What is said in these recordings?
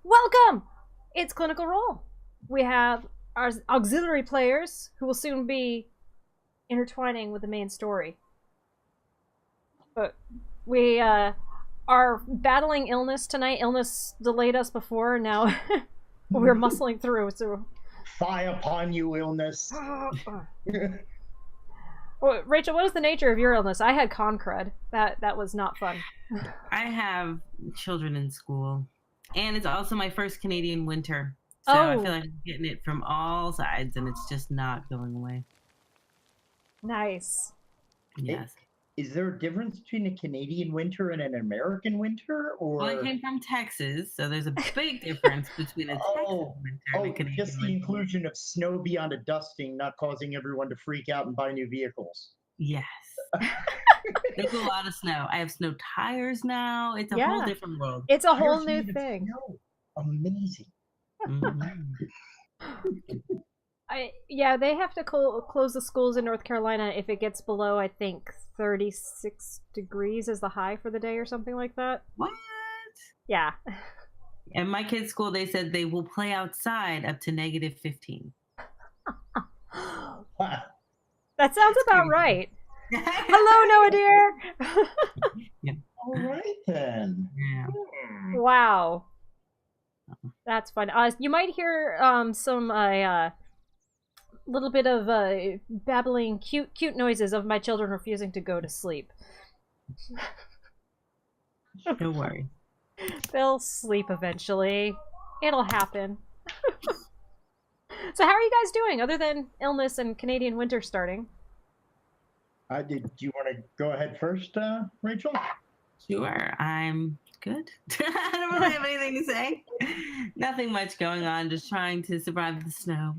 Welcome! It's Clinical Role. We have our auxiliary players who will soon be intertwining with the main story. But we are battling illness tonight. Illness delayed us before, and now we're muscling through. So, fie upon you, illness. Well, Rachel, what is the nature of your illness? I had con crud. That was not fun. I have children in school, and it's also my first Canadian winter. So I feel like I'm getting it from all sides, and it's just not going away. Nice. Yes. Is there a difference between a Canadian winter and an American winter? Or well, I came from Texas, so there's a big difference between a Texas winter and a Canadian just the inclusion of snow beyond a dusting, not causing everyone to freak out and buy new vehicles. Yes. There's a lot of snow. I have snow tires now. It's a whole different world. It's a whole new thing. Amazing. They have to close the schools in North Carolina if it gets below, I think, 36 degrees is the high for the day or something like that. What? Yeah. In my kids' school, they said they will play outside up to negative 15. That sounds about right. Hello, Noah dear. Yeah. All right then. Yeah. Wow. That's fun. You might hear some little bit of babbling cute noises of my children refusing to go to sleep. Don't worry. They'll sleep eventually. It'll happen. So how are you guys doing other than illness and Canadian winter starting? Do you want to go ahead first, Rachel? Sure, I'm good. I don't really have anything to say. Nothing much going on, just trying to survive the snow.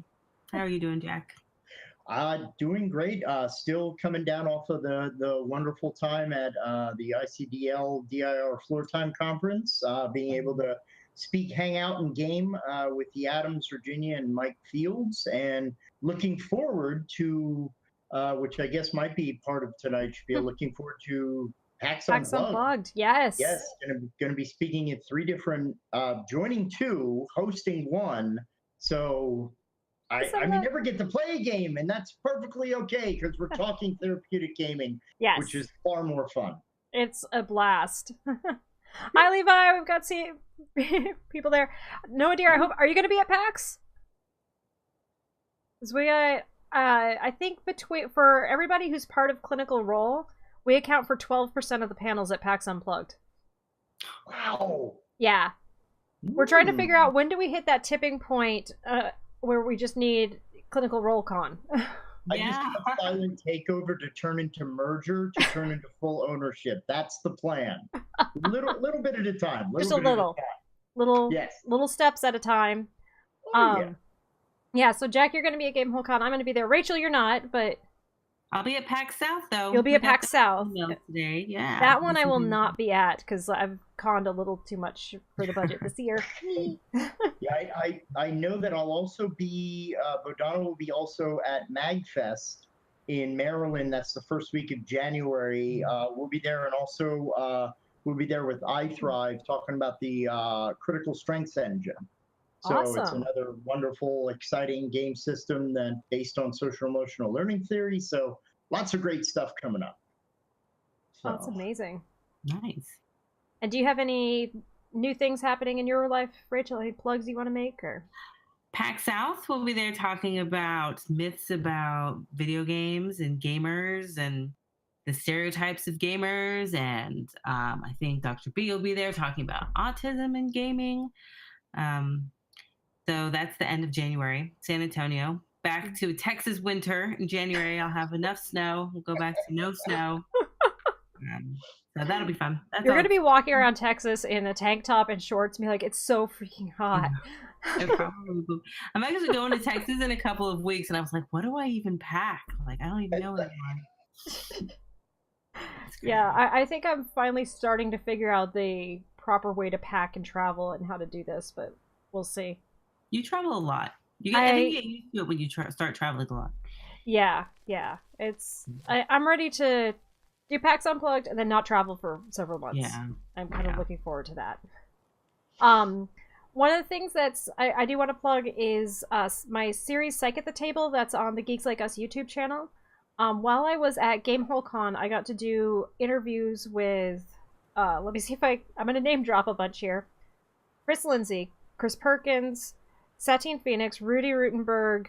How are you doing, Jack? Doing great. Still coming down off of the wonderful time at the ICDL DIR Floor Time Conference, being able to speak, hang out, and game with the Adams, Virginia, and Mike Fields, and looking forward to, which I guess might be part of tonight's spiel, looking forward to PAX Unplugged. Yes. Yes, going to be speaking at 3 different, joining 2, hosting 1. So I may never get to play a game, and that's perfectly okay because we're talking therapeutic gaming, which is far more fun. It's a blast. Hi, Levi. We've got people there. Noah, dear, are you going to be at PAX? Because I think for everybody who's part of Clinical Role, we account for 12% of the panels at PAX Unplugged. Wow. Yeah. We're trying to figure out when do we hit that tipping point where we just need Clinical Role Con. I just want Silent Takeover to turn into merger, to turn into full ownership. That's the plan. Little bit at a time. Just a little. Little steps at a time. Yeah, so Jack, you're going to be at Game Hole Con. I'm going to be there. Rachel, you're not, but I'll be at PAX South, though. You'll be at PAX South. Today. Yeah. That one I will not be at because I've conned a little too much for the budget this year. Yeah, I know that I'll also be, Bodana will be also at MagFest in Maryland. That's the first week of January. We'll be there, and also we'll be there with iThrive talking about the Critical Strengths engine. So It's another wonderful, exciting game system that based on social emotional learning theory. So lots of great stuff coming up. So. That's amazing. Nice. And do you have any new things happening in your life, Rachel? Any plugs you want to make? Or PAX South will be there talking about myths about video games and gamers and the stereotypes of gamers. And I think Dr. B will be there talking about autism and gaming. So that's the end of January, San Antonio. Back to Texas winter in January. I'll have enough snow. We'll go back to no snow. So that'll be fun. You're going to be walking around Texas in a tank top and shorts and be like, it's so freaking hot. I'm actually going to Texas in a couple of weeks, and I was like, what do I even pack? Like, I don't even know anymore. Yeah, I think I'm finally starting to figure out the proper way to pack and travel and how to do this, but we'll see. You travel a lot. I think you get used to it when you start traveling a lot. Yeah. I'm ready to do PAX Unplugged and then not travel for several months. Yeah. I'm kind of looking forward to that. One of the things I do want to plug is my series Psych at the Table that's on the Geeks Like Us YouTube channel. While I was at GameholeCon, I got to do interviews with, let me see if I'm going to name drop a bunch here. Chris Lindsay, Chris Perkins, Satine Phoenix, Rudy Rutenberg,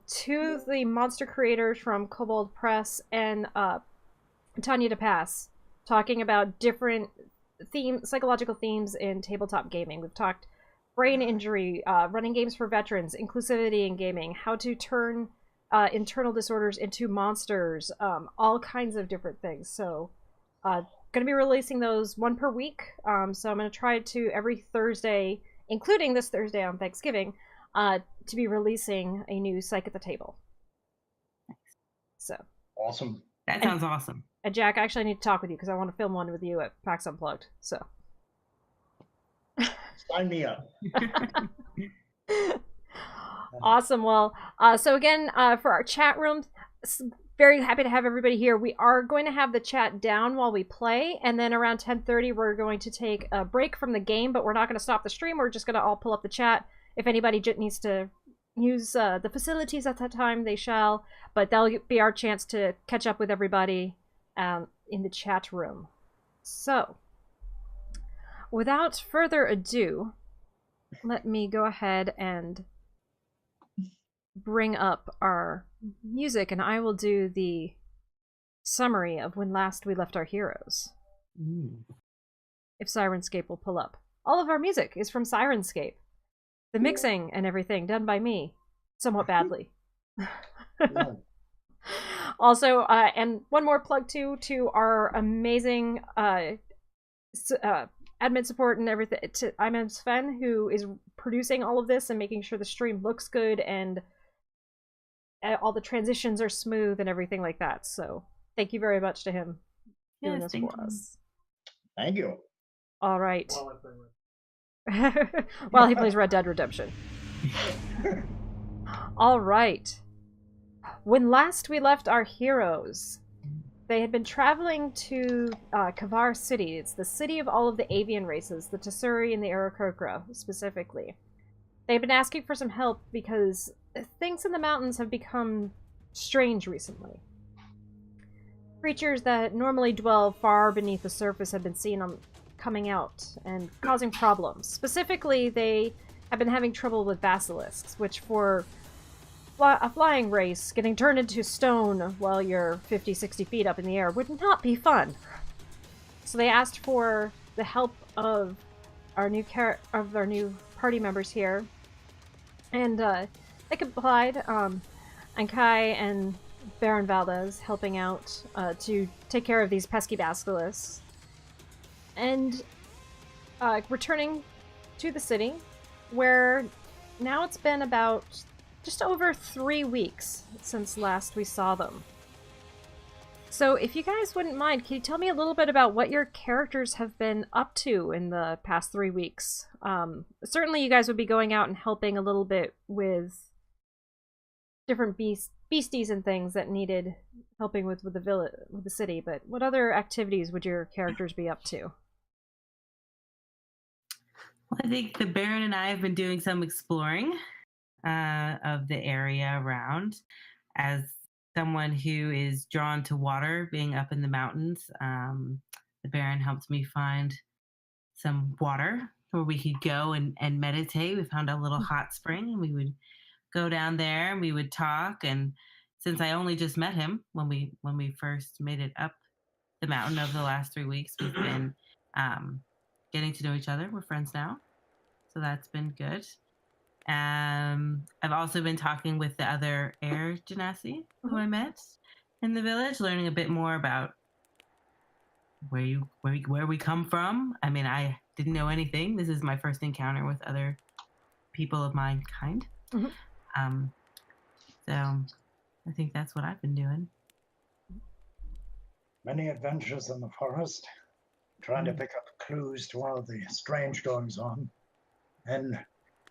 two of the monster creators from Kobold Press, and Tanya DePass, talking about different psychological themes in tabletop gaming. We've talked brain injury, running games for veterans, inclusivity in gaming, how to turn internal disorders into monsters, all kinds of different things. So going to be releasing those one per week. So I'm going to try to every Thursday, including this Thursday on Thanksgiving, to be releasing a new Psych at the Table. So Awesome. That sounds awesome. And Jack, actually, I need to talk with you because I want to film one with you at PAX Unplugged. So Sign me up. Awesome. Well, so again, for our chat room, very happy to have everybody here. We are going to have the chat down while we play, and then around 10:30 we're going to take a break from the game, but we're not going to stop the stream. We're just going to all pull up the chat. If anybody needs to use the facilities at that time, they shall, but that'll be our chance to catch up with everybody in the chat room. So, without further ado, let me go ahead and bring up our music, and I will do the summary of when last we left our heroes. If Sirenscape will pull up. All of our music is from Sirenscape. The mixing and everything done by me, somewhat badly. Also, and one more plug to our amazing admin support and everything. I'm Sven, who is producing all of this and making sure the stream looks good and all the transitions are smooth and everything like that. So thank you very much to him doing this for us. Thank you. All right. While he plays Red Dead Redemption. All right. When last we left our heroes, they had been traveling to Kowert City. It's the city of all of the avian races, the Tsuri and the Aarakocra specifically. They've been asking for some help because things in the mountains have become strange recently. Creatures that normally dwell far beneath the surface have been seen coming out and causing problems. Specifically, they have been having trouble with basilisks, which for a flying race, getting turned into stone while you're 50, 60 feet up in the air would not be fun. So they asked for the help of our new party members here, and they complied. Enkai and Barron Valdus helping out to take care of these pesky basilisks, and returning to the city, where now it's been about just over 3 weeks since last we saw them. So if you guys wouldn't mind, can you tell me a little bit about what your characters have been up to in the past 3 weeks? Certainly you guys would be going out and helping a little bit with different beasties and things that needed helping with the city, but what other activities would your characters be up to? Well, I think the Baron and I have been doing some exploring of the area around. As someone who is drawn to water, being up in the mountains, the Baron helped me find some water where we could go and meditate. We found a little hot spring, and we would go down there and we would talk. And since I only just met him when we first made it up the mountain over the last 3 weeks, we've been getting to know each other. We're friends now, so that's been good. I've also been talking with the other air genasi who I met in the village, learning a bit more about where we come from. I mean, I didn't know anything. This is my first encounter with other people of my kind. So I think that's what I've been doing. Many adventures in the forest, trying to pick up clues to all the strange goings on, and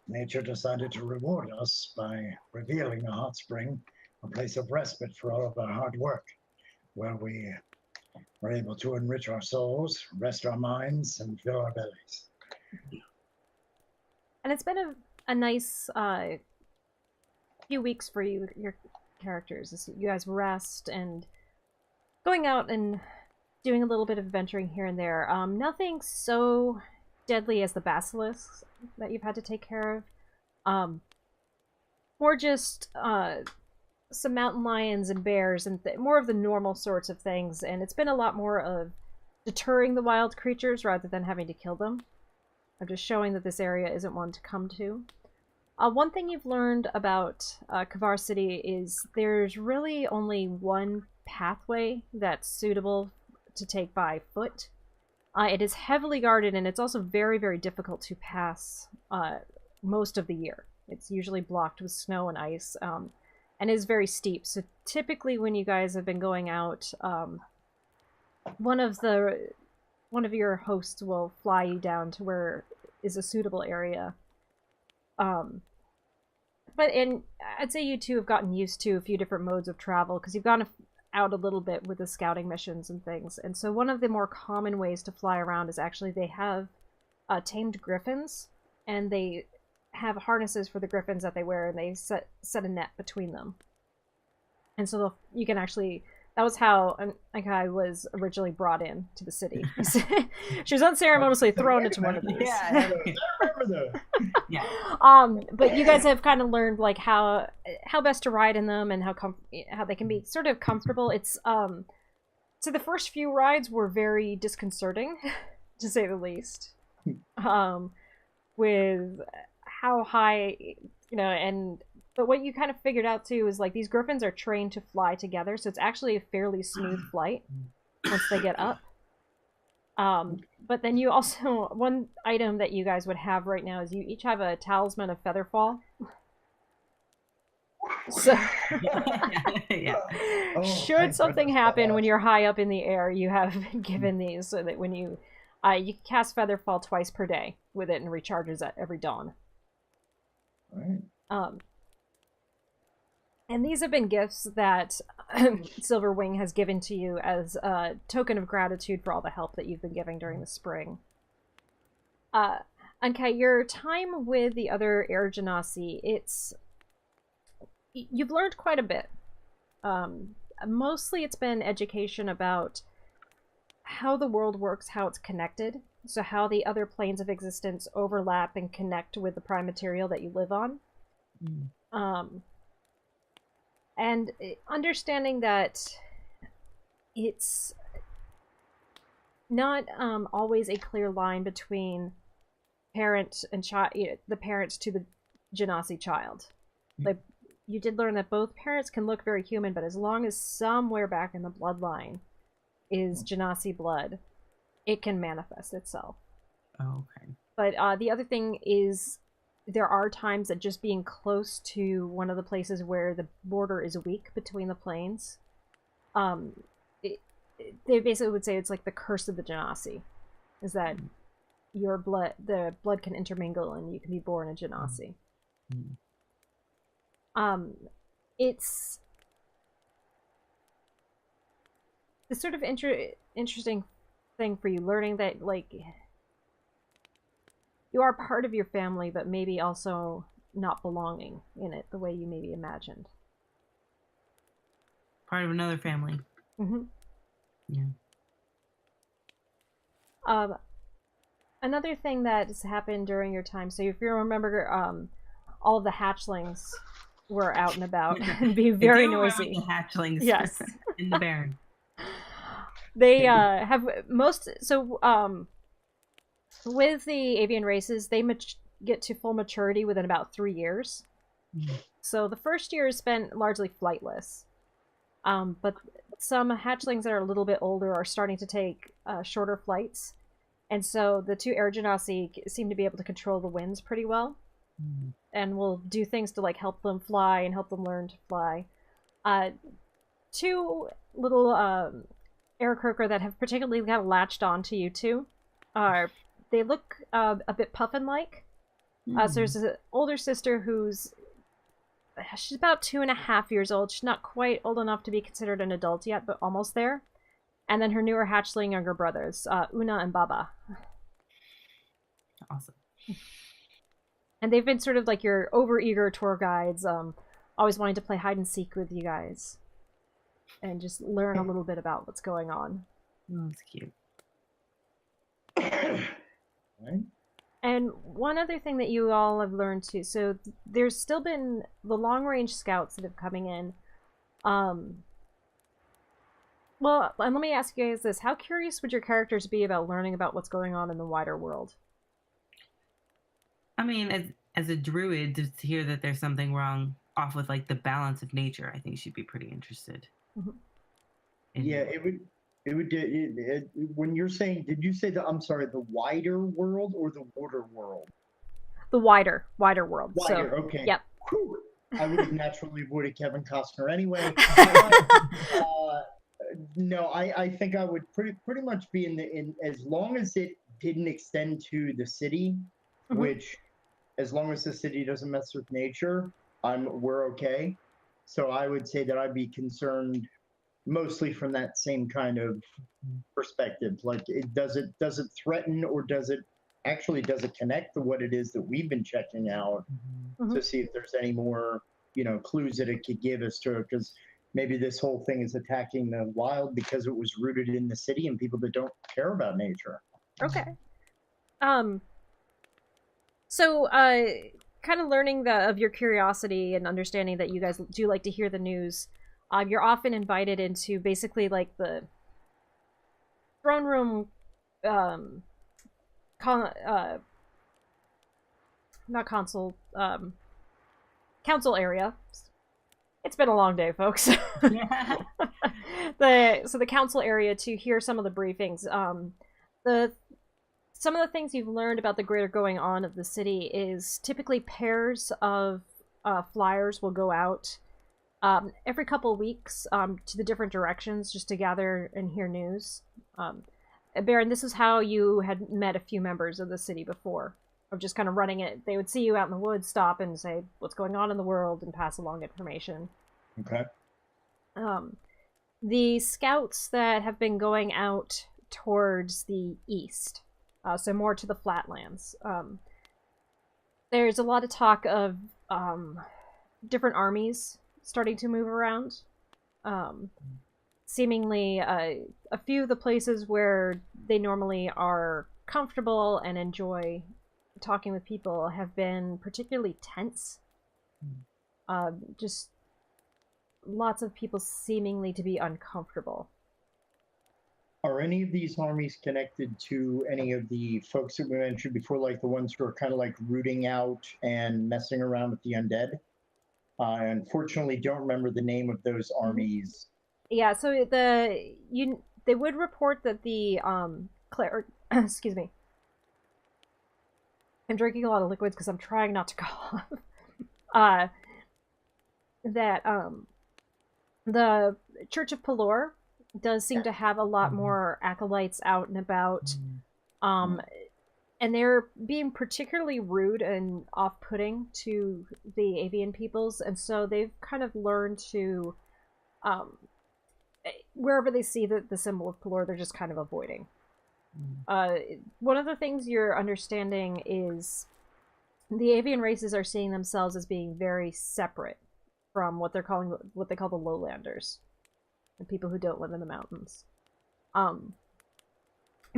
nature decided to reward us by revealing a hot spring, a place of respite for all of our hard work, where we were able to enrich our souls, rest our minds, and fill our bellies. And it's been a nice few weeks for your characters. As you guys rest and going out and doing a little bit of adventuring here and there. Nothing so deadly as the basilisks that you've had to take care of. More just some mountain lions and bears and more of the normal sorts of things. And it's been a lot more of deterring the wild creatures rather than having to kill them. I'm just showing that this area isn't one to come to. One thing you've learned about Kowert City is there's really only one pathway that's suitable to take by foot. It is heavily guarded, and it's also very, very difficult to pass most of the year. It's usually blocked with snow and ice, and is very steep. So typically when you guys have been going out, one of your hosts will fly you down to where is a suitable area. But I'd say you two have gotten used to a few different modes of travel, because you've gone out a little bit with the scouting missions and things. And so one of the more common ways to fly around is actually they have tamed griffins, and they have harnesses for the griffins that they wear, and they set a net between them. And so you can actually... That was how Enkai was originally brought in to the city. She was unceremoniously thrown into one of these. Yeah, I remember those. Yeah. But you guys have kind of learned like how best to ride in them and how they can be sort of comfortable. It's so the first few rides were very disconcerting, to say the least. With how high, but what you kind of figured out too is like these griffins are trained to fly together, so it's actually a fairly smooth flight once they get up. But then you also, one item that you guys would have right now is you each have a talisman of featherfall. So Yeah. should something happen when you're high up in the air, you have been given these so that when you cast featherfall twice per day with it and recharges at every dawn. Right. And these have been gifts that Silverwing has given to you as a token of gratitude for all the help that you've been giving during the spring. Enkai, your time with the other Air Genasi, you've learned quite a bit. Mostly it's been education about how the world works, how it's connected, so how the other planes of existence overlap and connect with the prime material that you live on. And understanding that it's not always a clear line between parent and child, the parents to the Genasi child. Like, you did learn that both parents can look very human, but as long as somewhere back in the bloodline is Genasi blood, it can manifest itself. Oh, okay. But the other thing is, there are times that just being close to one of the places where the border is weak between the planes, they basically would say it's like the curse of the Genasi, is that the blood can intermingle and you can be born a Genasi. It's the sort of interesting thing for you, learning that like you are part of your family, but maybe also not belonging in it the way you maybe imagined. Part of another family. Mm-hmm. Yeah. Another thing that has happened during your time, so if you remember, all of the hatchlings were out and about and being very noisy. The hatchlings. Yes. In the barren. They have most... So, with the avian races, they get to full maturity within about 3 years. So the first year is spent largely flightless. But some hatchlings that are a little bit older are starting to take shorter flights. And so the two Air Genasi seem to be able to control the winds pretty well. And will do things to like help them fly and help them learn to fly. Two little Air Croaker that have particularly kind of latched on to you two are... They look a bit puffin-like. So there's an older sister she's about 2.5 years old. She's not quite old enough to be considered an adult yet, but almost there. And then her newer hatchling younger brothers, Una and Baba. Awesome. And they've been sort of like your overeager tour guides, always wanting to play hide and seek with you guys. And just learn a little bit about what's going on. Oh, that's cute. Right? And one other thing that you all have learned too, so there's still been the long-range scouts that have coming in. Well, and let me ask you guys this. How curious would your characters be about learning about what's going on in the wider world? I mean, as a druid, to hear that there's something wrong off with like the balance of nature, I think she'd be pretty interested. Mm-hmm. Yeah, it would. When you're saying, did you say I'm sorry, the wider world or the water world? The wider world. Wider, so, okay. Yep. Whew. I would have naturally avoided Kevin Costner anyway. No, I think I would pretty much be in as long as it didn't extend to the city, Mm-hmm. which as long as the city doesn't mess with nature, we're okay. So I would say that I'd be concerned mostly from that same kind of perspective. Like, does it threaten, or does it connect to what it is that we've been checking out Mm-hmm. to see if there's any more, clues that it could give us to it? Because maybe this whole thing is attacking the wild because it was rooted in the city and people that don't care about nature. Okay. So, kind of learning of your curiosity and understanding that you guys do like to hear the news, you're often invited into basically like the throne room, not console, council area. It's been a long day, folks. The council area to hear some of the briefings. Some of the things you've learned about the greater going on of the city is typically pairs of flyers will go out every couple of weeks to the different directions just to gather and hear news. Baron, this is how you had met a few members of the city before, of just kind of running it. They would see you out in the woods, stop and say what's going on in the world and pass along information. Okay. The scouts that have been going out towards the east, so more to the flatlands, there's a lot of talk of different armies starting to move around. Seemingly, a few of the places where they normally are comfortable and enjoy talking with people have been particularly tense. Just lots of people seemingly to be uncomfortable. Are any of these armies connected to any of the folks that we mentioned before, like the ones who are kind of like rooting out and messing around with the undead? I unfortunately don't remember the name of those armies. Yeah, so they would report that the excuse me. I'm drinking a lot of liquids because I'm trying not to cough. The Church of Pelor does seem to have a lot more acolytes out and about. And they're being particularly rude and off-putting to the avian peoples, and so they've kind of learned to, wherever they see the symbol of Pelor, they're just kind of avoiding. One of the things you're understanding is the avian races are seeing themselves as being very separate from what they call the lowlanders, the people who don't live in the mountains. And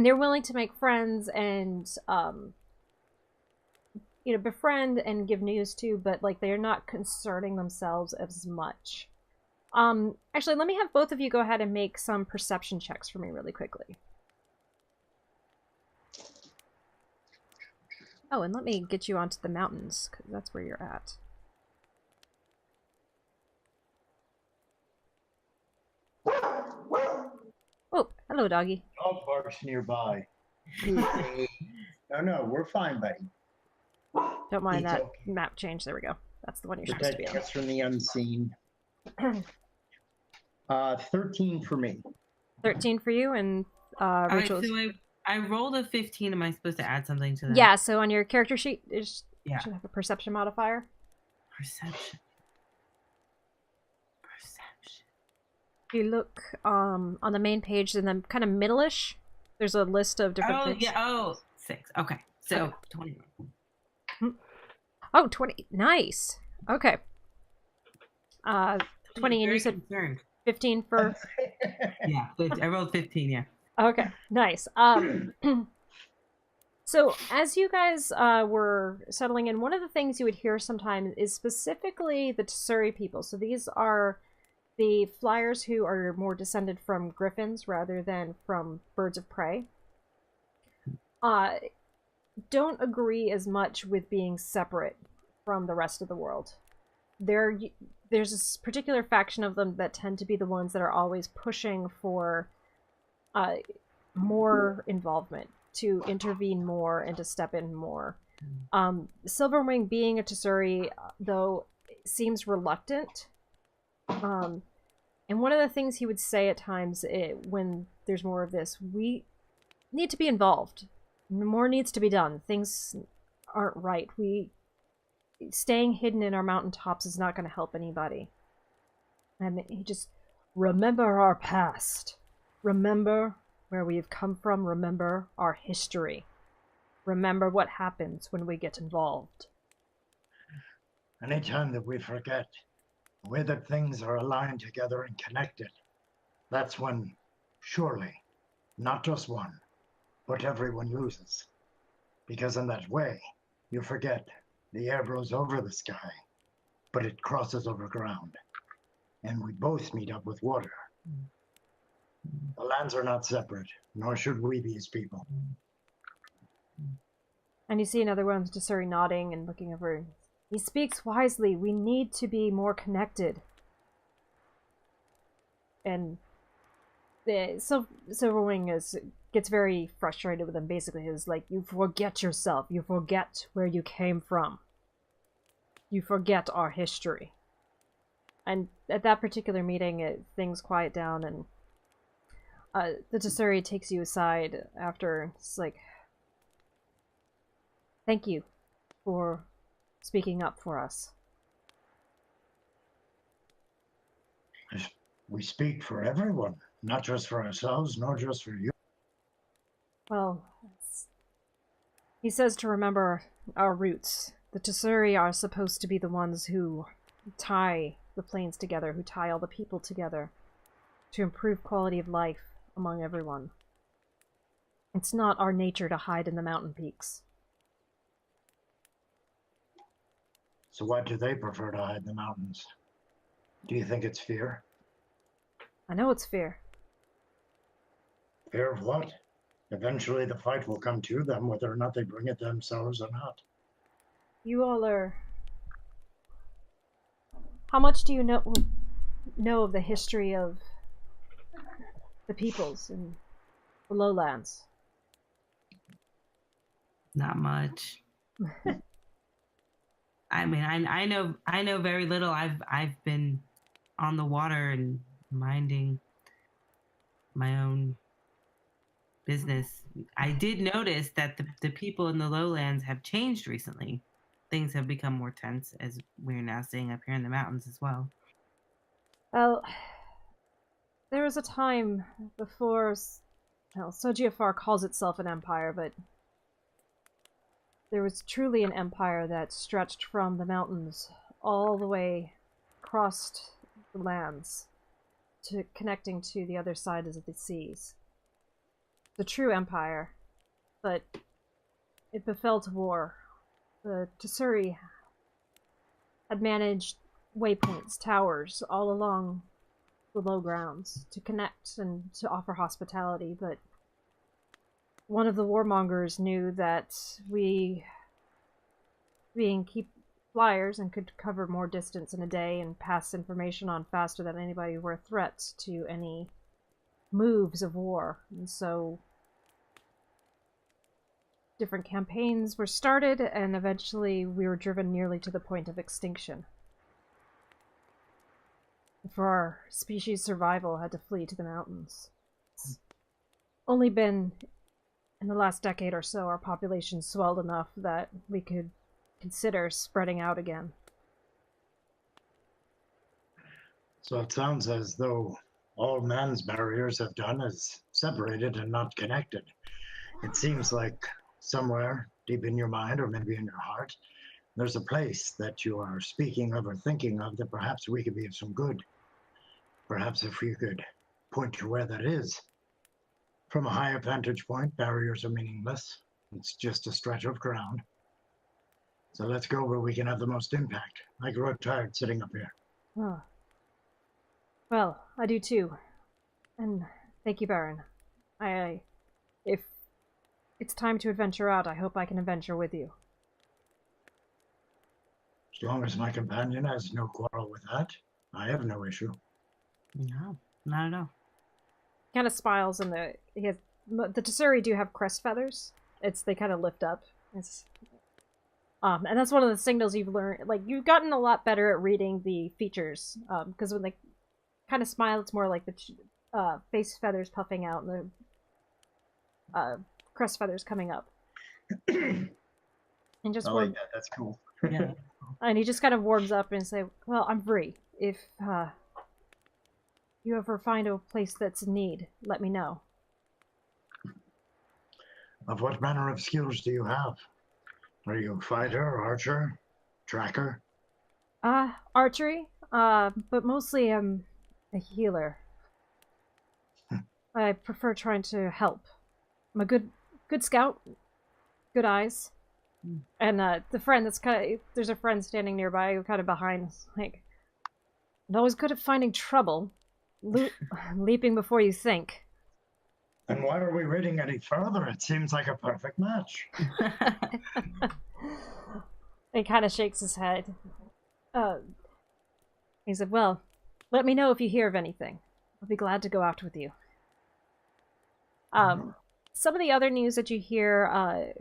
they're willing to make friends and befriend and give news to, but like they're not concerning themselves as much. Actually, let me have both of you go ahead and make some perception checks for me really quickly. Oh, and let me get you onto the mountains, because that's where you're at. Oh, hello, doggy. Dog barks nearby. No, we're fine, buddy. Don't mind It's that okay. map change. There we go. That's the one you're supposed to be Protecting on. us from the unseen. 13 for me. 13 for you, and Rachel's... All right, so I rolled a 15. Am I supposed to add something to that? Yeah, so on your character sheet, you Yeah. should have a perception modifier. Perception. If you look on the main page, and then kind of middle-ish, there's a list of different things. Yeah. Oh, 6. Okay. So, 21. Oh, 20. Nice. Okay. 20, and you said concerned. 15 for... Yeah, I rolled 15, yeah. Okay, nice. So as you guys were settling in, one of the things you would hear sometimes is specifically the Tsuri people. So these are the flyers who are more descended from griffins rather than from birds of prey. Don't agree as much with being separate from the rest of the world. There's this particular faction of them that tend to be the ones that are always pushing for more involvement, to intervene more and to step in more. Silverwing, being a Tsuri, though, seems reluctant. And one of the things he would say at times when there's more of this, we need to be involved. More needs to be done. Things aren't right. Staying hidden in our mountaintops is not going to help anybody. And he just, remember our past. Remember where we've come from. Remember our history. Remember what happens when we get involved. Anytime that we forget the way that things are aligned together and connected, that's when, surely, not just one, but everyone loses. Because in that way, you forget the air blows over the sky, but it crosses over ground. And we both meet up with water. The lands are not separate, nor should we be as people. And you see another one, Tsuri, nodding and looking over. He speaks wisely. We need to be more connected. And the Silverwing gets very frustrated with him. Basically, he's like, you forget yourself. You forget where you came from. You forget our history. And at that particular meeting, things quiet down, and the Tsuri takes you aside after. It's like, thank you for speaking up for us. We speak for everyone, not just for ourselves, nor just for you. Well, he says to remember our roots. The Tsuri are supposed to be the ones who tie the plains together, who tie all the people together to improve quality of life among everyone. It's not our nature to hide in the mountain peaks. So why do they prefer to hide in the mountains? Do you think it's fear? I know it's fear. Fear of what? Eventually the fight will come to them, whether or not they bring it themselves or not. You all are... How much do you know of the history of the peoples in the lowlands? Not much. I mean, I know very little. I've been on the water and minding my own business. I did notice that the people in the lowlands have changed recently. Things have become more tense, as we're now seeing up here in the mountains as well. Well, there was a time before, well, Sojiafar calls itself an empire, but there was truly an empire that stretched from the mountains all the way across the lands, to connecting to the other side of the seas. The true empire, but it befell to war. The Tsuri had managed waypoints, towers, all along the low grounds to connect and to offer hospitality, but one of the warmongers knew that we, being keep flyers and could cover more distance in a day and pass information on faster than anybody, were threats to any moves of war. And so different campaigns were started, and eventually we were driven nearly to the point of extinction. For our species' survival, had to flee to the mountains. It's only been in the last decade or so our population swelled enough that we could consider spreading out again. So it sounds as though all man's barriers have done is separated and not connected. It seems like somewhere deep in your mind, or maybe in your heart, there's a place that you are speaking of or thinking of that perhaps we could be of some good. Perhaps if you could point to where that is. From a higher vantage point, barriers are meaningless. It's just a stretch of ground. So let's go where we can have the most impact. I grow tired sitting up here. Oh. Well, I do too. And thank you, Baron. If it's time to adventure out, I hope I can adventure with you. As long as my companion has no quarrel with that, I have no issue. No, not at all. Kind of smiles, and the Tsuri do have crest feathers. They kind of lift up. And that's one of the signals you've learned. Like, you've gotten a lot better at reading the features, because when they kind of smile, it's more like the face feathers puffing out and the crest feathers coming up. And just I like that. That's cool. Yeah. And he just kind of warms up and say, "Well, I'm free. If you ever find a place that's in need, let me know." Of what manner of skills do you have? Are you a fighter, archer, tracker? Archery. But mostly I'm a healer. I prefer trying to help. I'm a good scout. Good eyes. And the friend that's there's a friend standing nearby, kind of behind, like, I'm always good at finding trouble. Leaping before you think. And why are we reading any further? It seems like a perfect match. He kind of shakes his head. He said, "Well, let me know if you hear of anything. I'll be glad to go out with you." Some of the other news that you hear,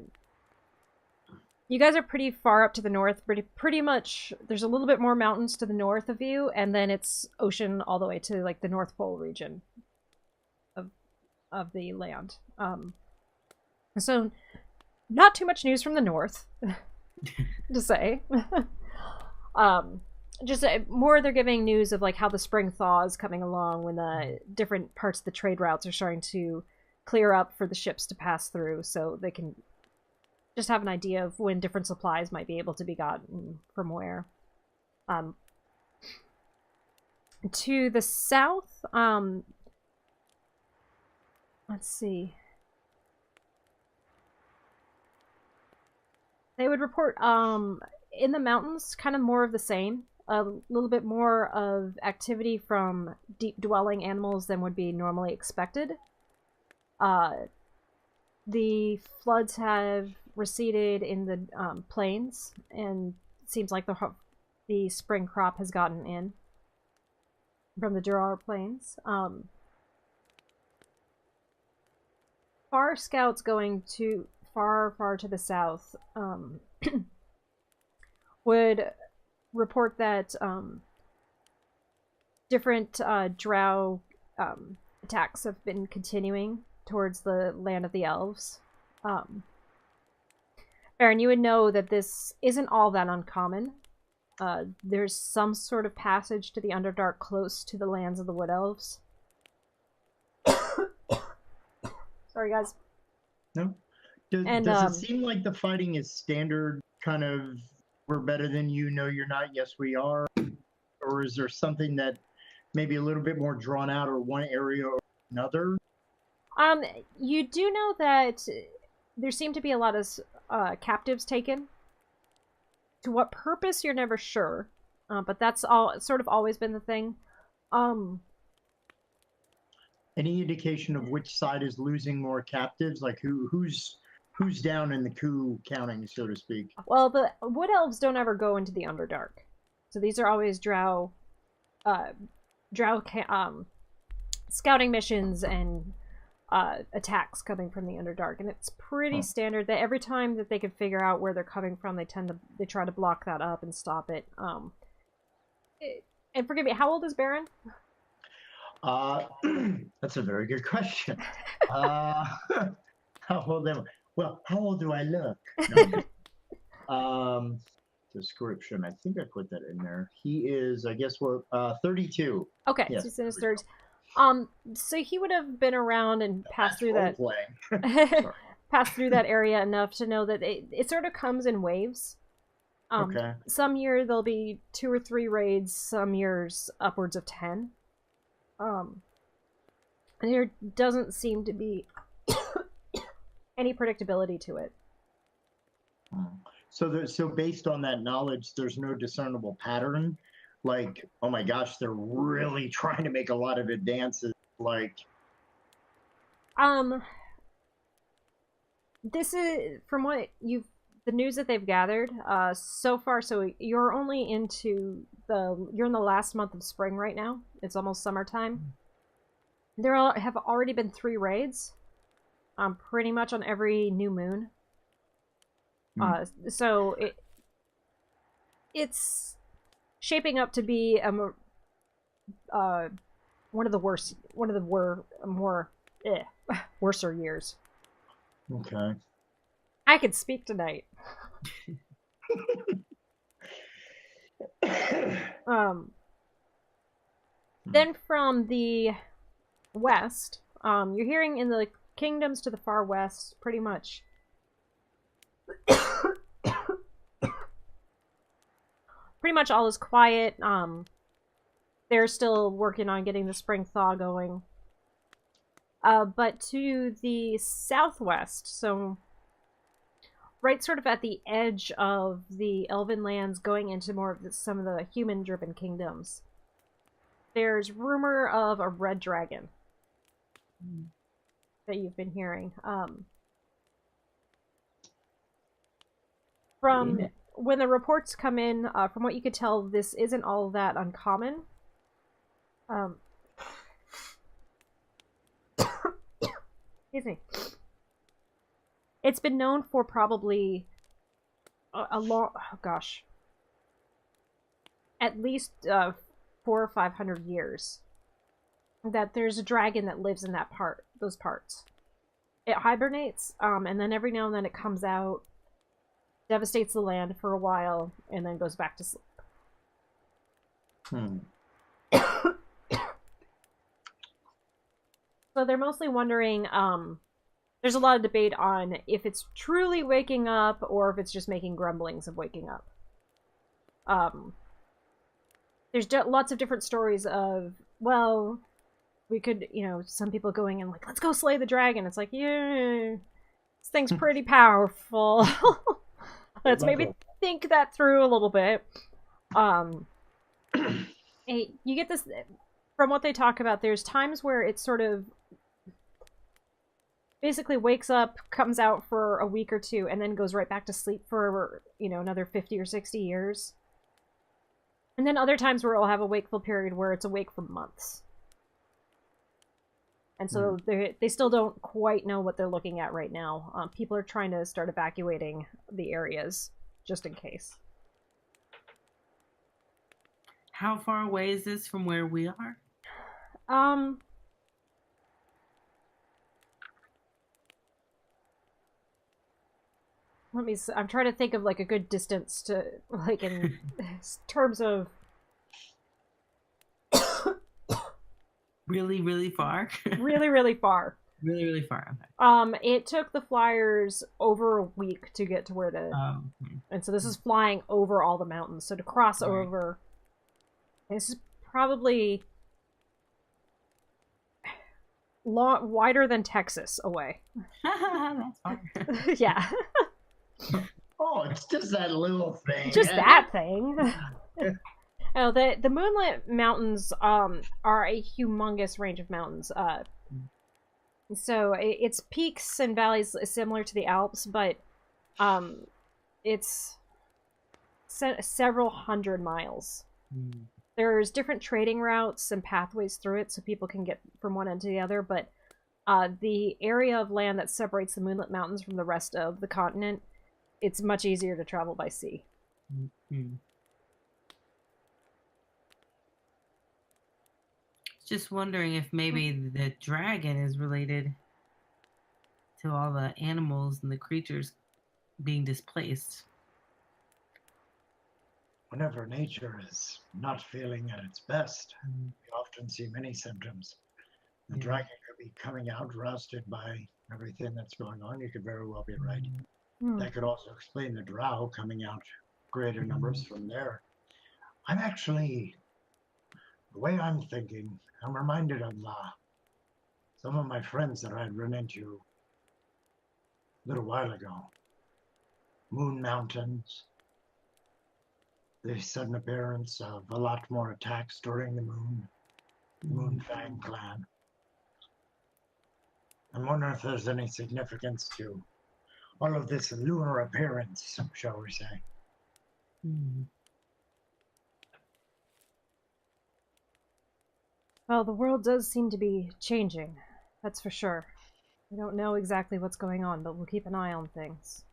you guys are pretty far up to the north. Pretty much, there's a little bit more mountains to the north of you, and then it's ocean all the way to, like, the North Pole region of the land. So, not too much news from the north, to say. Just more they're giving news of, like, how the spring thaw is coming along, when the different parts of the trade routes are starting to clear up for the ships to pass through, so they can just have an idea of when different supplies might be able to be gotten from where. To the south, let's see. They would report, in the mountains, kind of more of the same. A little bit more of activity from deep-dwelling animals than would be normally expected. The floods have receded in the plains, and it seems like the spring crop has gotten in from the Durar plains. Far scouts going to far to the south would report that different drow attacks have been continuing towards the land of the elves. Baron, you would know that this isn't all that uncommon. There's some sort of passage to the Underdark close to the lands of the Wood Elves. Sorry, guys. No. Does it seem like the fighting is standard, kind of, we're better than you, no you're not, yes we are? Or is there something that maybe a little bit more drawn out, or one area or another? You do know that there seem to be a lot of captives taken. To what purpose, you're never sure. But that's sort of always been the thing. Any indication of which side is losing more captives? Like who's down in the coup counting, so to speak? Well, the Wood Elves don't ever go into the Underdark. So these are always drow scouting missions and attacks coming from the Underdark, and it's pretty standard that every time that they can figure out where they're coming from, they try to block that up and stop it. And forgive me, how old is Baron? That's a very good question. How old am I? Well, how old do I look? No. Description. I think I put that in there. He is, I guess, 32. Okay, yes, so he's in his 30s. So he would have been around and passed through that passed through that area enough to know that it sort of comes in waves. Okay. Some year there'll be 2 or 3 raids, some years upwards of 10. And there doesn't seem to be any predictability to it. So based on that knowledge, there's no discernible pattern. Like, oh my gosh, they're really trying to make a lot of advances. Like, this is from what the news that they've gathered so far. So you're only you're in the last month of spring right now. It's almost summertime. There have already been 3 raids, pretty much on every new moon. So it's shaping up to be one of the worser years. okay. I could speak tonight. Then from the west, you're hearing in the kingdoms to the far west, pretty much. Pretty much all is quiet. They're still working on getting the spring thaw going. But to the southwest, so right sort of at the edge of the Elven lands going into more of some of the human-driven kingdoms, there's rumor of a red dragon that you've been hearing. From when the reports come in, from what you could tell, this isn't all that uncommon. Excuse me. It's been known for probably a long, at least 400 or 500 years that there's a dragon that lives in those parts. It hibernates, and then every now and then it comes out, devastates the land for a while, and then goes back to sleep. So they're mostly wondering, there's a lot of debate on if it's truly waking up or if it's just making grumblings of waking up. There's lots of different stories of, well, we could, some people going in like, let's go slay the dragon. It's like, yeah, this thing's pretty powerful. Let's maybe think that through a little bit. You get this, from what they talk about, there's times where it sort of basically wakes up, comes out for a week or two, and then goes right back to sleep for, another 50 or 60 years. And then other times where it'll have a wakeful period where it's awake for months. And so they still don't quite know what they're looking at right now. People are trying to start evacuating the areas, just in case. How far away is this from where we are? Let me see. I'm trying to think of like a good distance to, like, in terms of really, really far. Really, really far. Really, really far. Okay. It took the flyers over a week to get to where to, and so this is flying over all the mountains. So to cross over, this is probably wider than Texas away. That's far. Yeah. Oh, it's just that little thing. Just that thing. Oh, the Moonlit Mountains are a humongous range of mountains. So it's peaks and valleys similar to the Alps, but it's several hundred miles. There's different trading routes and pathways through it so people can get from one end to the other, but the area of land that separates the Moonlit Mountains from the rest of the continent, it's much easier to travel by sea. Just wondering if maybe the dragon is related to all the animals and the creatures being displaced. Whenever nature is not feeling at its best, we often see many symptoms. The dragon could be coming out rousted by everything that's going on. You could very well be right. That could also explain the drow coming out greater numbers from there. I'm actually, the way I'm thinking, I'm reminded of some of my friends that I'd run into a little while ago. Moon Mountains, the sudden appearance of a lot more attacks during the Moon Fang clan. I'm wondering if there's any significance to all of this lunar appearance, shall we say. Well, the world does seem to be changing, that's for sure. We don't know exactly what's going on, but we'll keep an eye on things.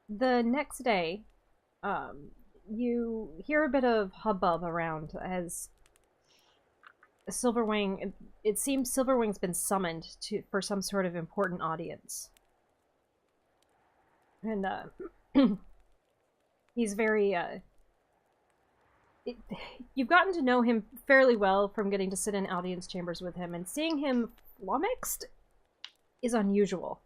The next day, you hear a bit of hubbub around as Silverwing. It seems Silverwing's been summoned for some sort of important audience, and he's very. You've gotten to know him fairly well from getting to sit in audience chambers with him, and seeing him flummoxed is unusual.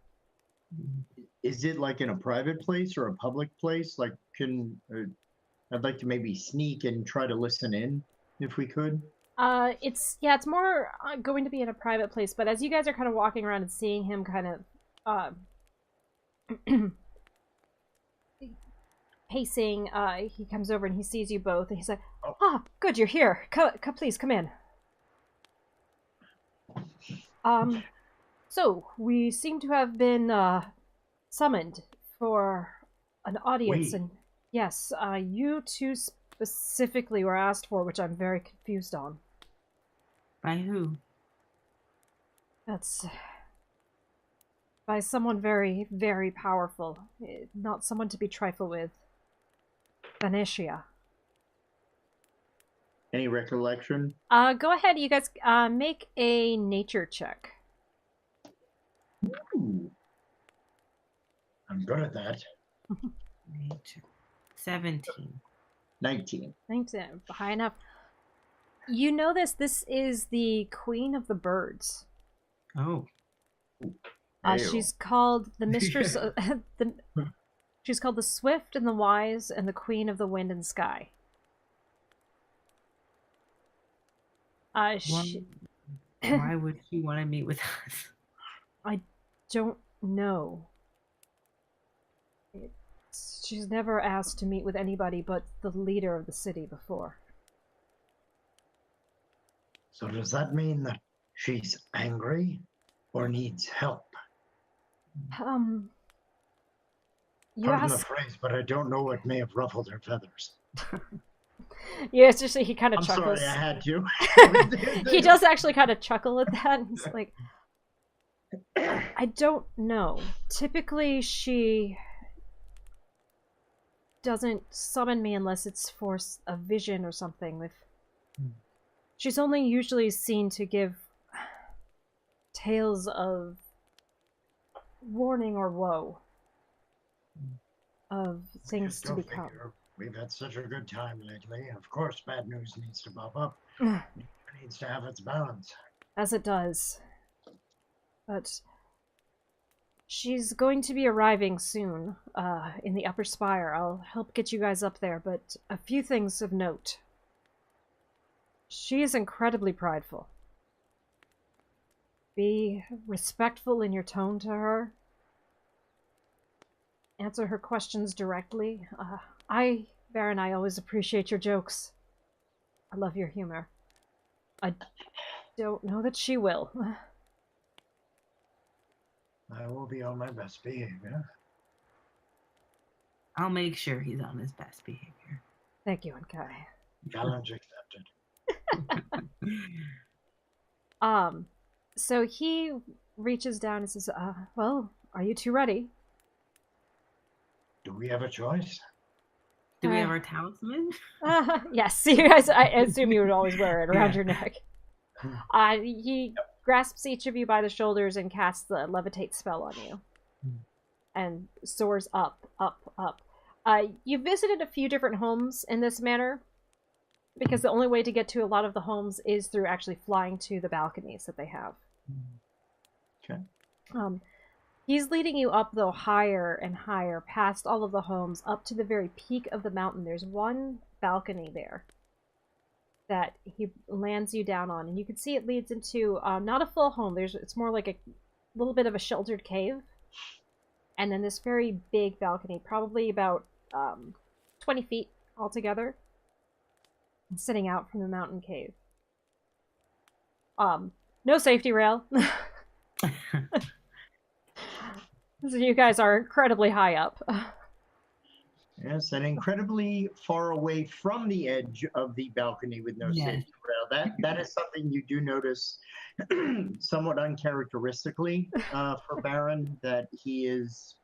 Is it like in a private place or a public place? Like, I'd like to maybe sneak and try to listen in if we could. It's more going to be in a private place, but as you guys are kind of walking around and seeing him kind of pacing, he comes over and he sees you both, and he's like, "Ah, good, you're here. Please come in." So we seem to have been summoned for an audience, and yes, you two specifically were asked for, which I'm very confused on. By who? That's by someone very, very powerful. Not someone to be trifled with. Venetia. Any recollection? Go ahead, you guys, make a nature check. Ooh. I'm good at that. Nature. 17. 19. 19. High enough. You know this is the Queen of the Birds. Oh. She's called the Mistress of, she's called the Swift and the Wise and the Queen of the Wind and Sky. Why would she want to meet with us? I don't know. She's never asked to meet with anybody but the leader of the city before. So does that mean that she's angry or needs help? You Pardon the ask... phrase, but I don't know what may have ruffled her feathers. Yeah, it's just he kind of I'm chuckles. sorry, I had to. He does actually kind of chuckle at that. He's like, I don't know. Typically, she doesn't summon me unless it's for a vision or something. She's only usually seen to give tales of warning or woe, of things to become. We've had such a good time lately. Of course, bad news needs to pop up. It needs to have its balance. As it does. But she's going to be arriving soon, in the upper spire. I'll help get you guys up there, but a few things of note. She is incredibly prideful. Be respectful in your tone to her. Answer her questions directly. Baron, I always appreciate your jokes. I love your humor. I don't know that she will. I will be on my best behavior. I'll make sure he's on his best behavior. Thank you, Enkai. Challenge accepted. So he reaches down and says, well, are you two ready? Do we have a choice? Do we have our talisman? Yes, you guys, I assume you would always wear it around your neck. He grasps each of you by the shoulders and casts the levitate spell on you. And soars up, up, up. You visited a few different homes in this manner, because the only way to get to a lot of the homes is through actually flying to the balconies that they have. Okay. He's leading you up, though, higher and higher, past all of the homes, up to the very peak of the mountain. There's one balcony there that he lands you down on, and you can see it leads into not a full home. It's more like a little bit of a sheltered cave, and then this very big balcony, probably about 20 feet altogether, sitting out from the mountain cave. No safety rail. So you guys are incredibly high up. Yes, and incredibly far away from the edge of the balcony with no safety rail. That is something you do notice somewhat uncharacteristically for Barron, that he is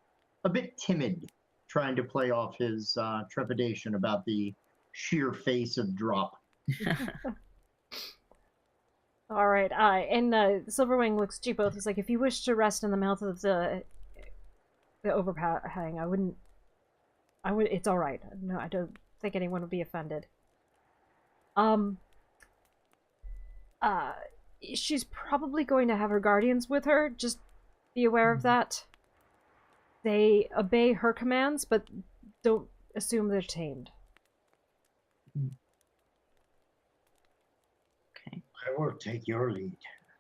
a bit timid trying to play off his trepidation about the sheer face of drop. All right, and Silverwing looks at you both. He's like, if you wish to rest in the mouth of the overhang, I would. It's all right. No, I don't think anyone would be offended. She's probably going to have her guardians with her. Just be aware of that. They obey her commands, but don't assume they're tamed. Okay. I will take your lead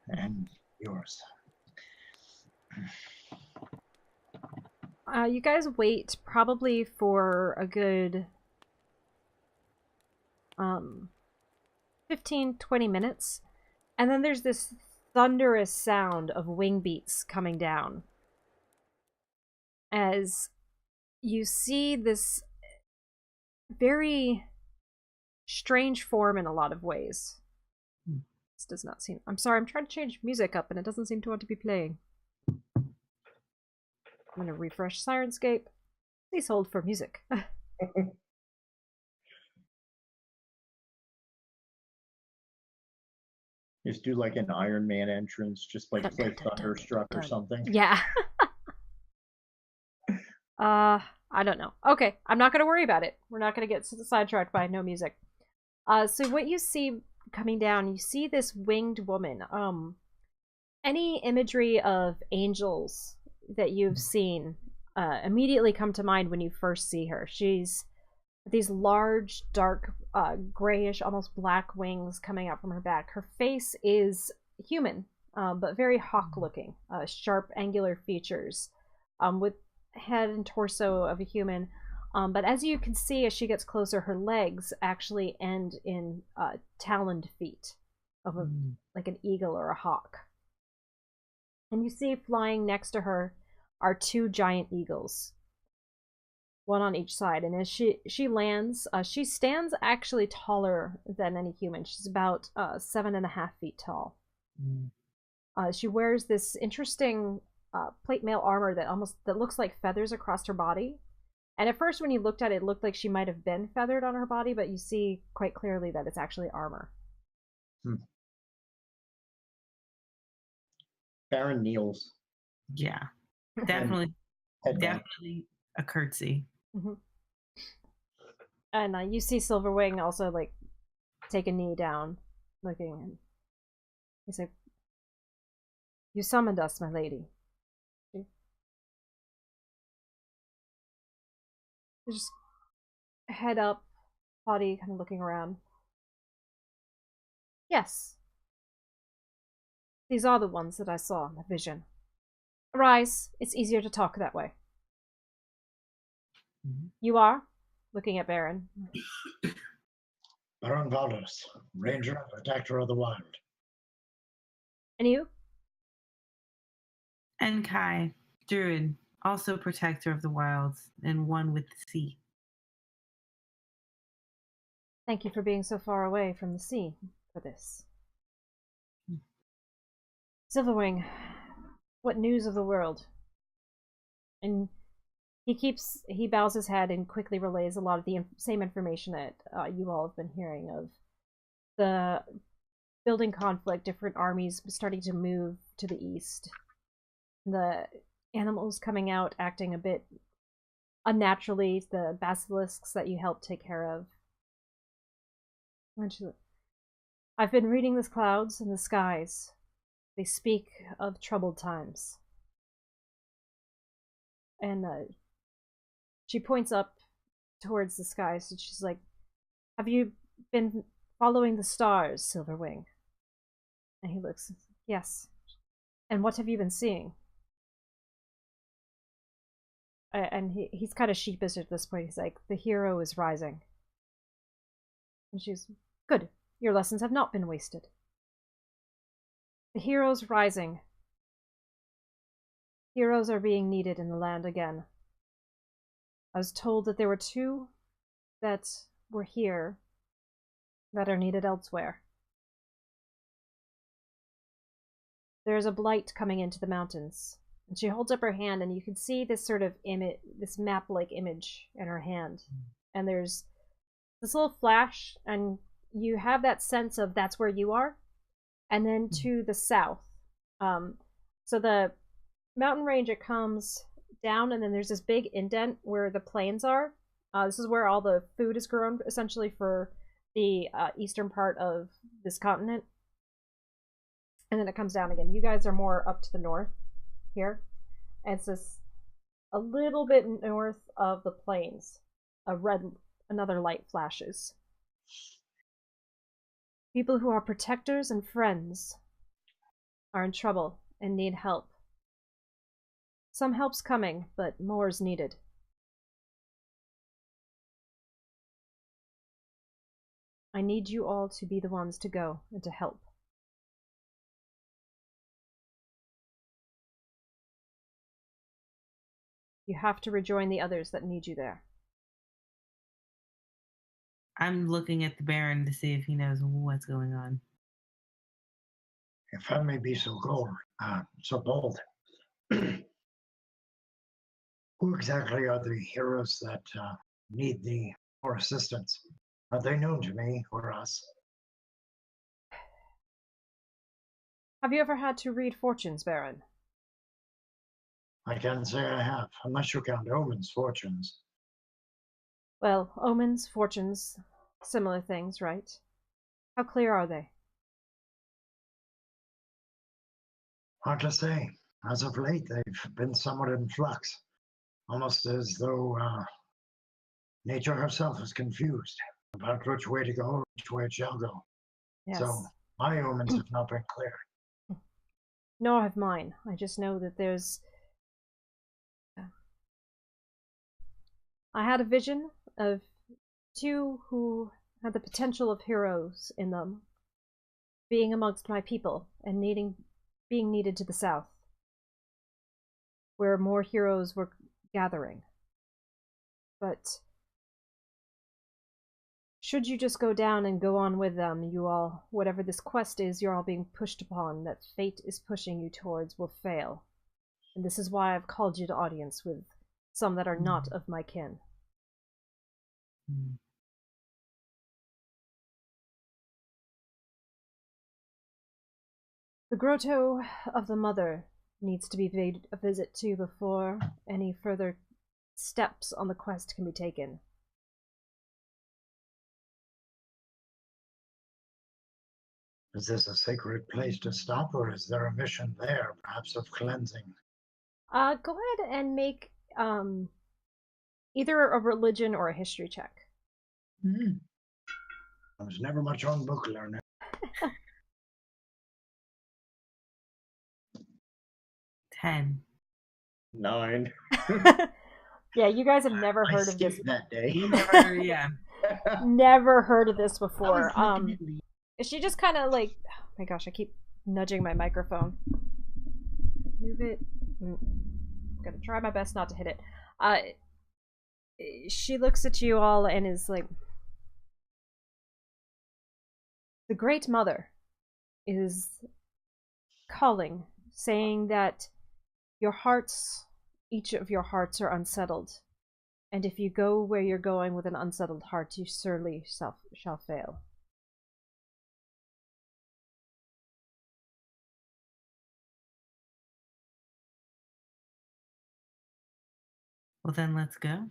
and yours. You guys wait probably for a good 15, 20 minutes. And then there's this thunderous sound of wing beats coming down. As you see this very strange form in a lot of ways. This does not seem... I'm sorry, I'm trying to change music up and it doesn't seem to want to be playing. I'm going to refresh Sirenscape. Please hold for music. Just do like an Iron Man entrance, just like play Thunderstruck or something. Yeah. I don't know. Okay, I'm not going to worry about it. We're not going to get sidetracked by no music. So what you see coming down, you see this winged woman. Any imagery of angels that you've seen immediately come to mind when you first see her. She's these large, dark, grayish, almost black wings coming out from her back. Her face is human, but very hawk-looking, sharp, angular features, with head and torso of a human. But as you can see, as she gets closer, her legs actually end in taloned feet of like an eagle or a hawk. And you see flying next to her are two giant eagles, one on each side. And as she lands, she stands actually taller than any human. She's about 7.5 feet tall. She wears this interesting plate mail armor that looks like feathers across her body. And at first when you looked at it, it looked like she might have been feathered on her body, but you see quite clearly that it's actually armor. Barron kneels. Yeah, definitely a curtsy. Mm-hmm. And you see Silverwing also like take a knee down, looking, and he's like, "You summoned us, my lady." You just head up, body kind of looking around. Yes. These are the ones that I saw in the vision. Arise. It's easier to talk that way. You are? Looking at Barron. Barron Valdus, Ranger and Protector of the Wild. And you? Enkai, Druid, also Protector of the Wilds, and one with the sea. Thank you for being so far away from the sea for this. Silverwing, what news of the world? And he bows his head and quickly relays a lot of the same information that you all have been hearing of. The building conflict, different armies starting to move to the east. The animals coming out, acting a bit unnaturally, the basilisks that you helped take care of. I've been reading the clouds and the skies. They speak of troubled times. And she points up towards the skies, and she's like, "Have you been following the stars, Silverwing?" And he looks, "Yes." "And what have you been seeing?" And he's kind of sheepish at this point. He's like, "The hero is rising." And she's, "Good. Your lessons have not been wasted." "The hero's rising. Heroes are being needed in the land again. I was told that there were 2 that were here that are needed elsewhere. There's a blight coming into the mountains." And she holds up her hand, and you can see this sort of image, this map-like image in her hand. And there's this little flash, and you have that sense of that's where you are. And then to the south. So the mountain range, it comes down, and then there's this big indent where the plains are. This is where all the food is grown, essentially, for the eastern part of this continent. And then it comes down again. You guys are more up to the north here. And it's this a little bit north of the plains. Another light flashes. "People who are protectors and friends are in trouble and need help. Some help's coming, but more's needed. I need you all to be the ones to go and to help." You have to rejoin the others that need you there. I'm looking at the Baron to see if he knows what's going on. If I may be so bold, who exactly are the heroes that need more assistance? Are they known to me or us? Have you ever had to read fortunes, Baron? I can't say I have, unless you count omens fortunes. Well, omens, fortunes, similar things, right? How clear are they? Hard to say. As of late, they've been somewhat in flux, almost as though nature herself is confused about which way to go, which way it shall go. Yes. So my omens have not been clear. Nor have mine. I just know that there's... I had a vision of 2 who had the potential of heroes in them, being amongst my people and being needed to the south, where more heroes were gathering. But should you just go down and go on with them, you all, whatever this quest is you're all being pushed upon, that fate is pushing you towards, will fail. And this is why I've called you to audience with some that are not of my kin. The grotto of the mother needs to be paid a visit to before any further steps on the quest can be taken. Is this a sacred place to stop, or is there a mission there, perhaps of cleansing? Go ahead and make either a religion or a history check. I was never much on book learning. 10. 9. Yeah, you guys have never I heard of this. skipped that day. Yeah. Never heard of this before. I was looking at Lee. She just kind of like, oh my gosh, I keep nudging my microphone. Move it. I'm gonna try my best not to hit it. She looks at you all and is like, the Great Mother is calling, saying that your hearts, each of your hearts are unsettled. And if you go where you're going with an unsettled heart, you surely shall fail. Well, then let's go.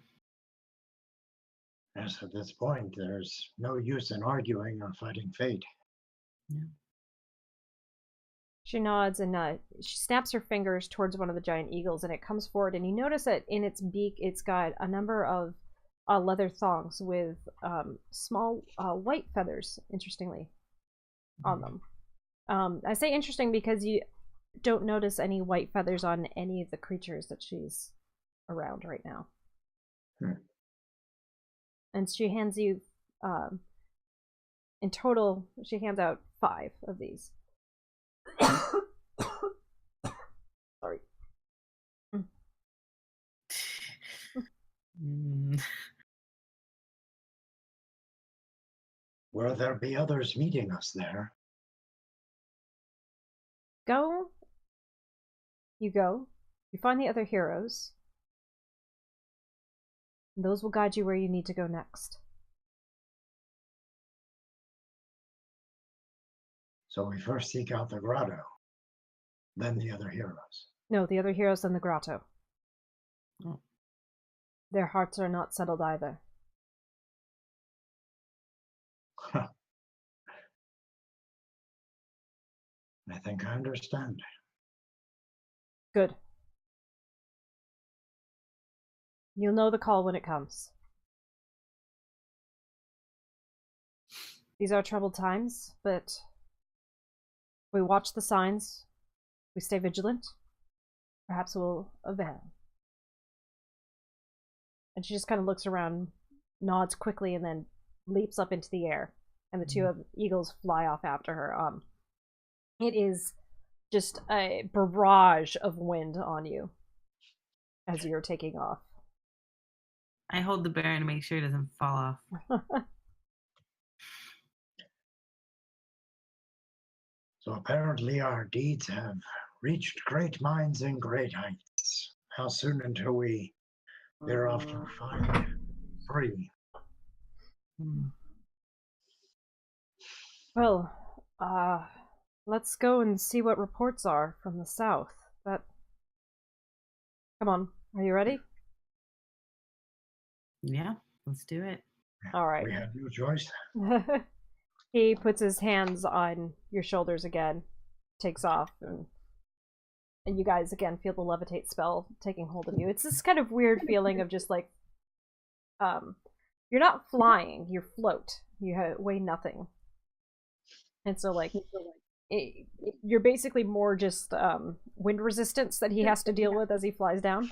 Yes, at this point, there's no use in arguing or fighting fate. Yeah. She nods and she snaps her fingers towards one of the giant eagles, and it comes forward. And you notice that in its beak, it's got a number of leather thongs with small white feathers, interestingly, on them. I say interesting because you don't notice any white feathers on any of the creatures that she's around right now. And she hands you, in total, she hands out 5 of these. Sorry. Will there be others meeting us there? Go. You find the other heroes. Those will guide you where you need to go next. So we first seek out the grotto, then the other heroes. No, the other heroes in the grotto. Oh. Their hearts are not settled either. Huh. I think I understand. Good. You'll know the call when it comes. These are troubled times, but we watch the signs, we stay vigilant, perhaps we'll avail. And she just kind of looks around, nods quickly, and then leaps up into the air, and the 2 eagles fly off after her. It is just a barrage of wind on you as you're taking off. I hold the bear to make sure it doesn't fall off. So apparently our deeds have reached great minds and great heights. How soon until we thereafter find free? Well, let's go and see what reports are from the south. Come on, are you ready? Yeah, let's do it. All right. We had no choice. He puts his hands on your shoulders again, takes off, and you guys again feel the levitate spell taking hold of you. It's this kind of weird feeling of just like, you're not flying, you float. You weigh nothing. And so, like, you're basically more just wind resistance that he has to deal with as he flies down.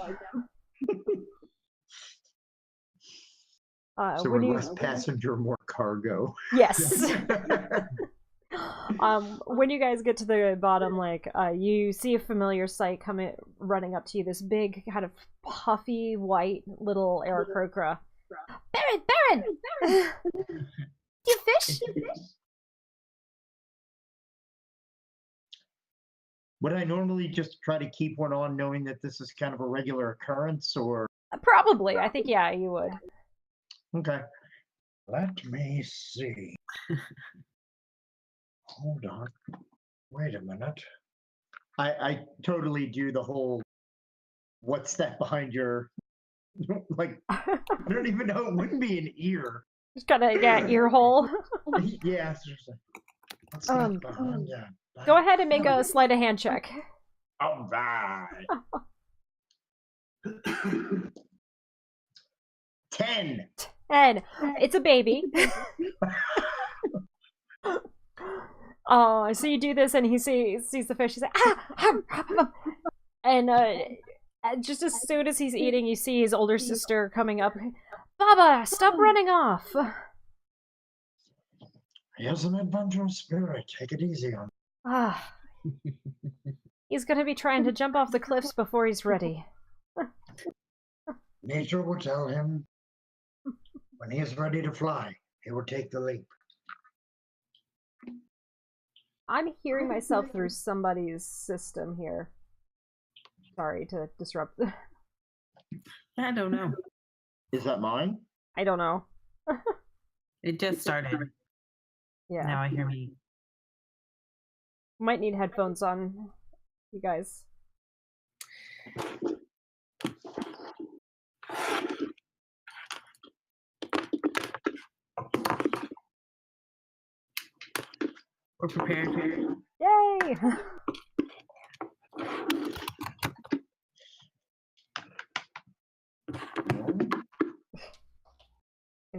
So we're less passenger, more cargo. Yes. When you guys get to the bottom, like, you see a familiar sight coming, running up to you. This big, kind of puffy, white little Aarakocra. Baron! You fish? Would I normally just try to keep one on knowing that this is kind of a regular occurrence, or? Probably. I think, yeah, you would. Okay. Let me see. Hold on. Wait a minute. I totally do the whole, what's that behind your, like, I don't even know, it wouldn't be an ear. Just kind of, yeah, ear hole. Yeah. It's just like, What's that behind you? Go ahead and make a sleight of hand check. all right. 10. And it's a baby. So you do this, and he sees the fish. He's like, and just as soon as he's eating, you see his older sister coming up. Baba, stop running off. He has an adventurous spirit. Take it easy on him. He's gonna be trying to jump off the cliffs before he's ready. Nature will tell him when he is ready to fly, he will take the leap. I'm hearing myself through somebody's system here. Sorry to disrupt. I don't know. Is that mine? I don't know. It just started. Yeah. Now I hear me. Might need headphones on, you guys. We're prepared. Yay!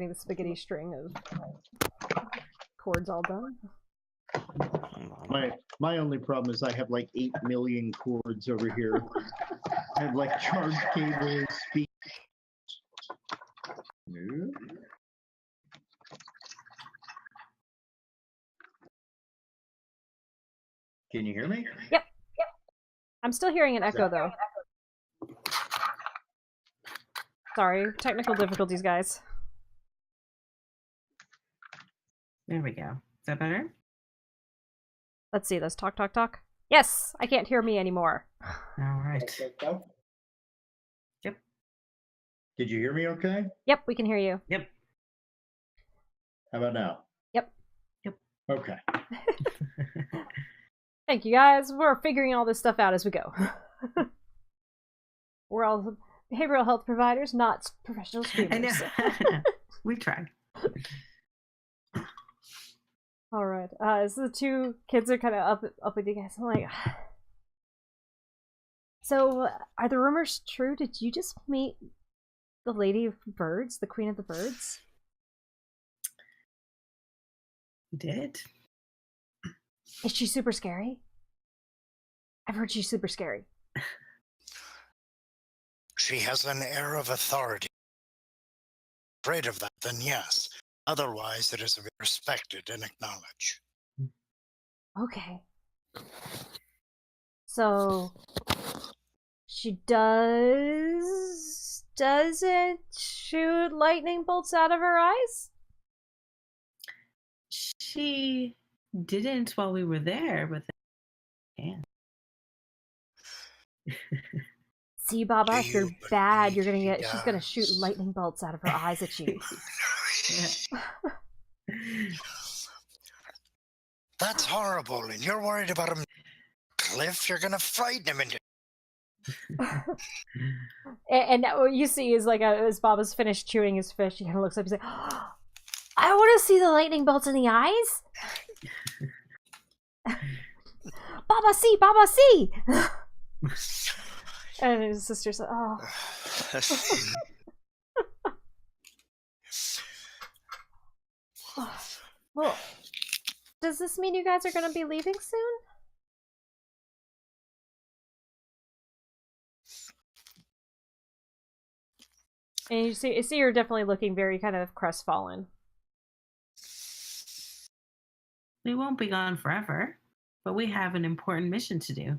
getting the spaghetti string of cords all done. My only problem is I have like 8 million cords over here. I have like charge cables, speakers. No. Can you hear me? Yep. I'm still hearing an echo though. Sorry, technical difficulties, guys. There we go. Is that better? Let's see, let's talk. Yes! I can't hear me anymore. All right. Yep. Did you hear me okay? Yep, we can hear you. Yep. How about now? Yep. Okay. Thank you, guys. We're figuring all this stuff out as we go. We're all behavioral health providers, not professional streamers. We tried. All right. So the two kids are kind of up with you guys. I'm like, so are the rumors true? Did you just meet the Lady of Birds, the Queen of the Birds? You did? Is she super scary? I've heard she's super scary. She has an air of authority. Afraid of that, then yes. Otherwise, it is to be respected and acknowledged. Okay. So she doesn't shoot lightning bolts out of her eyes? She didn't while we were there, but then See, Baba, if you're bad, you're gonna get. She She's gonna shoot lightning bolts out of her eyes at you. That's horrible, and you're worried about him. Cliff, you're gonna frighten him into. And what you see is like as Baba's finished chewing his fish, he kind of looks up. He's like, oh, "I want to see the lightning bolts in the eyes." Baba, see, Baba, see. And his sister's like, "Oh." Well, does this mean you guys are going to be leaving soon? And you see you're definitely looking very kind of crestfallen. we won't be gone forever, but we have an important mission to do.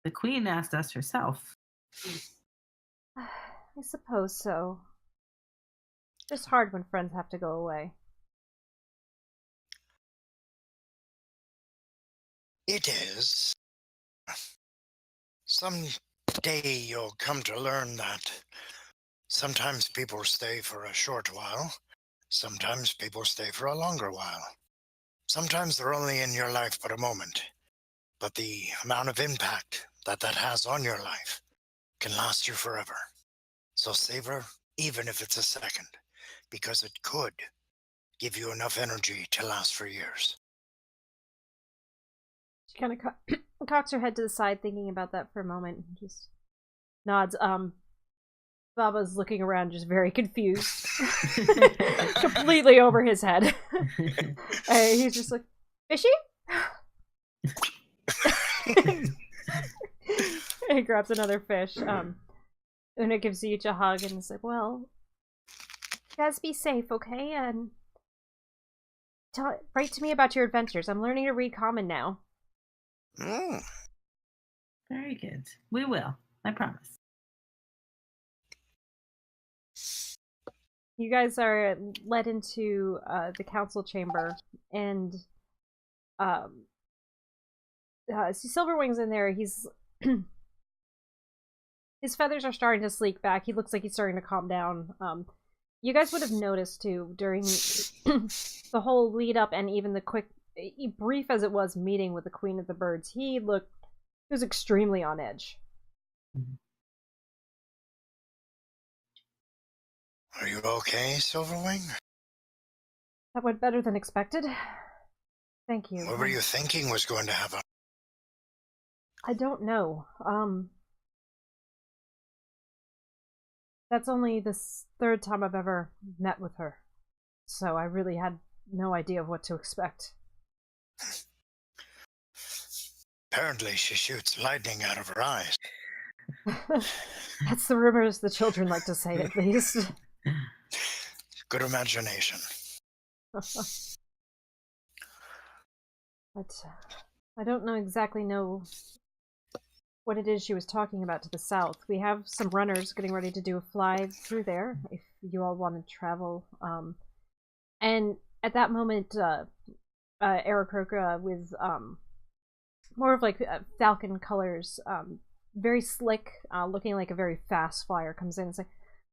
The Queen asked us herself. I suppose so. It's hard when friends have to go away. It is. Someday you'll come to learn that sometimes people stay for a short while. Sometimes people stay for a longer while. Sometimes they're only in your life but a moment. But the amount of impact that has on your life can last you forever. So savor, even if it's a second, because it could give you enough energy to last for years. She kind of cocks her head to the side, thinking about that for a moment, and just nods. Baba's looking around, just very confused, completely over his head. He's just like, "Fishy?" He grabs another fish. Una gives you each a hug and is like, "Well, you guys be safe, okay? And write to me about your adventures. I'm learning to read common now." Mm. Very good. We will. I promise. You guys are led into the council chamber, and see Silverwing's in there. He's his feathers are starting to sleek back. He looks like he's starting to calm down. You guys would have noticed too during the whole lead up and even the quick, brief as it was meeting with the Queen of the Birds. He was extremely on edge. Are you okay, Silverwing? That went better than expected. Thank you. What were you thinking was going to happen? I don't know. That's only the third time I've ever met with her. so I really had no idea of what to expect. Apparently, she shoots lightning out of her eyes. That's the rumors the children like to say, at least. Good imagination. But I don't exactly know what it is she was talking about to the south. We have some runners getting ready to do a fly through there, if you all want to travel. And at that moment, Aarakocra with more of like falcon colors, very slick, looking like a very fast flyer, comes in and says,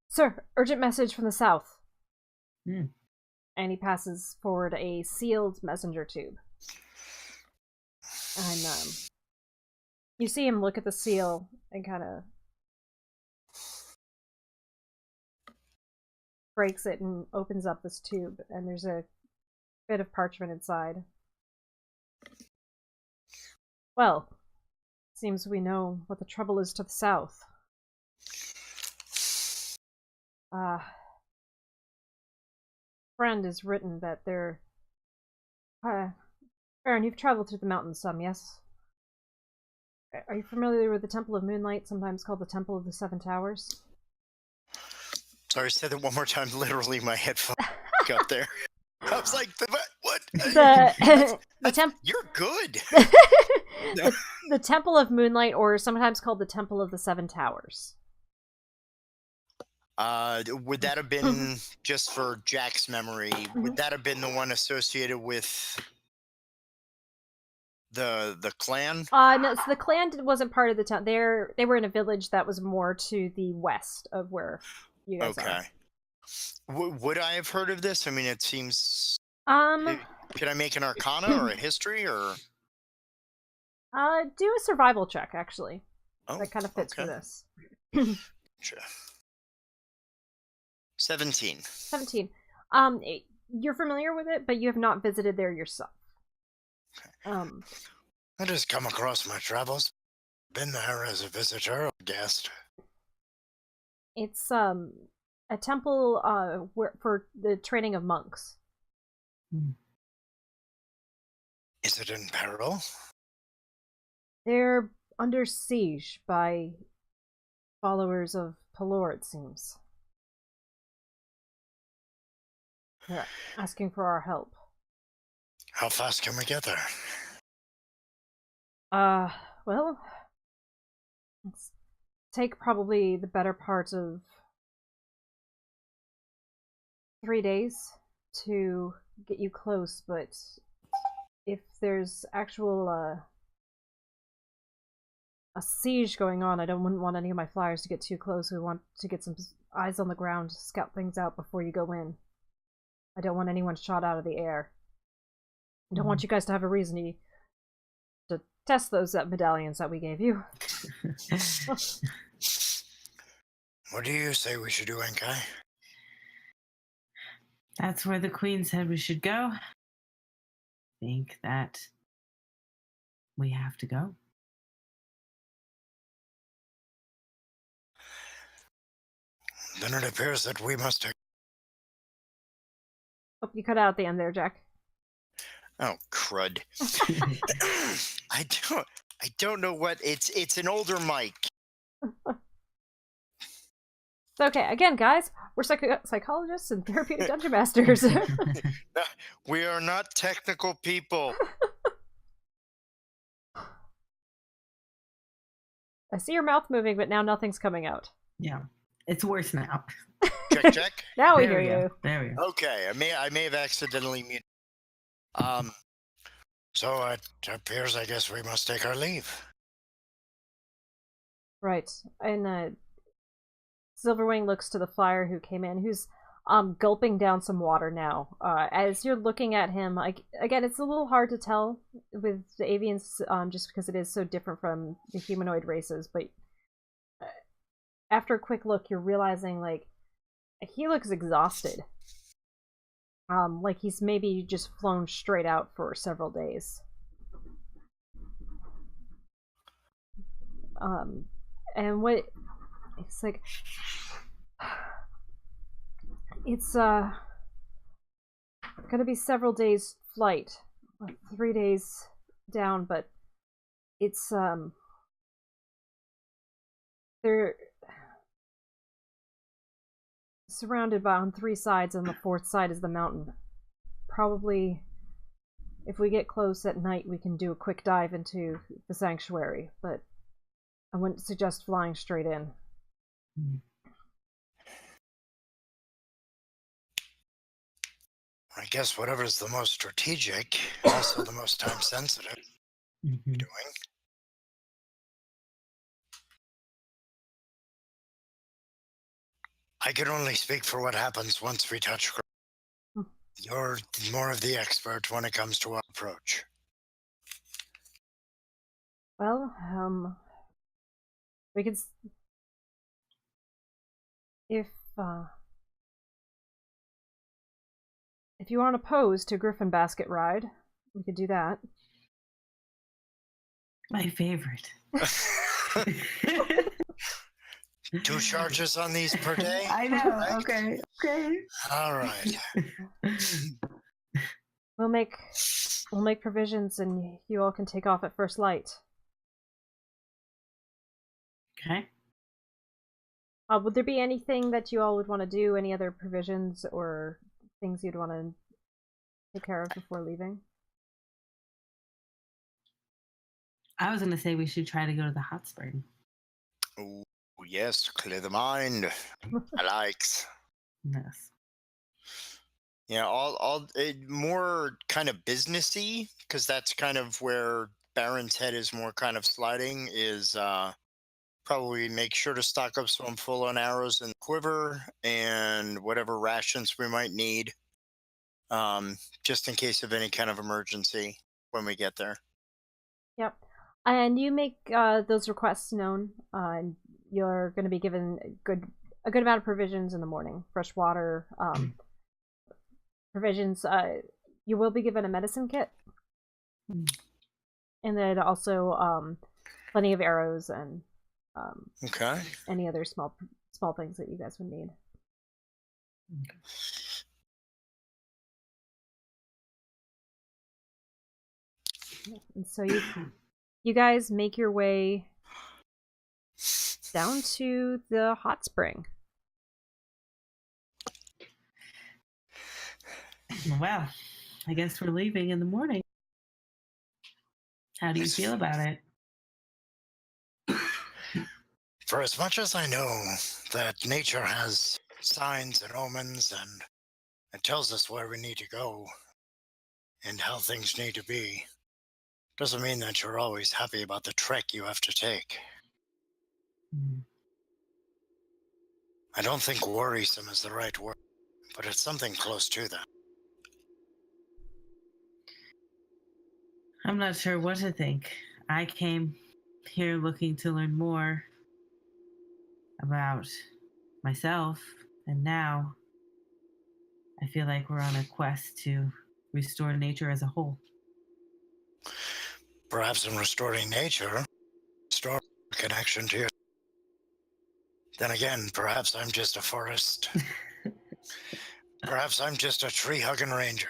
"Sir, urgent message from the south." Hmm. And he passes forward a sealed messenger tube. And you see him look at the seal and kind of breaks it and opens up this tube, and there's a bit of parchment inside. Well, seems we know what the trouble is to the south. Friend has written that they're... Baron, you've traveled through the mountains some, yes? Are you familiar with the Temple of Moonlight, sometimes called the Temple of the Seven Towers? Sorry, say that one more time. Literally, my headphone got there. I was like, what? You're good. The Temple of Moonlight, or sometimes called the Temple of the Seven Towers. Would that have been, just for Jack's memory, would that have been the one associated with the clan? No, so the clan wasn't part of the town. They were in a village that was more to the west of where you guys are. Okay. Would I have heard of this? I mean, it seems... Could I make an Arcana or a History, or... Do a survival check, actually. Oh, that kind of fits for this. Sure. 17. 17. You're familiar with it, but you have not visited there yourself. Okay. I just come across my travels. Been there as a visitor or guest. It's a temple for the training of monks. Is it in peril? They're under siege by followers of Pelor, it seems. They're asking for our help. How fast can we get there? Well, it's take probably the better part of 3 days to get you close, but if there's actual a siege going on, wouldn't want any of my flyers to get too close. We want to get some eyes on the ground to scout things out before you go in. I don't want anyone shot out of the air. I don't want you guys to have a reason to test those medallions that we gave you. What do you say we should do, Enkai? That's where the Queen said we should go. I think that we have to go. Then it appears that we must... Oh, you cut out at the end there, Jack. Oh, crud. I don't know what... It's an older mic. It's okay. Again, guys, we're psychologists and therapeutic dungeon masters. We are not technical people. I see your mouth moving, but now nothing's coming out. Yeah, it's worse now. Check. Now we There hear you. There we go. Okay, I may have accidentally muted. So it appears, I guess, we must take our leave. Right. And Silverwing looks to the flyer who came in, who's gulping down some water now. As you're looking at him, again, it's a little hard to tell with the avians, just because it is so different from the humanoid races, but after a quick look, you're realizing, like, he looks exhausted. Like he's maybe just flown straight out for several days. And what it's like, it's going to be several days flight, 3 days down, but it's they're surrounded by on 3 sides, and the 4th side is the mountain. Probably, if we get close at night, we can do a quick dive into the sanctuary, but I wouldn't suggest flying straight in. I guess whatever's the most strategic, also the most time sensitive, doing. I can only speak for what happens once we touch ground. You're more of the expert when it comes to our approach. Well, we could if you aren't opposed to Griffin Basket Ride, we could do that. My favorite. 2 charges on these per day? I know. Right? Okay. All right. We'll make provisions, and you all can take off at first light. Okay. Would there be anything that you all would want to do? Any other provisions or things you'd want to take care of before leaving? I was going to say we should try to go to the hot spring. Oh, yes, clear the mind. I likes. Yes. Yeah, all more kind of businessy, because that's kind of where Baron's head is more kind of sliding, is probably make sure to stock up some full on arrows in the quiver and whatever rations we might need, just in case of any kind of emergency when we get there. Yep. And you make those requests known, and you're going to be given a good amount of provisions in the morning. Fresh water, provisions. You will be given a medicine kit, and then also plenty of arrows and Okay. any other small things that you guys would need. And so you guys make your way down to the hot spring. Well, I guess we're leaving in the morning. How do you feel about it? For as much as I know that nature has signs and omens, and it tells us where we need to go and how things need to be, doesn't mean that you're always happy about the trek you have to take. I don't think worrisome is the right word, but it's something close to that. I'm not sure what to think. I came here looking to learn more about myself, and now I feel like we're on a quest to restore nature as a whole. Perhaps in restoring nature, restore connection to your... Then again, perhaps I'm just a forest. Perhaps I'm just a tree-hugging ranger.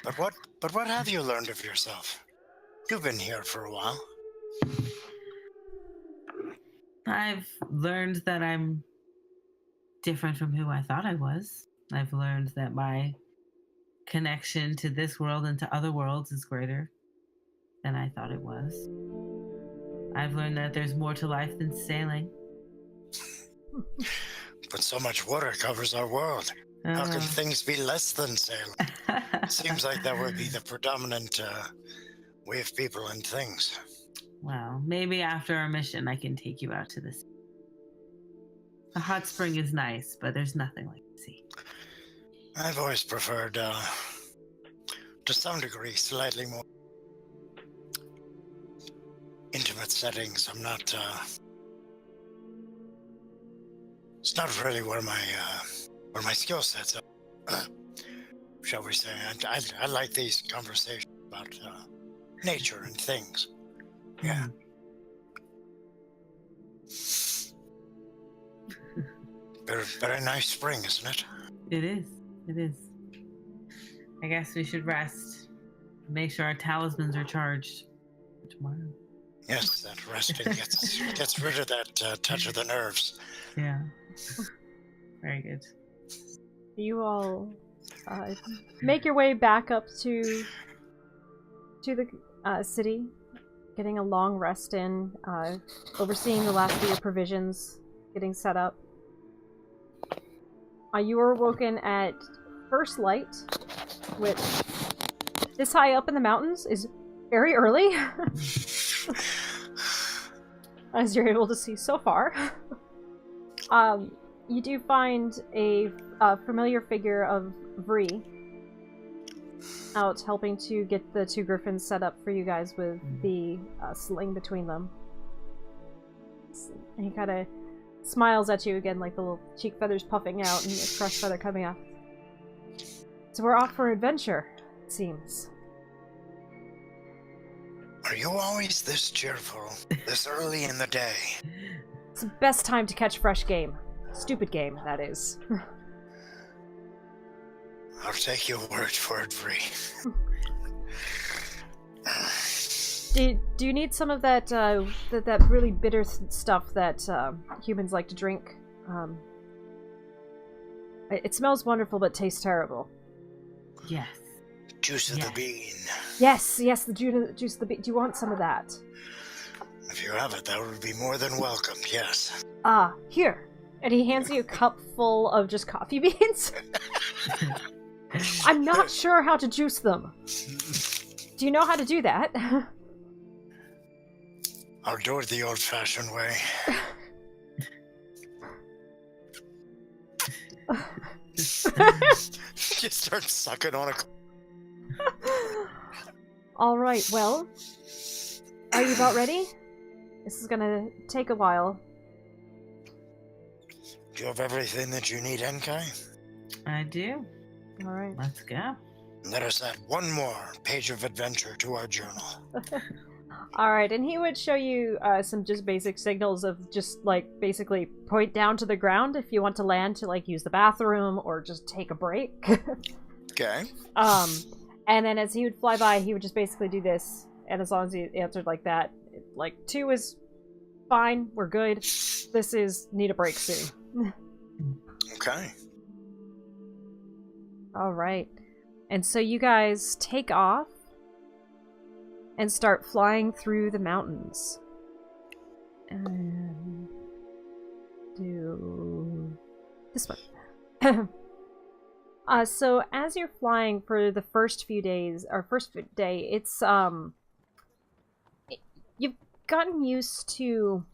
But what have you learned of yourself? You've been here for a while. I've learned that I'm different from who I thought I was. I've learned that my connection to this world and to other worlds is greater than I thought it was. I've learned that there's more to life than sailing. But so much water covers our world. How can things be less than sailing? Seems like that would be the predominant way of people and things. Well, maybe after our mission, I can take you out to the sea. The hot spring is nice, but there's nothing like the sea. I've always preferred, to some degree, slightly more intimate settings. I'm not, it's not really where my skill sets are, shall we say. I like these conversations about nature and things. Yeah. Very nice spring, isn't it? It is. It is. I guess we should rest. Make sure our talismans are charged for tomorrow. Yes, that resting gets rid of that touch of the nerves. Yeah. Very good. You all make your way back up to the city, getting a long rest in, overseeing the last of your provisions getting set up. You were woken at first light, which this high up in the mountains is very early, as you're able to see so far. You do find a familiar figure of Vree out helping to get the two griffins set up for you guys with the sling between them. And he kind of smiles at you again, like the little cheek feathers puffing out and the crest feather coming off. So we're off for adventure, it seems. Are you always this cheerful, this early in the day? It's the best time to catch fresh game. Stupid game, that is. I'll take your word for it, Vree. Do you need some of that that really bitter stuff that humans like to drink? It smells wonderful, but tastes terrible. Yes. Juice of the bean. Yes, the juice of the bean. Do you want some of that? If you have it, that would be more than welcome, yes. Here. And he hands you a cup full of just coffee beans. I'm not sure how to juice them. Do you know how to do that? I'll do it the old-fashioned way. Just start sucking on a... Alright, well. Are you about ready? This is gonna take a while. Do you have everything that you need, Enkai? I do. Alright. Let's go. Let us add one more page of adventure to our journal. Alright, and he would show you some just basic signals of just, like, basically point down to the ground if you want to land to, like, use the bathroom or just take a break. Okay. And then as he would fly by, he would just basically do this, and as long as he answered like that, like, 2 is fine, we're good. This is need a break soon. Okay. Alright. And so you guys take off and start flying through the mountains. And do this one. So as you're flying for the first few days, or first day, it's you've gotten used to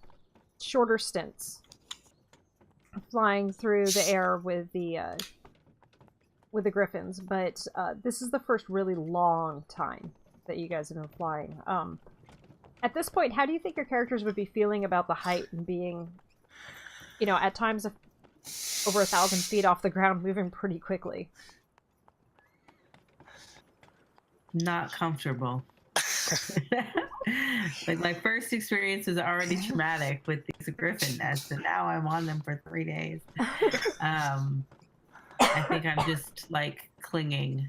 shorter stints flying through the air with the griffins, but this is the first really long time that you guys have been flying. At this point, how do you think your characters would be feeling about the height and being, you know, at times over 1,000 feet off the ground, moving pretty quickly? Not comfortable. Like, my first experience was already traumatic with these griffin nests, and now I'm on them for 3 days. I think I'm just, like, clinging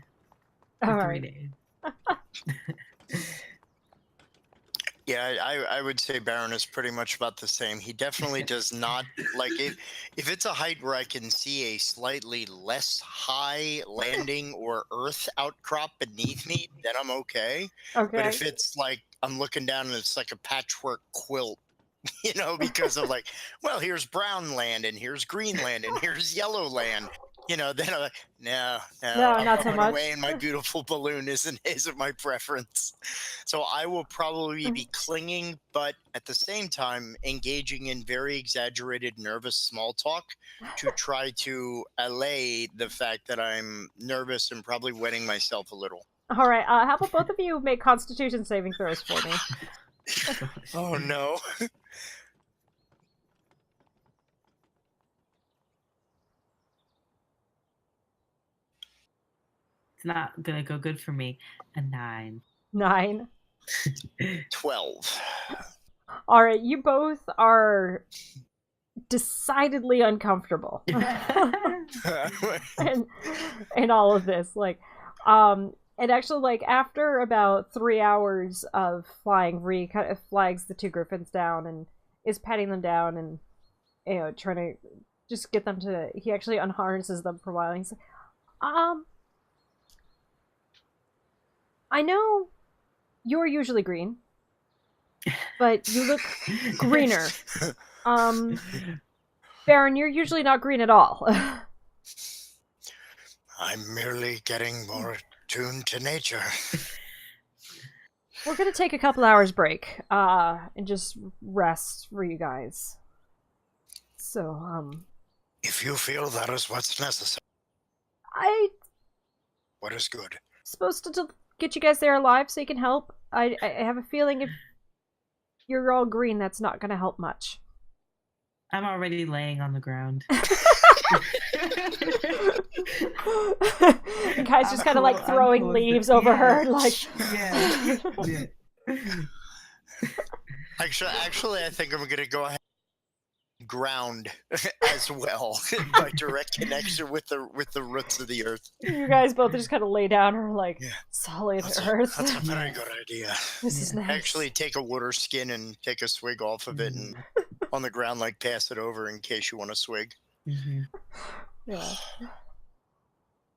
for 3 days. Yeah, I would say Barron is pretty much about the same. He definitely does not like it. If it's a height where I can see a slightly less high landing or earth outcrop beneath me, then I'm okay. Okay. But if it's like I'm looking down and it's like a patchwork quilt, you know, because of like, well, here's brown land and here's green land and here's yellow land. You know, then I'm like, no, not so much. away in my beautiful balloon isn't my preference. So I will probably be clinging, but at the same time engaging in very exaggerated nervous small talk to try to allay the fact that I'm nervous and probably wetting myself a little. All right. How about both of you make Constitution saving throws for me? Oh no. It's not gonna go good for me. A 9. 9. 12. All right. You both are decidedly uncomfortable and all of this. Like, and actually, like, after about 3 hours of flying, Ree kind of flags the two griffins down and is patting them down and, you know, trying to just get them to... He actually unharnesses them for a while. And he's like, I know you're usually green, but you look greener. Baron, you're usually not green at all. I'm merely getting more attuned to nature. We're gonna take a couple hours break, and just rest for you guys. So, If you feel that is what's necessary, what is good? Supposed to get you guys there alive so you can help. I have a feeling if you're all green, that's not gonna help much. I'm already laying on the ground. The guy's just kind of like throwing leaves over her, like. Yeah. Actually, I think I'm gonna go ahead and ground as well by direct connection with the roots of the earth. You guys both just kind of lay down or like solid earth. That's a very good idea. This is nice. Actually, take a water skin and take a swig off of it, and on the ground, like pass it over in case you want to swig. Mm-hmm. Yeah.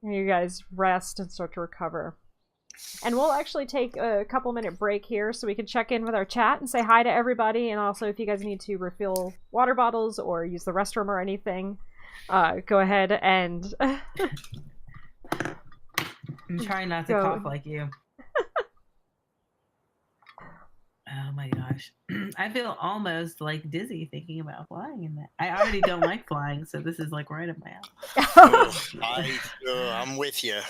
You guys rest and start to recover. And we'll actually take a couple-minute break here so we can check in with our chat and say hi to everybody. And also, if you guys need to refill water bottles or use the restroom or anything, go ahead and... I'm trying not to cough like you. Oh my gosh. I feel almost like dizzy thinking about flying in that. I already don't like flying, so this is like right up my alley. I'm with you.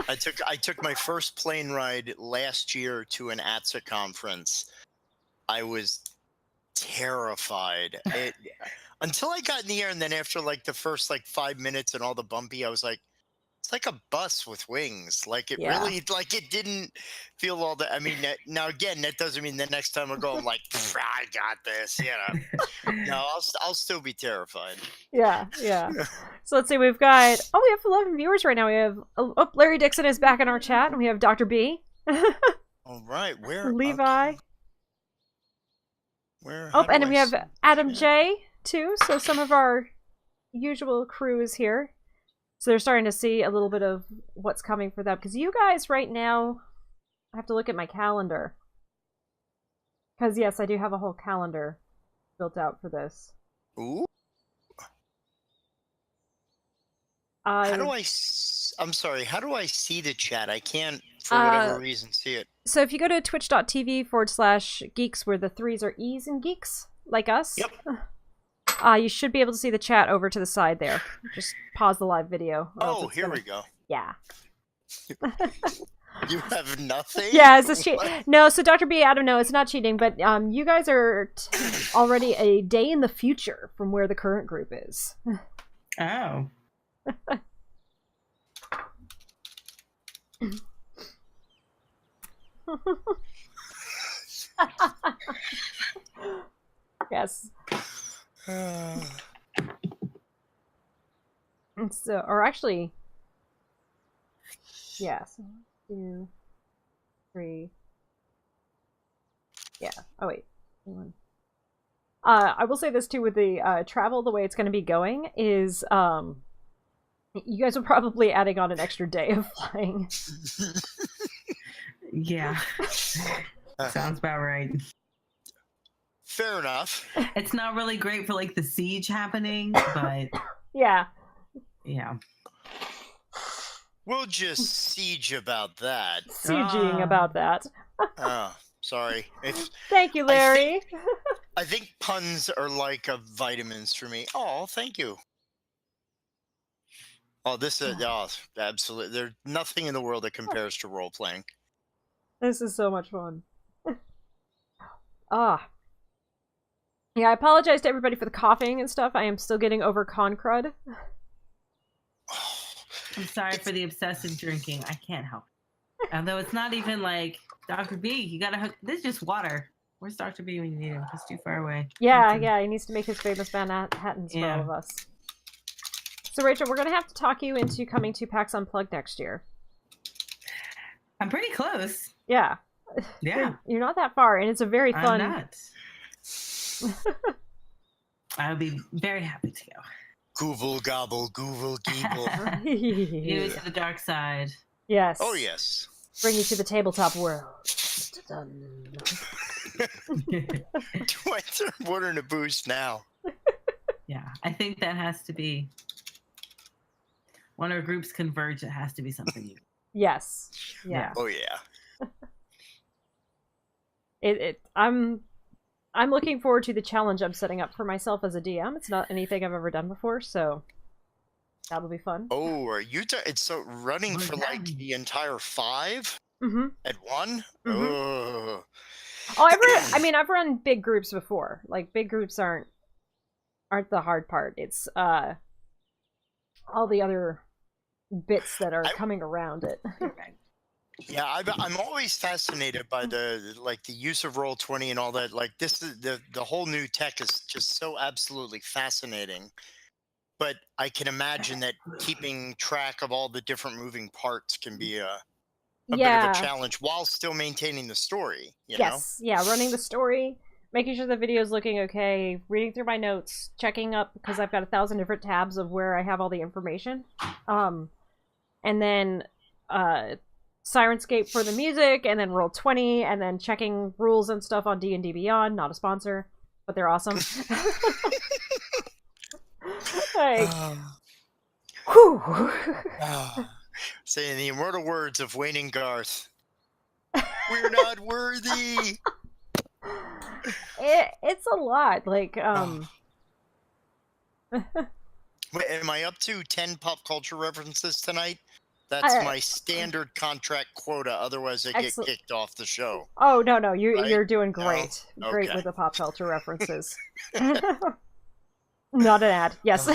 I took my first plane ride last year to an ATSA conference. I was terrified. Until I got in the air, and then after like the first like 5 minutes and all the bumpy, I was like, it's like a bus with wings. Like it really, like it didn't feel all that. I mean, now again, that doesn't mean the next time I go, I'm like, I got this, you know. No, I'll still be terrified. Yeah. So let's see, we have 11 viewers right now. We have, Larry Dixon is back in our chat, and we have Dr. B. All right, where? Levi. Okay. Where? And then we have Adam J, too. So some of our usual crew is here. So they're starting to see a little bit of what's coming for them. Because you guys right now, I have to look at my calendar. Because yes, I do have a whole calendar built out for this. Ooh. I'm sorry, how do I see the chat? I can't, for whatever reason, see it. So if you go to twitch.tv/geeks, where the 3s are E's in geeks, like us. Yep. You should be able to see the chat over to the side there. Just pause the live video. Oh, here we go. Yeah. You have nothing? Yeah, is this cheating? No, so Dr. B, Adam, no, it's not cheating, but you guys are already a day in the future from where the current group is. Oh. Yes. So, or actually, yes. 1, 2, 3. Yeah. Oh wait. 1. I will say this too with the travel. The way it's going to be going is, you guys are probably adding on an extra day of flying. Yeah. Sounds about right. Fair enough. It's not really great for like the siege happening, but yeah. We'll just siege about that. Sieging about that. Oh, sorry. Thank you, Larry. I think puns are like vitamins for me. Oh, thank you. Oh, this is absolutely. There's nothing in the world that compares to role playing. This is so much fun. Yeah, I apologize to everybody for the coughing and stuff. I am still getting over con crud. I'm sorry for the obsessive drinking. I can't help it. Although it's not even like, Dr. B, you gotta hook. This is just water. Where's Dr. B when you need him? He's too far away. Yeah, he needs to make his famous Manhattans for all of us. So, Rachel, we're going to have to talk you into coming to PAX Unplugged next year. I'm pretty close. Yeah. Yeah. You're not that far, and it's a very fun... I'm not. I'll be very happy to go. Google gobble, Google geeble. You to the dark side. Yes. Oh, yes. Bring you to the tabletop world. Do I turn water into booze now? Yeah, I think that has to be... When our groups converge, it has to be something new. Yes. Yeah. Oh, yeah. I'm looking forward to the challenge I'm setting up for myself as a DM. It's not anything I've ever done before, so that'll be fun. Oh, are you? It's so running for like the entire 5 at one. Oh, I've run big groups before. Like big groups aren't the hard part. It's all the other bits that are coming around it. Yeah, I'm always fascinated by the use of Roll20 and all that. Like this is the whole new tech is just so absolutely fascinating. But I can imagine that keeping track of all the different moving parts can be a bit of a challenge while still maintaining the story. You know? Yeah, running the story, making sure the video's looking okay, reading through my notes, checking up because I've got 1,000 different tabs of where I have all the information, and then Sirenscape for the music, and then Roll20, and then checking rules and stuff on D&D Beyond. Not a sponsor, but they're awesome. Saying the immortal words of Wayne and Garth. We're not worthy. It's a lot. Like, Wait, am I up to 10 pop culture references tonight? That's my standard contract quota. Otherwise, I get kicked off the show. Oh no, you're doing great. No? Great Okay. with the pop culture references. Not an ad. Yes.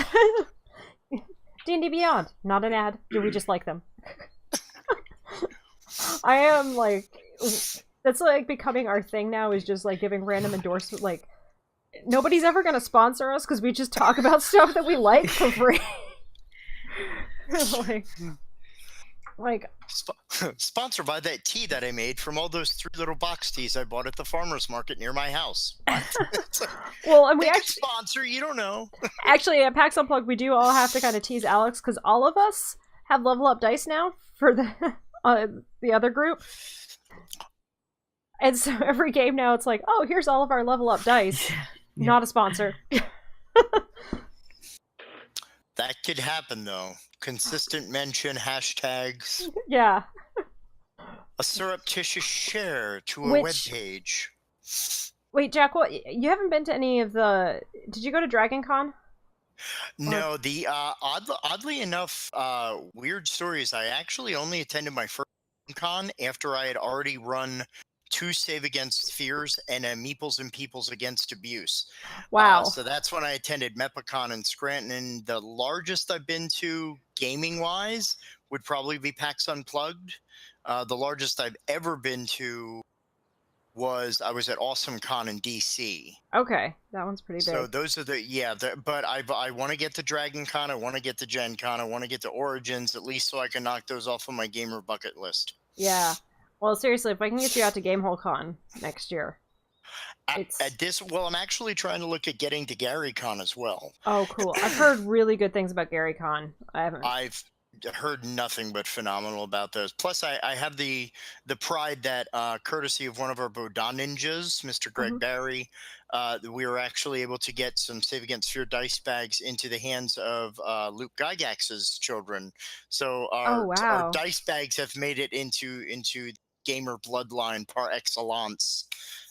D&D Beyond. Not an ad. Do we just like them? I am like, that's like becoming our thing now. Is just like giving random endorsements. Like nobody's ever gonna sponsor us because we just talk about stuff that we like for free. Sponsored by that tea that I made from all those 3 little box teas I bought at the farmer's market near my house. Well, and we actually sponsor. You don't know. Actually, at PAX Unplugged, we do all have to kind of tease Alex because all of us have level up dice now for the other group, and so every game now it's like, oh, here's all of our level up dice. Yeah. Not a sponsor. That could happen though. Consistent mention, hashtags. Yeah. A surreptitious share to a web page. Wait, Jack, what? You haven't been to any of the... Did you go to Dragon Con? No, the oddly enough, weird stories. I actually only attended my first con after I had already run 2 Save Against Fears and a Meeples and Peoples Against Abuse. Wow. So that's when I attended MEPACon in Scranton. And the largest I've been to gaming-wise would probably be PAX Unplugged. The largest I've ever been to was I was at Awesome Con in DC. Okay, that one's pretty big. So those are but I want to get to Dragon Con, I want to get to Gen Con, I want to get to Origins, at least so I can knock those off of my gamer bucket list. Yeah. Well, seriously, if I can get you out to Gamehole Con next year. I'm actually trying to look at getting to Gary Con as well. Oh, cool. I've heard really good things about Gary Con. I've heard nothing but phenomenal about those. Plus, I have the pride that, courtesy of one of our Bodan ninjas, Mr. Greg Barry, we were actually able to get some Save Against Fear dice bags into the hands of Luke Gygax's children. So our dice bags have made it into gamer bloodline par excellence.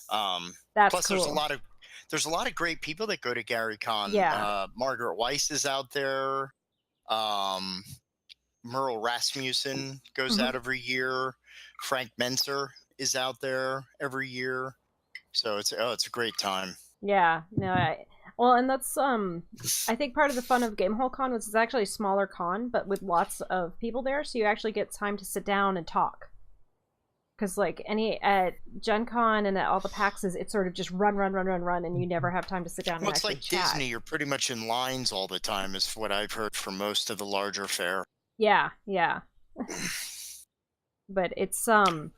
That's plus, cool. there's a lot of great people that go to Gary Con. Yeah. Margaret Weiss is out there. Merle Rasmussen goes out every year. Frank Menser is out there every year. So it's a great time. Yeah. No. And that's I think part of the fun of Gamehole Con was it's actually a smaller con, but with lots of people there, so you actually get time to sit down and talk. Because, like, at Gen Con and at all the PAXs, it's sort of just run, and you never have time to sit down and Well, it's actually like chat. Disney. You're pretty much in lines all the time, is what I've heard from most of the larger fare. Yeah. But it's, so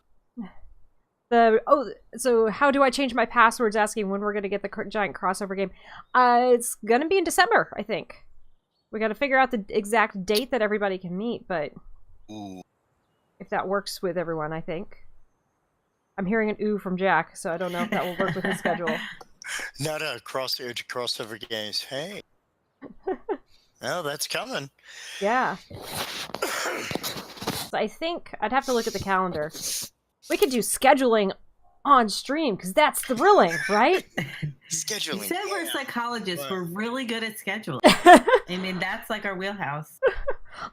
how do I change my passwords, asking when we're going to get the giant crossover game? It's going to be in December, I think. We got to figure out the exact date that everybody can meet, but Ooh. if that works with everyone, I think. I'm hearing an ooh from Jack, so I don't know if that will work with his schedule. Not a crossover games. Hey. Oh, that's coming. Yeah. So I think I'd have to look at the calendar. We could do scheduling on stream, because that's thrilling, right? Scheduling. You said we're psychologists. But- We're really good at scheduling. I mean, that's like our wheelhouse.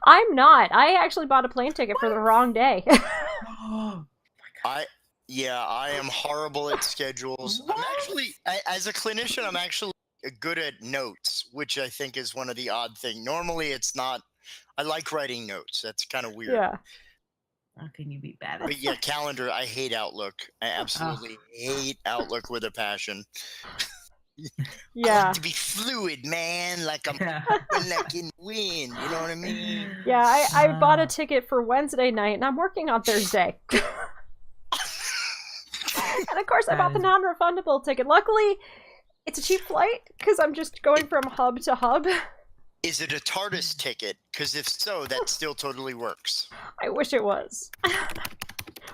I'm not. I actually bought a plane ticket for the wrong day. I am horrible at schedules. I'm actually, as a clinician, I'm actually good at notes, which I think is one of the odd things. Normally, it's not. I like writing notes. That's kind of weird. Yeah. How can you be bad at But yeah, calendar. I hate Outlook. I absolutely hate Outlook with a passion. I Yeah. like to be fluid, man. Like I'm Yeah. like in win. You know what I mean? Yeah, I bought a ticket for Wednesday night, and I'm working on Thursday. And of course, I bought the non-refundable ticket. Luckily, it's a cheap flight, because I'm just going from hub to hub. Is it a TARDIS ticket? Because if so, that still totally works. I wish it was.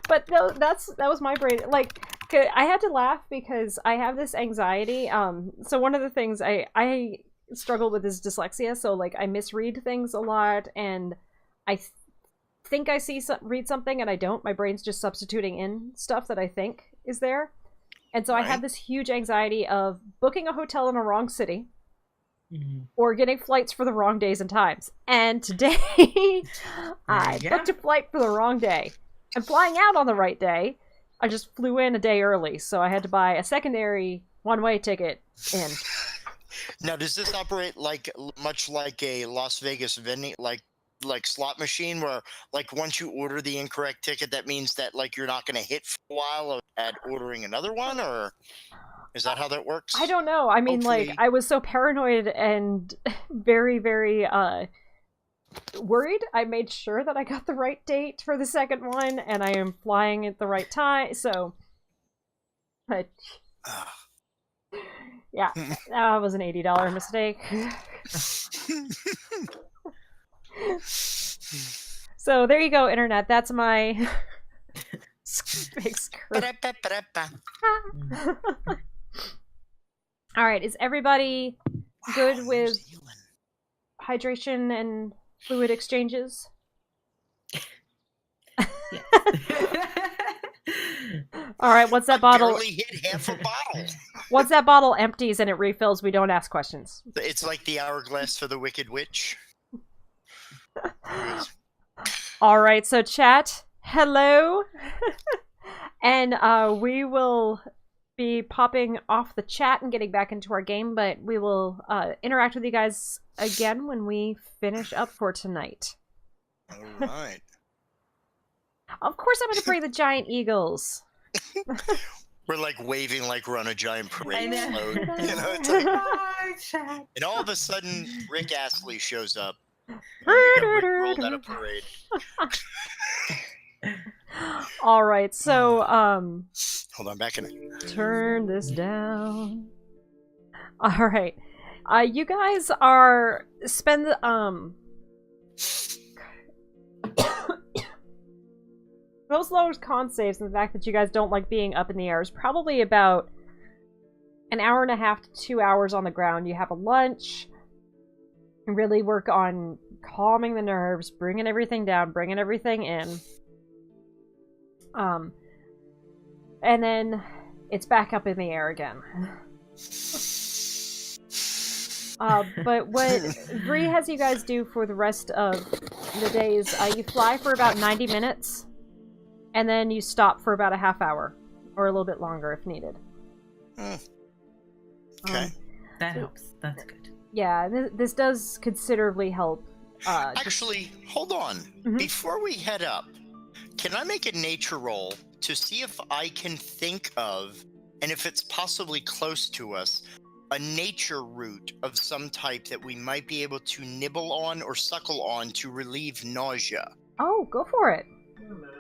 But no, that was my brain. Like, I had to laugh because I have this anxiety. So one of the things I struggle with is dyslexia. So, like, I misread things a lot, and I think I read something and I don't. My brain's just substituting in stuff that I think is there. And so I have this huge anxiety of booking a hotel in a wrong city. Or getting flights for the wrong days and times. And today, I booked a flight for the wrong day. I'm flying out on the right day. I just flew in a day early, so I had to buy a secondary one-way ticket in. Now, does this operate much like a Las Vegas vending, like slot machine, where like once you order the incorrect ticket, that means that like you're not going to hit for a while at ordering another one, or? Is that how that works? I don't know. I mean, Hopefully. like, I was so paranoid and very, very worried. I made sure that I got the right date for the second one, and I am flying at the right time, so... But... Yeah, that was an $80 mistake. So, there you go, Internet. That's my... big screw. All right, is everybody good with hydration and fluid exchanges? All right, once that bottle barely hit half a bottle. Once that bottle empties and it refills, we don't ask questions. It's like the hourglass for the Wicked Witch. All right, so chat, hello. And we will be popping off the chat and getting back into our game, but we will interact with you guys again when we finish up for tonight. All right. Of course I'm going to bring the giant eagles. We're like waving like we're on a giant parade I know. float. You know, it's like, and all of a sudden Rick Astley shows up. And we got Rick rolled out of parade. All right, so Hold on, back in. turn this down. All right, you guys are spend most lowest con saves, and the fact that you guys don't like being up in the air is probably about an hour and a half to 2 hours on the ground. You have a lunch. And really work on calming the nerves, bringing everything down, bringing everything in. And then it's back up in the air again. But what Bree has you guys do for the rest of the days, you fly for about 90 minutes, and then you stop for about a half hour, or a little bit longer if needed. Okay. That helps. That's good. Yeah, this does considerably help. Actually, hold on. Mhm. Before we head up, can I make a nature roll to see if I can think of, and if it's possibly close to us, a nature root of some type that we might be able to nibble on or suckle on to relieve nausea. Oh, go for it. Wait a minute.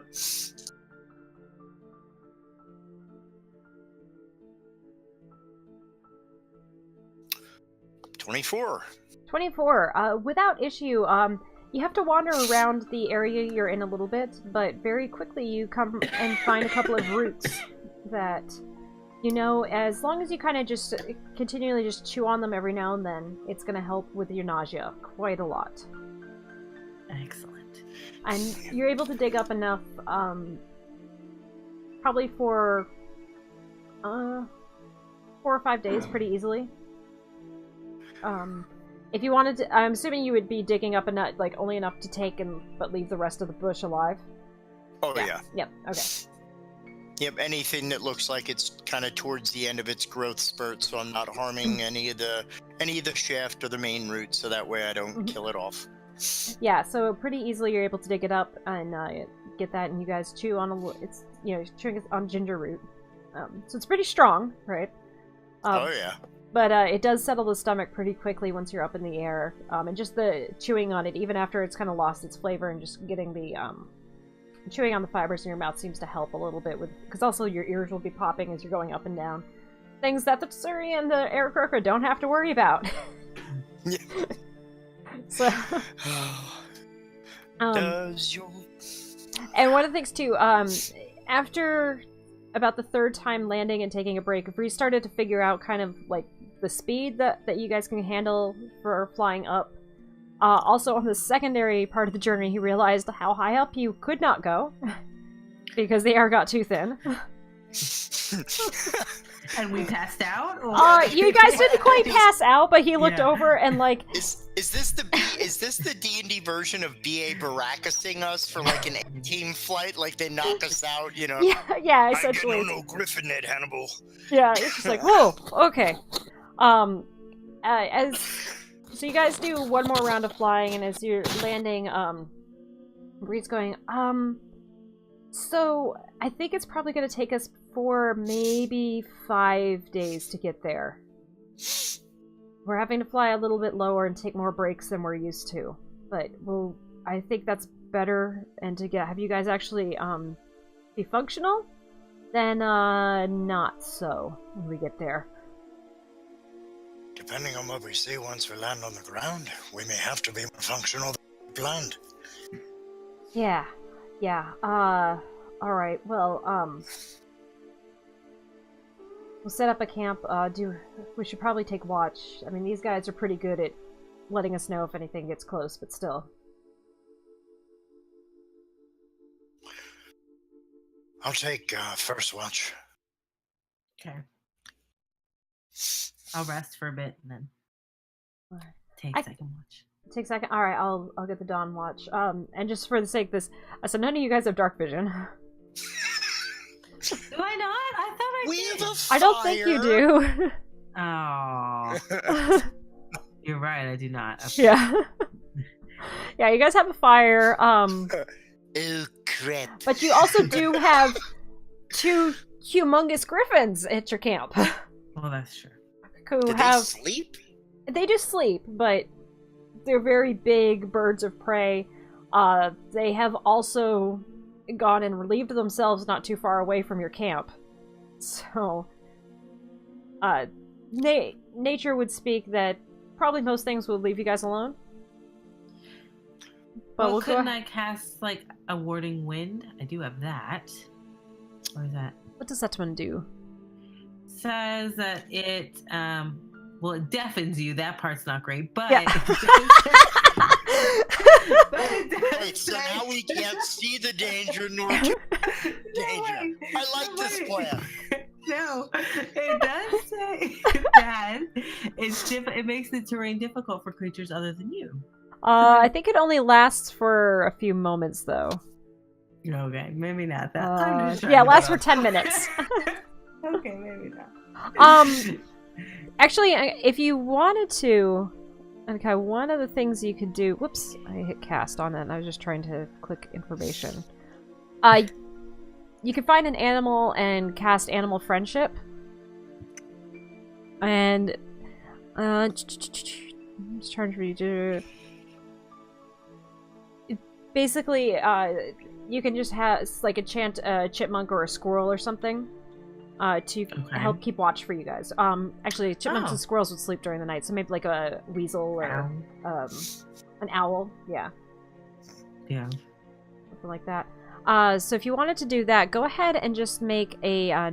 24. 24. Without issue, you have to wander around the area you're in a little bit, but very quickly you come and find a couple of roots that, you know, as long as you kind of just continually just chew on them every now and then, it's going to help with your nausea quite a lot. Excellent. And you're able to dig up enough, probably for 4 or 5 days pretty easily. If you wanted to, I'm assuming you would be digging up a nut, like, only enough to take but leave the rest of the bush alive. Oh, yeah. Yep, okay. Yep, anything that looks like it's kind of towards the end of its growth spurt, so I'm not harming any of the shaft or the main root, so that way I don't kill it off. Yeah, so pretty easily you're able to dig it up and get that, and you guys chew on it's, you know, chewing on ginger root. So it's pretty strong, right? Oh, yeah. But it does settle the stomach pretty quickly once you're up in the air. And just the chewing on it, even after it's kind of lost its flavor, and just getting the chewing on the fibers in your mouth seems to help a little bit with, because also your ears will be popping as you're going up and down. Things that the Syrin and the Aarakocra don't have to worry about. Yeah. So, does your... And one of the things too, after about the 3rd time landing and taking a break, we started to figure out kind of like the speed that you guys can handle for flying up. Also, on the secondary part of the journey, he realized how high up you could not go because the air got too thin. And we passed out? Or... You guys didn't quite pass out, but he looked over and like... Is this the D&D version of B.A. Baracusing us for like an A-team flight? Like they knock us out, you know? Yeah, essentially. I get no Griffin Ned Hannibal. Yeah, it's just like, whoa, okay. So you guys do one more round of flying, and as you're landing, Breed's going, so I think it's probably going to take us 4, maybe 5 days to get there. We're having to fly a little bit lower and take more breaks than we're used to. But I think that's better, and to have you guys actually be functional, then not so when we get there. Depending on what we see once we land on the ground, we may have to be more functional than we planned. Yeah. Alright, well, we'll set up a camp. We should probably take watch. I mean, these guys are pretty good at letting us know if anything gets close, but still. I'll take first watch. Okay. I'll rest for a bit and then take second watch. Take second. All right, I'll get the dawn watch. And just for the sake of this, so none of you guys have dark vision. Do I not? I thought I did. Have a fire. I don't think you do. Oh. You're right, I do not. Okay. Yeah. Yeah, you guys have a fire. Oh crap! But you also do have 2 humongous griffins at your camp. Well, that's true. Who Did have they sleep? They do sleep, but they're very big birds of prey. They have also gone and relieved themselves not too far away from your camp. So, nature would speak that probably most things will leave you guys alone. But well, couldn't I cast, like, a warding wind? I do have that. Or is that... What does that one do? Says that it, well, it deafens you. That part's not great, but... Yeah. But it does Wait, so say- now we can't see the danger nor danger. I like this plan. No, it does say that it makes the terrain difficult for creatures other than you. I think it only lasts for a few moments, though. Okay, maybe not that. I'm just trying Yeah, it to lasts go. for 10 minutes. Okay, maybe not. Actually, if you wanted to... Okay, one of the things you could do... Whoops, I hit cast on it, and I was just trying to click information. you can find an animal and cast animal friendship. And I'm just trying to read it. Basically, you can just have like enchant a chipmunk or a squirrel or something to help keep watch for you guys. Actually, chipmunks and squirrels would sleep during the night, so maybe like a weasel or an owl. Yeah. Yeah. Something like that. So if you wanted to do that, go ahead and just make a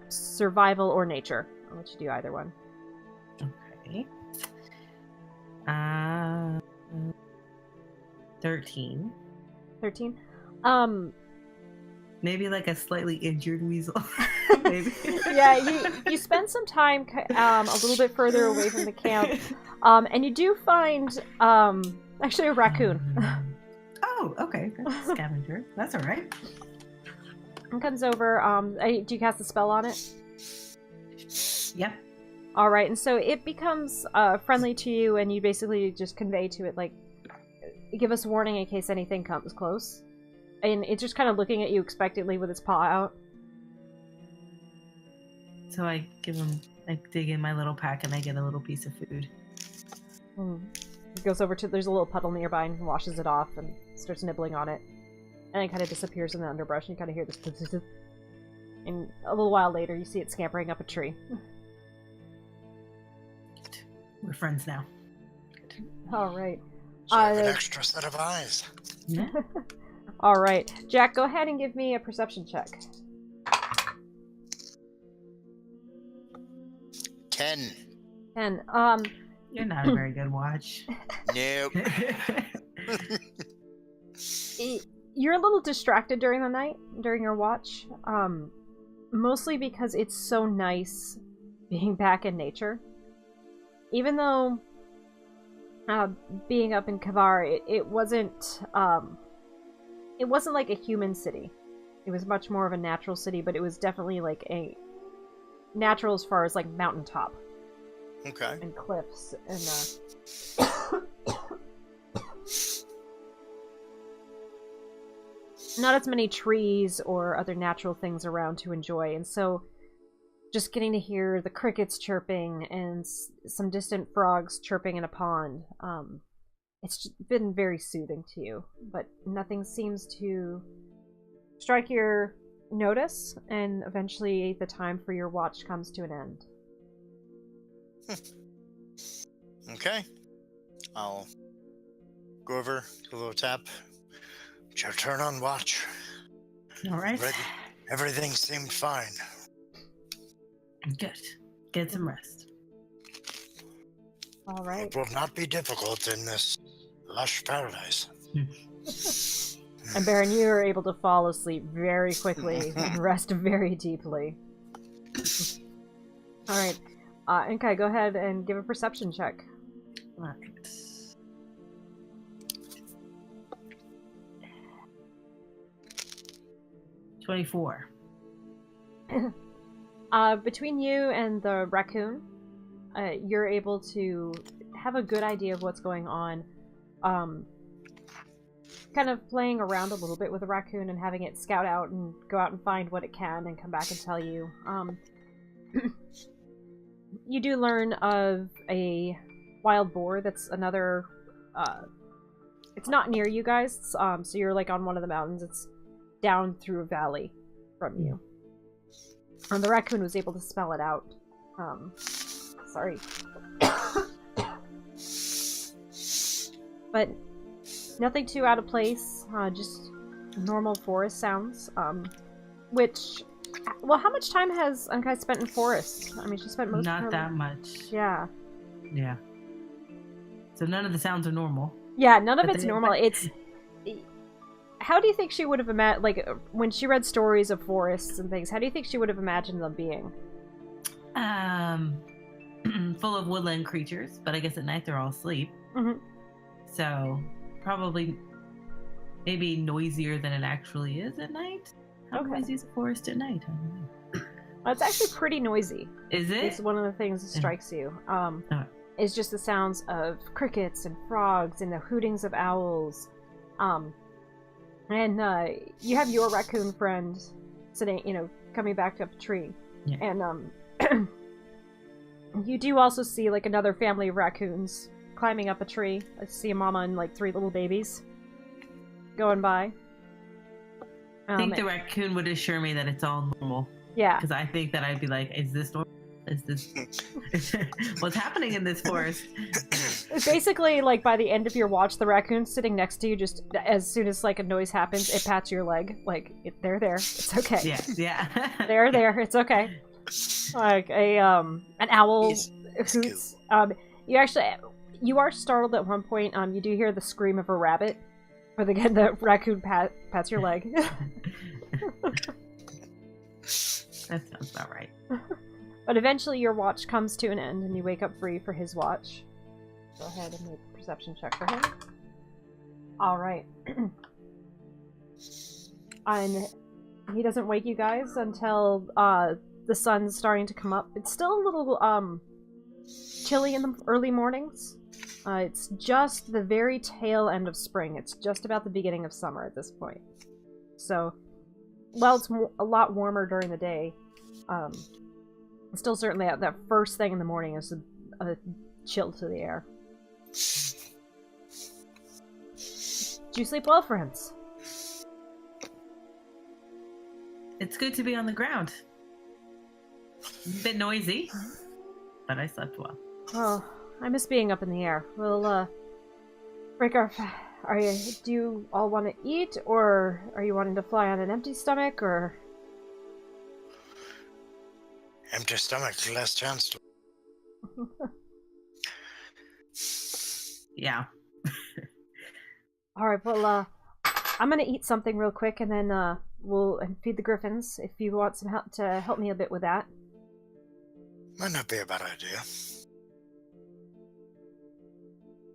survival or nature. I'll let you do either one. Okay. 13. 13. Maybe like a slightly injured weasel. Maybe. Yeah, you spend some time a little bit further away from the camp, and you do find actually a raccoon. Oh, okay. That's a scavenger. That's all right. And comes over. Do you cast a spell on it? Yep. All right, and so it becomes friendly to you, and you basically just convey to it like, give us warning in case anything comes close. And it's just kind of looking at you expectantly with its paw out. So I dig in my little pack and I get a little piece of food. It goes over to, there's a little puddle nearby and washes it off and starts nibbling on it. And it kind of disappears in the underbrush and you kind of hear this. And a little while later you see it scampering up a tree. We're friends now. Alright. So I have an extra set of eyes. Yeah. Alright. Jack, go ahead and give me a perception check. 10. 10. You're not a very good watch. Nope. You're a little distracted during the night, during your watch. Mostly because it's so nice being back in nature. Even though being up in Kowert, it wasn't like a human city. It was much more of a natural city, but it was definitely like a natural as far as like mountaintop. Okay. And cliffs and not as many trees or other natural things around to enjoy, and so just getting to hear the crickets chirping and some distant frogs chirping in a pond, it's been very soothing to you, but nothing seems to strike your notice, and eventually the time for your watch comes to an end. Okay. I'll go over to a little tap. It's your turn on watch. All right. Everything seemed fine. Good. Get some rest. All right. It will not be difficult in this lush paradise. And Baron, you are able to fall asleep very quickly and rest very deeply. All right. Enkai, go ahead and give a perception check. All right. 24. Between you and the raccoon, you're able to have a good idea of what's going on. Kind of playing around a little bit with the raccoon and having it scout out and go out and find what it can and come back and tell you. You do learn of a wild boar that's another... it's not near you guys, so you're like on one of the mountains. It's down through a valley from you. And the raccoon was able to smell it out. Sorry. But nothing too out of place, just normal forest sounds, which... Well, how much time has Unkai spent in forest? I mean, she spent most of her... Not that much. Yeah. Yeah. So none of the sounds are normal. Yeah, none of it's normal. It's... How do you think she would have imagined, like, when she read stories of forests and things, how do you think she would have imagined them being? Full of woodland creatures, but I guess at night they're all asleep. Mm-hmm. So, probably maybe noisier than it actually is at night. How noisy is a forest at night? I don't know. Well, it's actually pretty noisy. Is it? It's one of the things that strikes you. It's just the sounds of crickets and frogs and the hootings of owls. And you have your raccoon friend sitting, coming back up a tree. Yeah. And you do also see like another family of raccoons climbing up a tree. I see a mama and like 3 little babies going by. I think the raccoon would assure me that it's all normal. Yeah. Because I think that I'd be like, is this normal? Is this what's happening in this forest? Basically, like by the end of your watch, the raccoon sitting next to you, just as soon as like a noise happens, it pats your leg. Like, they're there. It's okay. Yeah. They're there. It's okay. Like an owl hoots. You are startled at one point. You do hear the scream of a rabbit, but again, the raccoon pats your leg. That sounds about right. But eventually your watch comes to an end and you wake up Bree for his watch. Go ahead and make a perception check for him. Alright. And he doesn't wake you guys until the sun's starting to come up. It's still a little chilly in the early mornings. It's just the very tail end of spring. It's just about the beginning of summer at this point. So, while it's a lot warmer during the day, still certainly that first thing in the morning is a chill to the air. Did you sleep well, friends? It's good to be on the ground. A bit noisy, but I slept well. Oh, I miss being up in the air. We'll break our... do you all want to eat, or are you wanting to fly on an empty stomach, or... Empty stomach, less chance to... Yeah. Alright, well, I'm gonna eat something real quick, and then, we'll feed the griffins, if you want some help to help me a bit with that. Might not be a bad idea.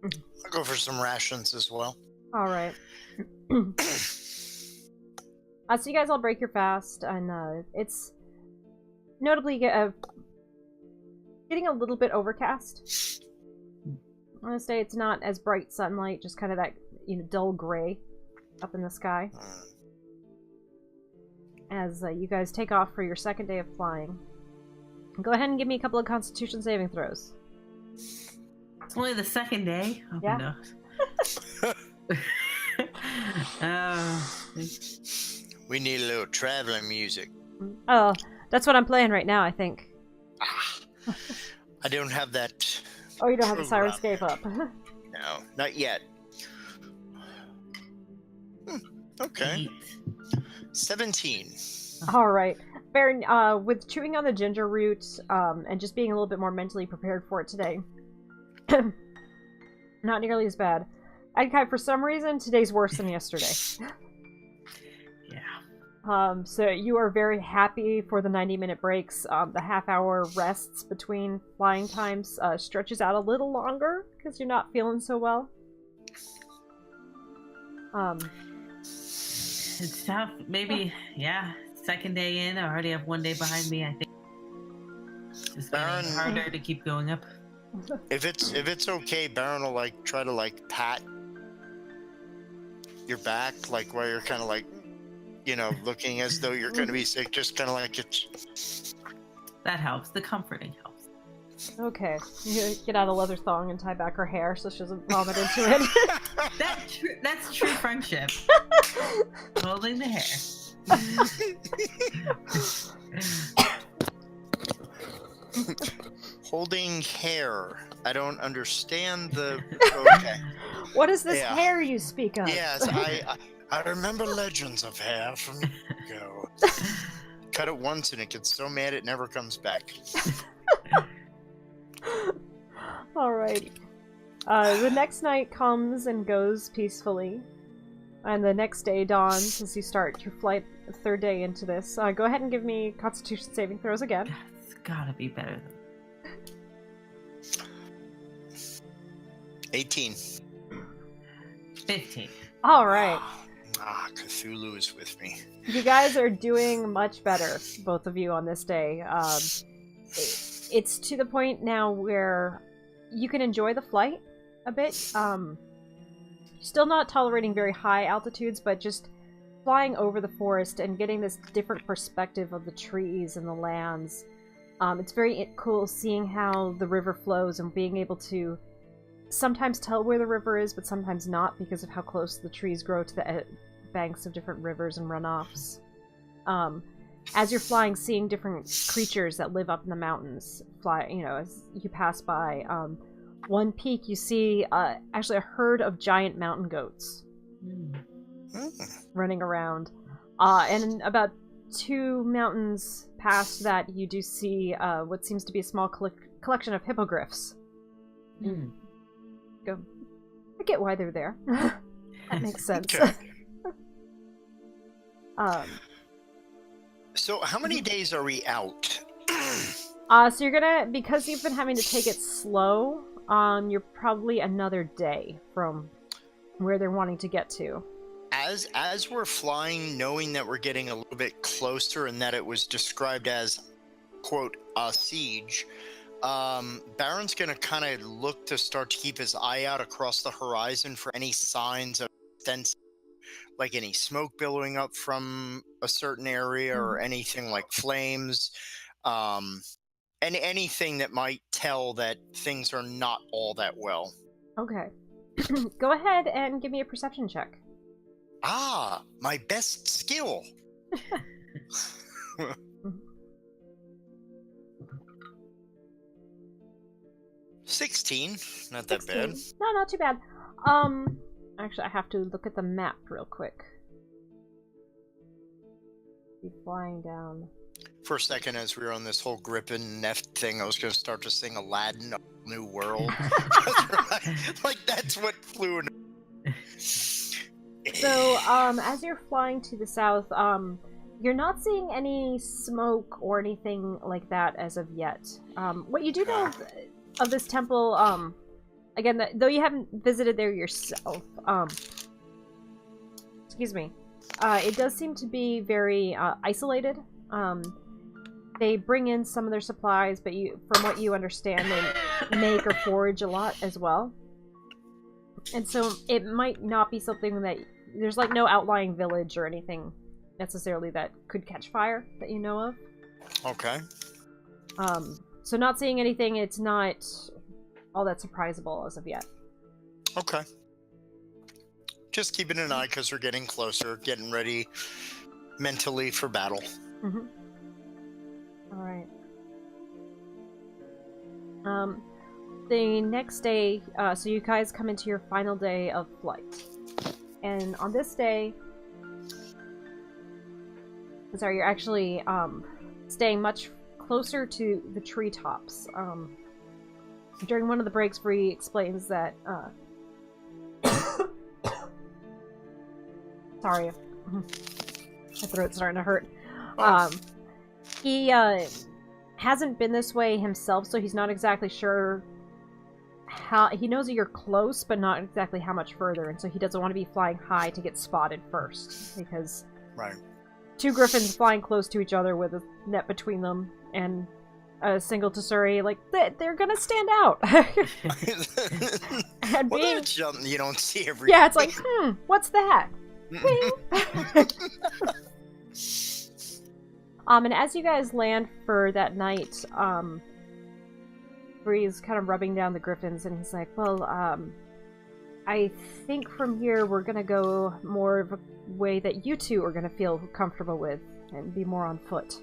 I'll go for some rations as well. Alright. So you guys all break your fast, and, it's... notably getting a little bit overcast. I'm gonna say it's not as bright sunlight, just kind of that, dull gray up in the sky. As you guys take off for your second day of flying. Go ahead and give me a couple of Constitution saving throws. It's only the second day. Oh, yeah. No. We need a little traveling music. Oh, that's what I'm playing right now, I think. I don't have that. Oh, you don't have the Sirenscape up. No, not yet. Okay. 17. Alright. Baron, with chewing on the ginger root, and just being a little bit more mentally prepared for it today, not nearly as bad. Enkai, for some reason, today's worse than yesterday. Yeah. So you are very happy for the 90-minute breaks. The half-hour rests between flying times stretches out a little longer because you're not feeling so well. It's tough. Maybe, yeah. Second day in, I already have 1 day behind me, I think. It's getting harder to keep going up. If it's okay, Baron will try to pat your back, while you're kind of looking as though you're going to be sick, just kind of it's... That helps. The comforting helps. Okay. You get out a leather thong and tie back her hair so she doesn't vomit into it. That's true friendship. Holding the hair. Holding hair. I don't understand the... Okay. What is this hair you speak of? Yes, I remember legends of hair from ago. Cut it once and it gets so mad it never comes back. Alrighty. The next night comes and goes peacefully. And the next day dawns as you start your flight, third day into this. Go ahead and give me Constitution saving throws again. It's gotta be better than... 18. 15. Alright. Cthulhu is with me. You guys are doing much better, both of you, on this day. It's to the point now where you can enjoy the flight a bit. Still not tolerating very high altitudes, but just flying over the forest and getting this different perspective of the trees and the lands. It's very cool seeing how the river flows and being able to sometimes tell where the river is, but sometimes not because of how close the trees grow to the banks of different rivers and runoffs. As you're flying, seeing different creatures that live up in the mountains fly, as you pass by. One peak, you see actually a herd of giant mountain goats running around. And about 2 mountains past that, you do see what seems to be a small collection of hippogriffs. Go, I get why they're there. That makes sense. Okay. So how many days are we out? So you're gonna, because you've been having to take it slow, you're probably another day from where they're wanting to get to. As we're flying, knowing that we're getting a little bit closer and that it was described as, quote, a siege, Barron's gonna kind of look to start to keep his eye out across the horizon for any signs of extensive, like any smoke billowing up from a certain area or anything like flames, and anything that might tell that things are not all that well. Okay. Go ahead and give me a perception check. Ah, my best skill. 16, not that 16. bad. No, not too bad. Actually, I have to look at the map real quick. Be flying down. For a second, as we were on this whole Griffin Neft thing, I was going to start to sing Aladdin, A New World. Like, that's what flew in. So, as you're flying to the south, you're not seeing any smoke or anything like that as of yet. What you do know of this temple, again, though you haven't visited there yourself, excuse me, it does seem to be very isolated. They bring in some of their supplies, but from what you understand, they make or forage a lot as well. And so it might not be something that... There's like no outlying village or anything necessarily that could catch fire that you know of. Okay. So not seeing anything, it's not all that surprisable as of yet. Okay. Just keeping an eye because we're getting closer, getting ready mentally for battle. Mm-hmm. All right. The next day, so you guys come into your final day of flight. And on this day, sorry, you're actually staying much closer to the treetops. During one of the breaks, Bree explains that... Sorry. My throat's starting to hurt. He hasn't been this way himself, so he's not exactly sure how... He knows that you're close, but not exactly how much further, and so he doesn't want to be flying high to get spotted first, because... Right. 2 griffins flying close to each other with a net between them, and a single Tsuri, like, they're gonna stand out. And Well, being... that's something you don't see every Yeah, it's like, what's that? And as you guys land for that night, Bree's kind of rubbing down the griffins, and he's like, well, I think from here we're gonna go more of a way that you two are gonna feel comfortable with, and be more on foot.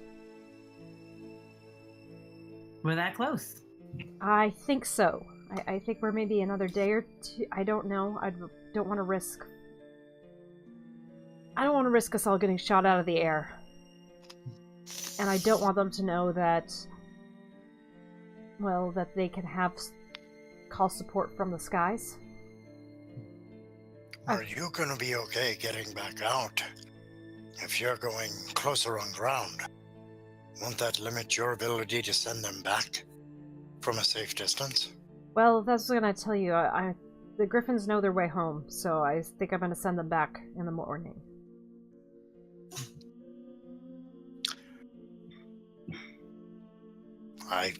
We're that close. I think so. I think we're maybe another day or two. I don't know. I don't want to risk... I don't want to risk us all getting shot out of the air. And I don't want them to know that... Well, that they can call support from the skies. Are you going to be okay getting back out? If you're going closer on ground, won't that limit your ability to send them back from a safe distance? Well, that's what I'm going to tell you. The griffins know their way home, so I think I'm going to send them back in the morning. I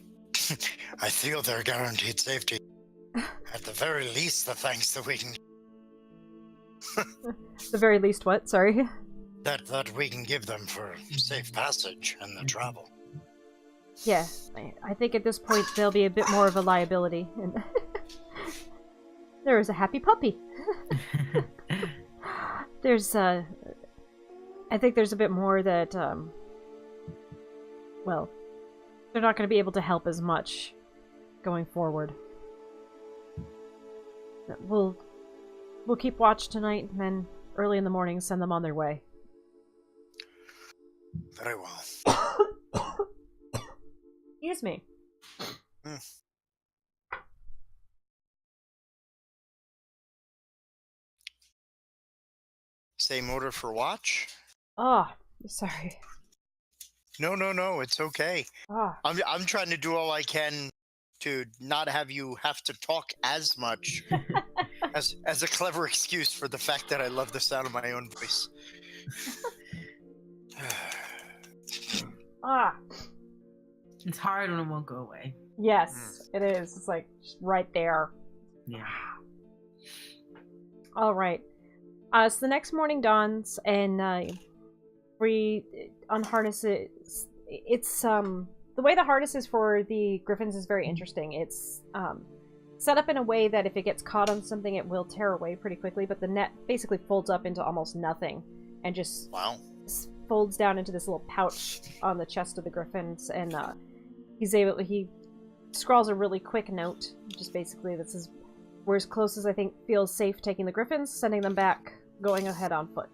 feel they're guaranteed safety. At the very least, the thanks that we can... The very least what? Sorry? that we can give them for safe passage and the travel. Yeah, I think at this point they'll be a bit more of a liability. And there is a happy puppy. I think there's a bit more that, well, they're not going to be able to help as much going forward. We'll keep watch tonight, and then early in the morning send them on their way. Very well. Excuse me. Same order for watch? Oh, sorry. No, it's okay. Oh. I'm trying to do all I can to not have you have to talk as much as a clever excuse for the fact that I love the sound of my own voice. It's hard when it won't go away. Yes, it is. It's like just right there. Yeah. All right. So the next morning dawns, and we unharness it. It's the way the harness is for the griffins is very interesting. It's set up in a way that if it gets caught on something, it will tear away pretty quickly. But the net basically folds up into almost nothing, and just folds down into this little pouch on the chest of the griffins. And he scrawls a really quick note, just basically that says, "We're as close as I think feels safe taking the griffins, sending them back, going ahead on foot."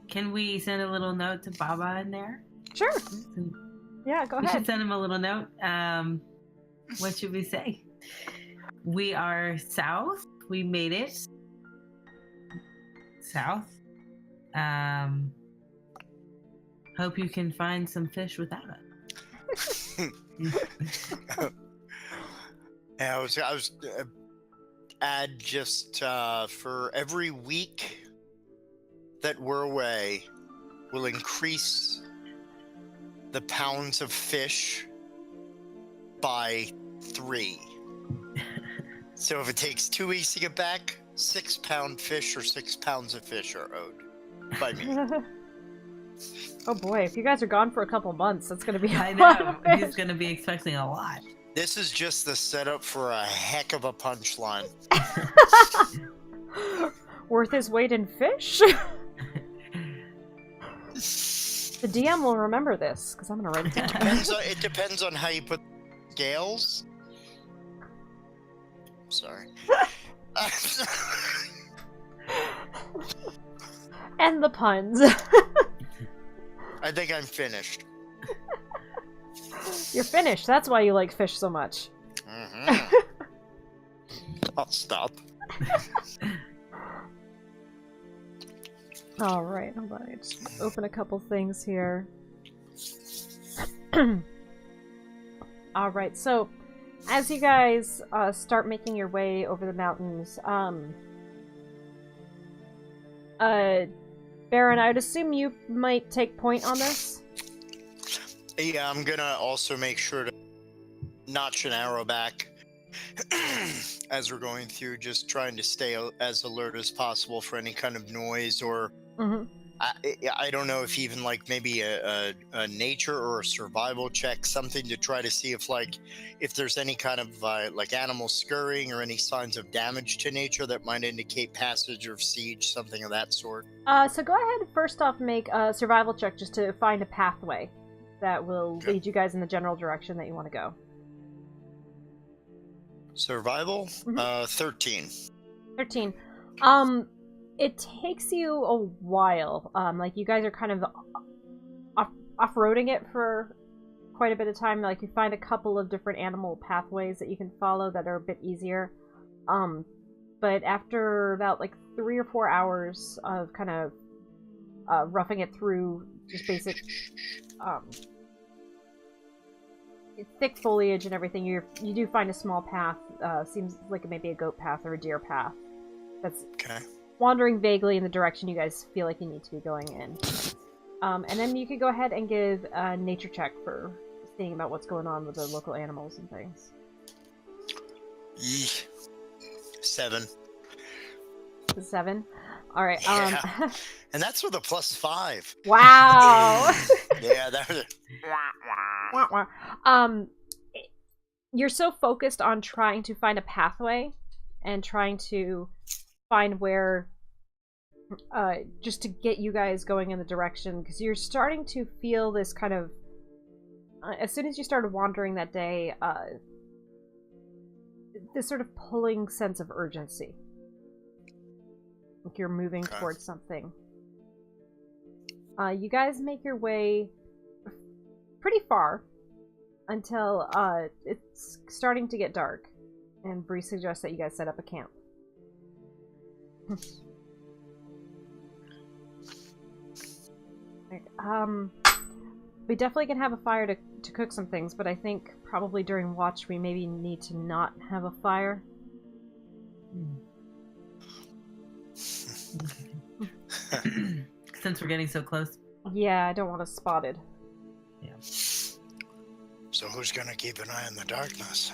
Can we send a little note to Baba in there? Sure. Yeah, go We ahead. should send him a little note. What should we say? We are south. We made it. South. Hope you can find some fish without us. I was add just for every week that we're away, we'll increase the pounds of fish by 3. So if it takes 2 weeks to get back, 6-pound fish or 6 pounds of fish are owed by me. Oh boy, if you guys are gone for a couple months, that's gonna be I a lot know. of fish. He's going to be expecting a lot. This is just the setup for a heck of a punchline. Worth his weight in fish? The DM will remember this, because I'm gonna write it down. It depends on how you put scales. Sorry. And the puns. I think I'm finished. You're finished. That's why you like fish so much. Mm-hmm. I'll stop. Alright, hold on. I just open a couple things here. Alright, so as you guys start making your way over the mountains, Baron, I'd assume you might take point on this? Yeah, I'm gonna also make sure to notch an arrow back as we're going through, just trying to stay as alert as possible for any kind of noise or I don't know if even like maybe a nature or a survival check, something to try to see if there's any kind of like animal scurrying or any signs of damage to nature that might indicate passage or siege, something of that sort. So go ahead and first off make a survival check just to find a pathway that will lead you guys in the general direction that you want to go. Survival? 13. 13. It takes you a while. Like, you guys are kind of off-roading it for quite a bit of time. Like, you find a couple of different animal pathways that you can follow that are a bit easier. But after about, like, 3 or 4 hours of kind of roughing it through just basic thick foliage and everything, you do find a small path. Seems like it may be a goat path or a deer path. That's wandering vaguely in the direction you guys feel like you need to be going in. And then you could go ahead and give a nature check for seeing about what's going on with the local animals and things. 7. 7. All right. Yeah. And that's with a +5. Wow. Yeah, that was Wah, wah. You're so focused on trying to find a pathway and trying to find where, just to get you guys going in the direction, because you're starting to feel this kind of, as soon as you started wandering that day, this sort of pulling sense of urgency. Like you're moving towards something. You guys make your way pretty far until it's starting to get dark, and Bree suggests that you guys set up a camp. We definitely can have a fire to cook some things, but I think probably during watch we maybe need to not have a fire. Since we're getting so close. Yeah, I don't want us spotted. Yeah. So who's gonna keep an eye on the darkness?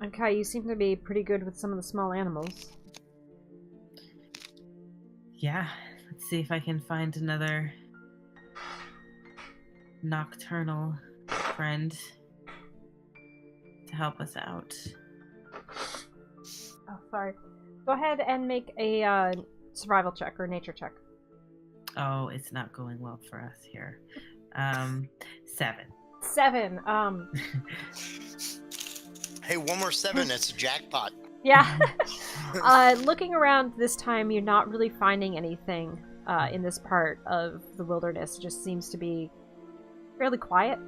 Okay, you seem to be pretty good with some of the small animals. Yeah, let's see if I can find another nocturnal friend to help us out. Oh, sorry. Go ahead and make a survival check or nature check. Oh, it's not going well for us here. 7. 7. Hey, one more 7, it's a jackpot. Yeah. Looking around this time, you're not really finding anything in this part of the wilderness. It just seems to be fairly quiet.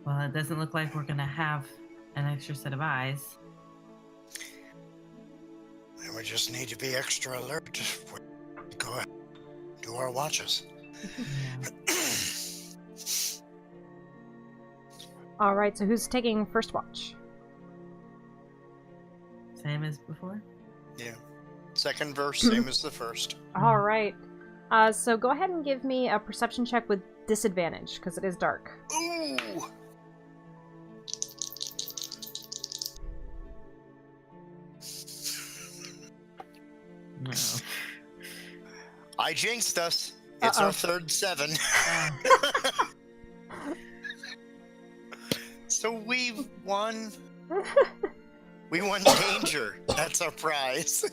Well, it doesn't look like we're gonna have an extra set of eyes. And we just need to be extra alert. Go ahead, do our watches. Yeah. All right, so who's taking first watch? Same as before? Yeah. Second verse, same as the first. All right. So go ahead and give me a perception check with disadvantage, because it is dark. Ooh! No. I jinxed us. It's our third 7. So we won. We won danger. That's our prize.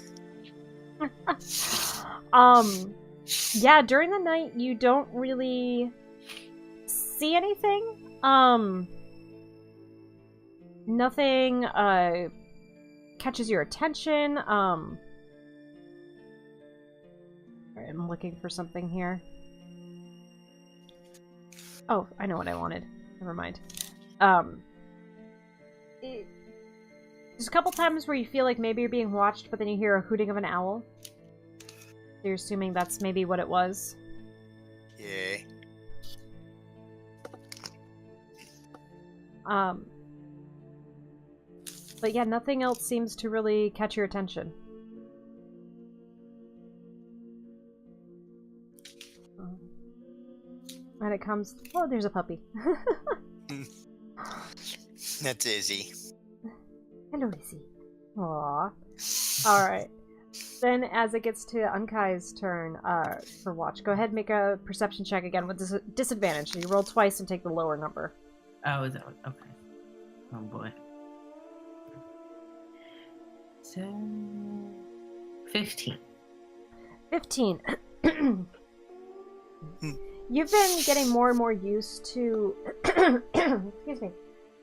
Yeah, during the night you don't really see anything. Nothing catches your attention. Alright, I'm looking for something here. Oh, I know what I wanted. Never mind. There's a couple times where you feel like maybe you're being watched, but then you hear a hooting of an owl. So you're assuming that's maybe what it was. Yay. But yeah, nothing else seems to really catch your attention. And it comes... Oh, there's a puppy. That's Izzy. Hello, Izzy. Aww. Alright. Then, as it gets to Unkai's turn for watch, go ahead and make a perception check again with disadvantage. So you roll twice and take the lower number. Oh, is that what? Okay. Oh boy. So 15. 15. You've been getting more and more used to excuse me,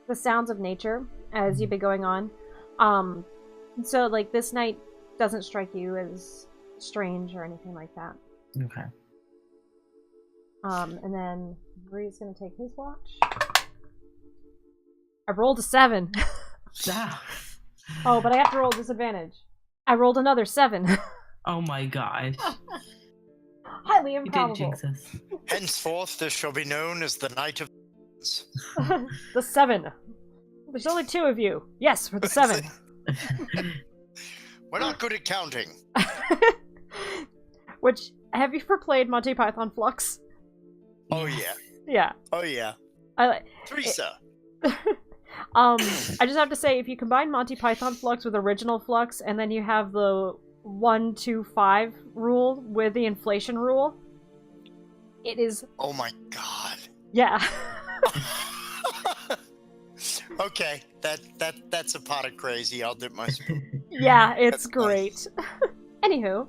the sounds of nature as you've been going on. So like this night doesn't strike you as strange or anything like that. Okay. And then Bree's gonna take his watch. I rolled a 7. Oh, but I have to roll disadvantage. I rolled another 7. Oh my gosh. Highly You did improbable. jinx us. Henceforth, this shall be known as the Night of The 7. There's only 2 of you. Yes, for the 7. We're not good at counting. Which, have you ever played Monty Python Flux? Oh yeah. Yeah. Oh yeah. I like Teresa. I just have to say, if you combine Monty Python Flux with original Flux, and then you have the 1, 2, 5 rule with the inflation rule, it is... Oh my god. Yeah. Okay, that's a pot of crazy. I'll dip my spoon. Yeah, it's That's great. Anywho.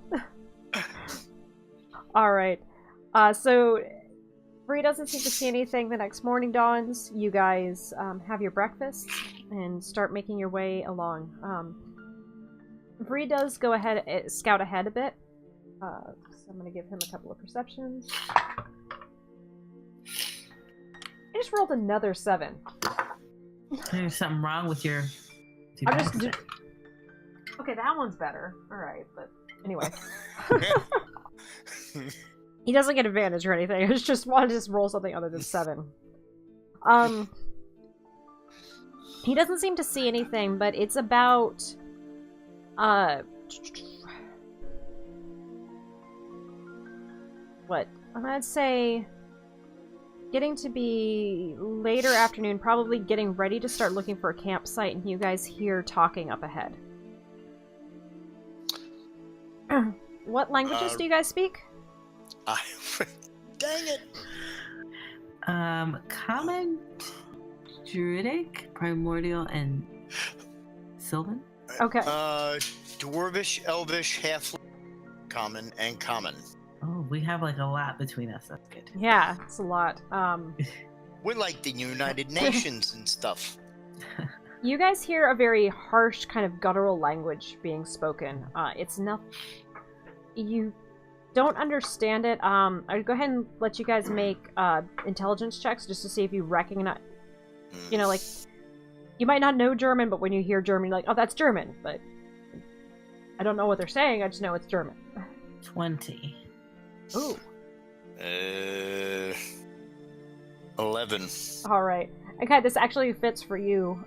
Alright. So, Bree doesn't seem to see anything. The next morning dawns. You guys have your breakfast and start making your way along. Bree does go ahead, scout ahead a bit. So I'm going to give him a couple of perceptions. I just rolled another 7. There's something wrong with your... I'm just... Okay, that one's better. Alright, but anyway. He doesn't get advantage or anything. I just wanted to roll something other than 7. He doesn't seem to see anything, but it's about... What? I'd say... Getting to be later afternoon, probably getting ready to start looking for a campsite, and you guys hear talking up ahead. What languages do you guys speak? Dang it! Common, Druidic, Primordial, and Sylvan. Okay. Dwarvish, Elvish, Half Common, and Common. Oh, we have like a lot between us. That's good. Yeah, it's a lot. We're like the United Nations and stuff. You guys hear a very harsh, kind of guttural language being spoken. It's not... You don't understand it. I'll go ahead and let you guys make intelligence checks just to see if you recognize... You know, like... You might not know German, but when you hear German, you're like, oh, that's German. But I don't know what they're saying, I just know it's German. 20. Ooh. 11. Alright. Okay, this actually fits for you.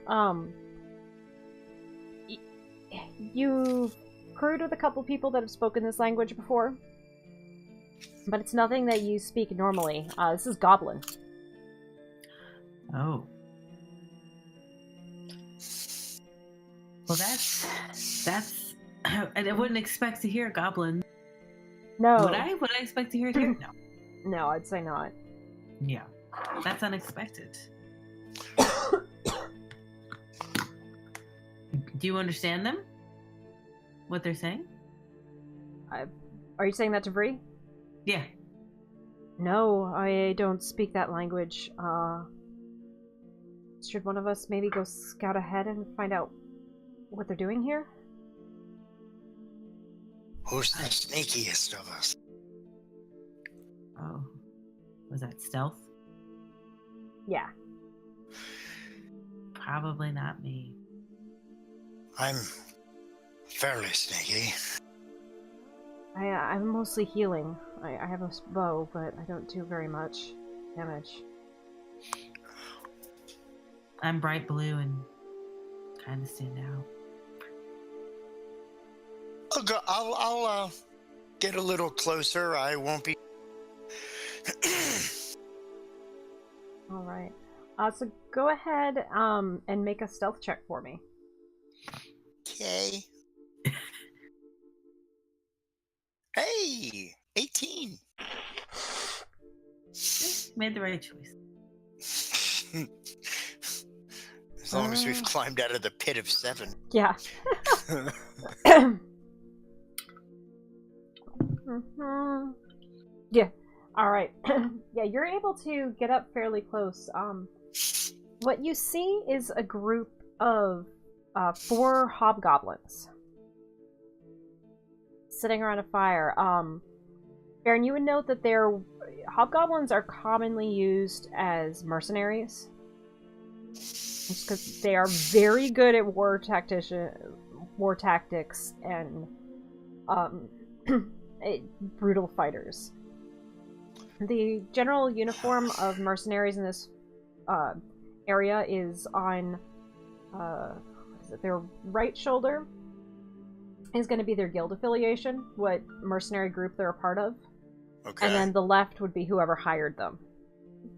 You've crewed with a couple people that have spoken this language before, but it's nothing that you speak normally. This is Goblin. Oh. Well, that's... I wouldn't expect to hear Goblin. No. Would I? Would I expect to hear it here? No. No, I'd say not. Yeah. That's unexpected. Do you understand them? What they're saying? Are you saying that to Bree? Yeah. No, I don't speak that language. Should one of us maybe go scout ahead and find out what they're doing here? Who's the sneakiest of us? Oh. Was that stealth? Yeah. Probably not me. I'm fairly sneaky. I'm mostly healing. I have a bow, but I don't do very much damage. I'm bright blue and kind of stand out. I'll get a little closer. I won't be... Alright. So go ahead and make a stealth check for me. Okay. Hey! 18! Made the right choice. As long as we've climbed out of the pit of 7. Yeah. Yeah. Alright. Yeah, you're able to get up fairly close. What you see is a group of 4 hobgoblins sitting around a fire. Baron, you would note that hobgoblins are commonly used as mercenaries. Just because they are very good at war tactics and brutal fighters. The general uniform of mercenaries in this area is on their right shoulder is going to be their guild affiliation, what mercenary group they're a part of. Okay. And then the left would be whoever hired them.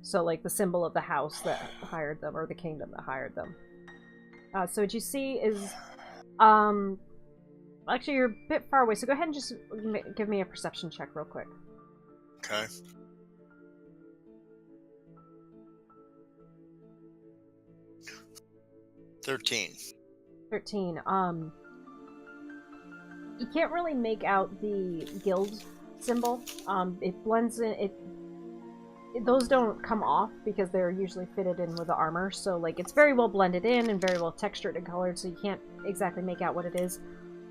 So, like, the symbol of the house that hired them, or the kingdom that hired them. So what you see is, actually you're a bit far away, so go ahead and just give me a perception check real quick. Okay. $13. 13. You can't really make out the guild symbol. It blends in. Those don't come off because they're usually fitted in with the armor. So like it's very well blended in and very well textured and colored. So you can't exactly make out what it is.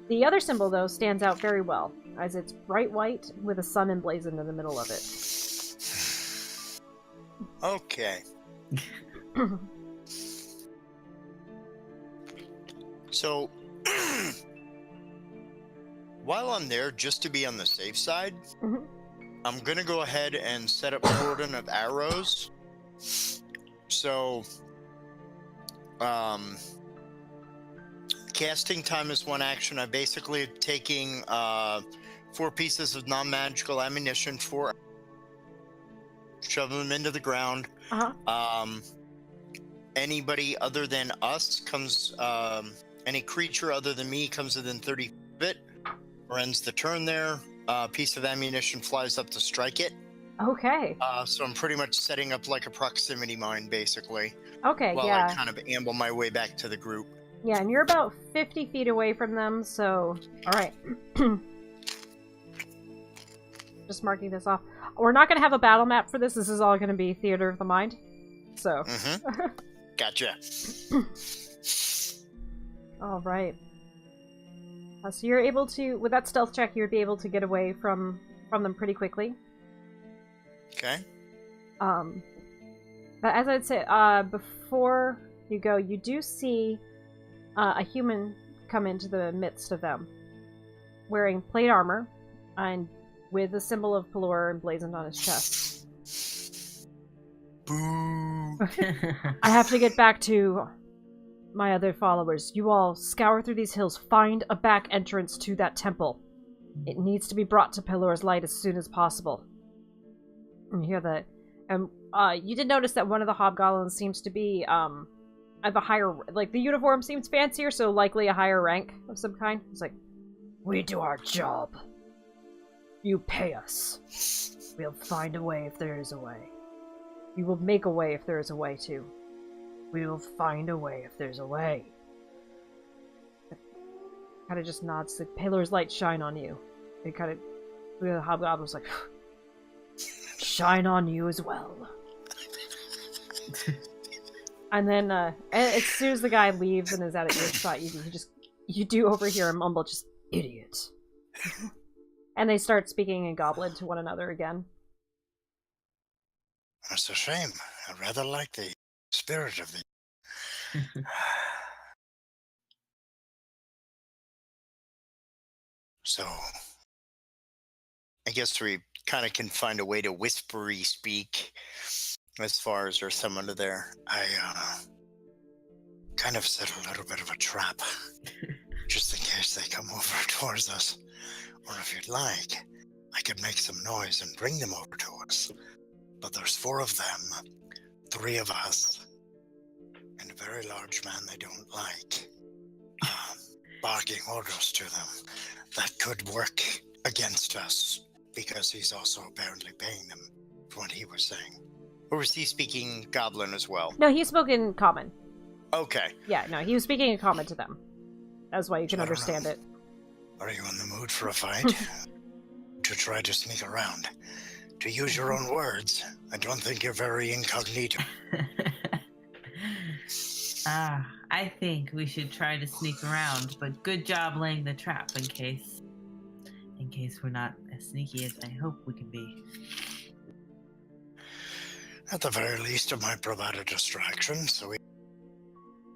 The other symbol though stands out very well, as it's bright white with a sun emblazoned in the middle of it. Okay. So, while I'm there, just to be on the safe side, Mhm. I'm gonna go ahead and set up cordon of arrows. So, casting time is one action. I'm basically taking 4 pieces of non-magical ammunition, shove them into the ground. Anybody other than us comes, any creature other than me comes within 30 feet of it, or ends the turn there. A piece of ammunition flies up to strike it. Okay. So I'm pretty much setting up like a proximity mine, basically. Okay, while yeah. I kind of amble my way back to the group. Yeah, and you're about 50 feet away from them, so... Alright. Just marking this off. We're not going to have a battle map for this. This is all going to be theater of the mind. So... Mm-hmm. Gotcha. Alright. So you're able to... With that stealth check, you'd be able to get away from them pretty quickly. Okay. But as I'd say, before you go, you do see a human come into the midst of them, wearing plate armor and with the symbol of Pelor emblazoned on his chest. Boo. I have to get back to my other followers. You all scour through these hills, find a back entrance to that temple. It needs to be brought to Pelor's light as soon as possible. And you hear that. And you did notice that one of the hobgoblins seems to be of a higher, like the uniform seems fancier, so likely a higher rank of some kind. It's like, we do our job. You pay us. We'll find a way if there is a way. We will make a way if there is a way too. We will find a way if there's a way. Kind of just nods to Pelor's light shine on you. And kind of, the hobgoblin's like, shine on you as well. And then, as soon as the guy leaves and is out of earshot, you do overhear him mumble, just, idiot. And they start speaking in Goblin to one another again. That's a shame. I rather like the spirit of the... So, I guess we kind of can find a way to whispery speak as far as there's someone there. I kind of set a little bit of a trap just in case they come over towards us. Or if you'd like, I could make some noise and bring them over to us. But there's 4 of them, 3 of us, and a very large man they don't like, barking orders to them. That could work against us, because he's also apparently paying them for what he was saying. Or was he speaking Goblin as well? No, he spoke in Common. Okay. Yeah, no, he was speaking in Common to them. That's why you can understand it. Are you in the mood for a fight? To try to sneak around? To use your own words, I don't think you're very incognito. I think we should try to sneak around, but good job laying the trap in case we're not as sneaky as I hope we can be. At the very least, it might provide a distraction, so we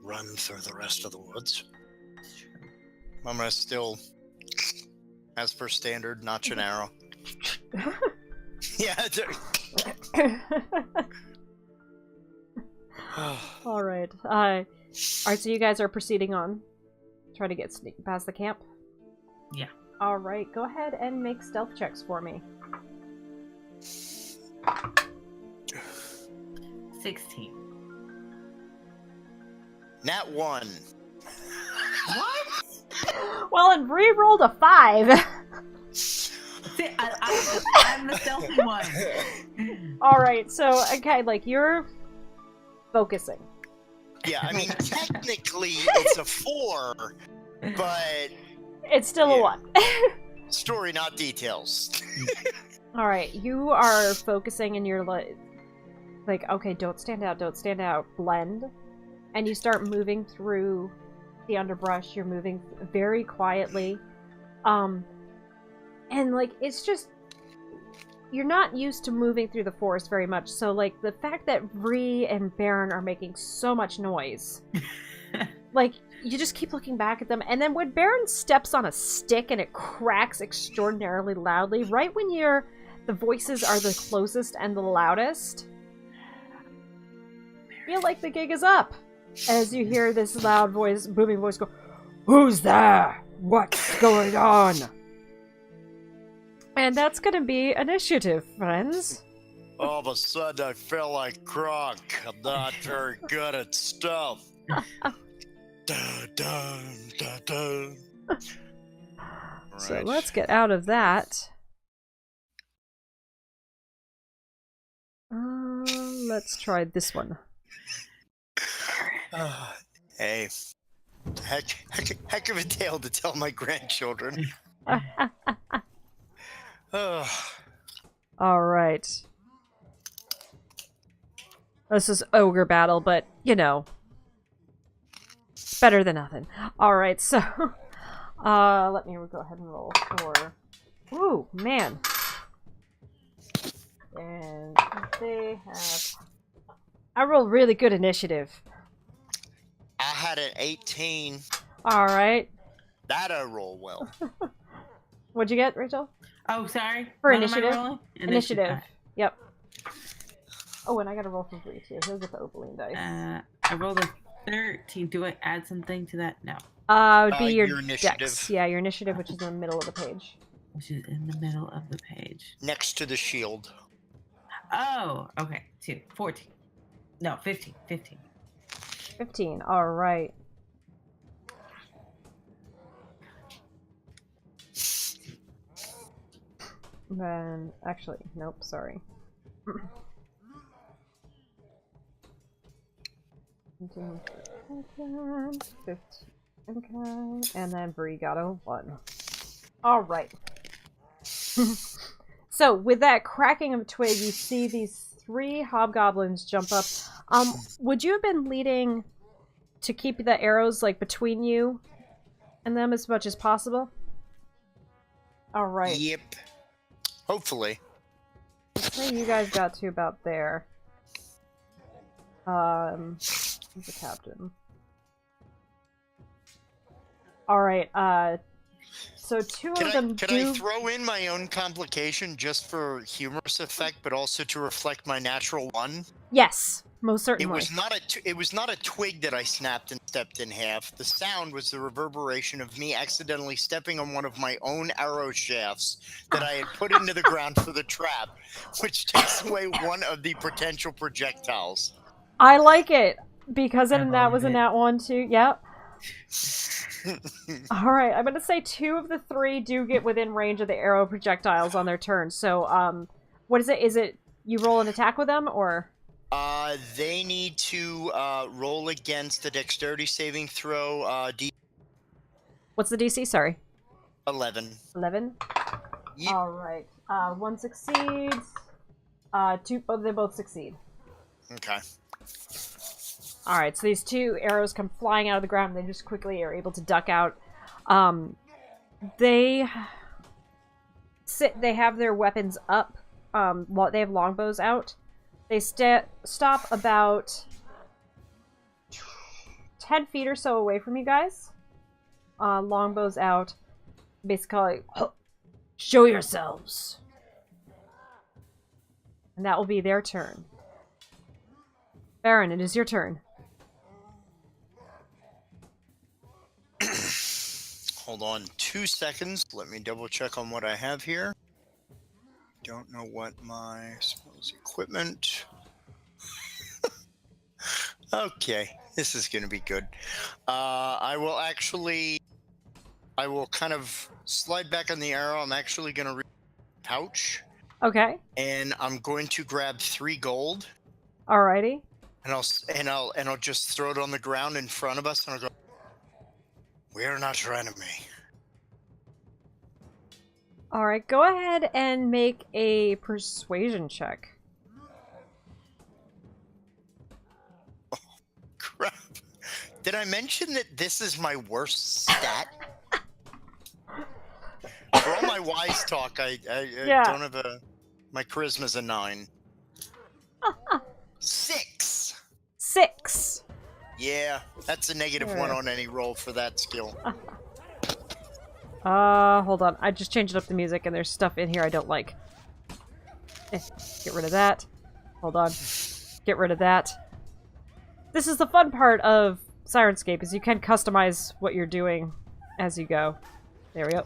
run through the rest of the woods. I'm gonna still, as per standard, notch an arrow. Yeah. Alright. Alright, so you guys are proceeding on. Try to get past the camp? Yeah. Alright, go ahead and make stealth checks for me. 16. Nat 1. What? Well, and Bree rolled a 5. See, I'm the stealthy one. All right, so okay, like you're focusing. Yeah, I mean, technically it's a 4, but It's still a 1. story, not details. All right, you are focusing, and you're like, okay, don't stand out, blend, and you start moving through the underbrush. You're moving very quietly, and like it's just you're not used to moving through the forest very much. So like the fact that Bree and Baron are making so much noise, like you just keep looking back at them, and then when Baron steps on a stick and it cracks extraordinarily loudly, right when the voices are the closest and the loudest, feel like the gig is up. As you hear this loud voice, booming voice go, "Who's there? What's going on?" And that's gonna be initiative, friends. All of a sudden, I feel like Croc. I'm not very good at stuff. Dun, dun, dun, dun. So Right. let's get out of that. Let's try this one. Hey, heck of a tale to tell my grandchildren. All right. This is ogre battle, but you know, it's better than nothing. All right, so let me go ahead and roll for. Ooh, man. And they have. I rolled really good initiative. I had an 18. All right. That I roll well. What'd you get, Rachel? Oh, sorry. For What am I initiative. rolling? Initiative. Yep. Oh, and I got to roll for 3 too. He'll get the Opaline dice. I rolled a 13. Do I add something to that? No. Would be your initiative. dex. Yeah, your initiative, which is in the middle of the page. Which is in the middle of the page. Next to the shield. Oh, okay. 14. No, 15. 15. All right. Then, actually, nope. Sorry. 15, okay, and then Bree got a 1. All right. So, with that cracking of a twig, you see these 3 hobgoblins jump up. Would you have been leading to keep the arrows like between you and them as much as possible? All right. Yep. Hopefully. So you guys got to about there. Who's the captain? All right. So 2 of them Can I throw in my own complication just for humorous effect, but also to reflect my natural 1? Yes, most It certainly. was not a twig that I snapped and stepped in half. The sound was the reverberation of me accidentally stepping on one of my own arrow shafts that I had put into the ground for the trap, which takes away one of the potential projectiles. I like it because I've that was a already- nat 1 too. Yep. All right, I'm gonna say 2 of the 3 do get within range of the arrow projectiles on their turn. So, what is it? Is it you roll an attack with them, or? They need to roll against the dexterity saving throw. What's the DC? Sorry. 11. 11. Yep. All right. 1 succeeds. 2. Oh, they both succeed. Okay. All right. So these 2 arrows come flying out of the ground. And they just quickly are able to duck out. They have their weapons up. They have longbows out. They stop about 10 feet or so away from you guys. Longbows out. Basically, show yourselves. And that will be their turn. Baron, it is your turn. Hold on 2 seconds. Let me double check on what I have here. Don't know what my spells equipment. Okay, This is going to be good. I will kind of slide back on the arrow. I'm actually going to reach the pouch. Okay. And I'm going to grab 3 gold. Alrighty. And I'll just throw it on the ground in front of us, and I'll go, "We're not your enemy." Alright, go ahead and make a persuasion check. Oh, crap. Did I mention that this is my worst stat? For all my wise talk, I don't have my charisma's a 9. 6. 6. Yeah, that's a -1 on any roll for that skill. Hold on. I just changed up the music and there's stuff in here I don't like. Get rid of that. Hold on. Get rid of that. This is the fun part of Sirenscape, is you can customize what you're doing as you go. There we go.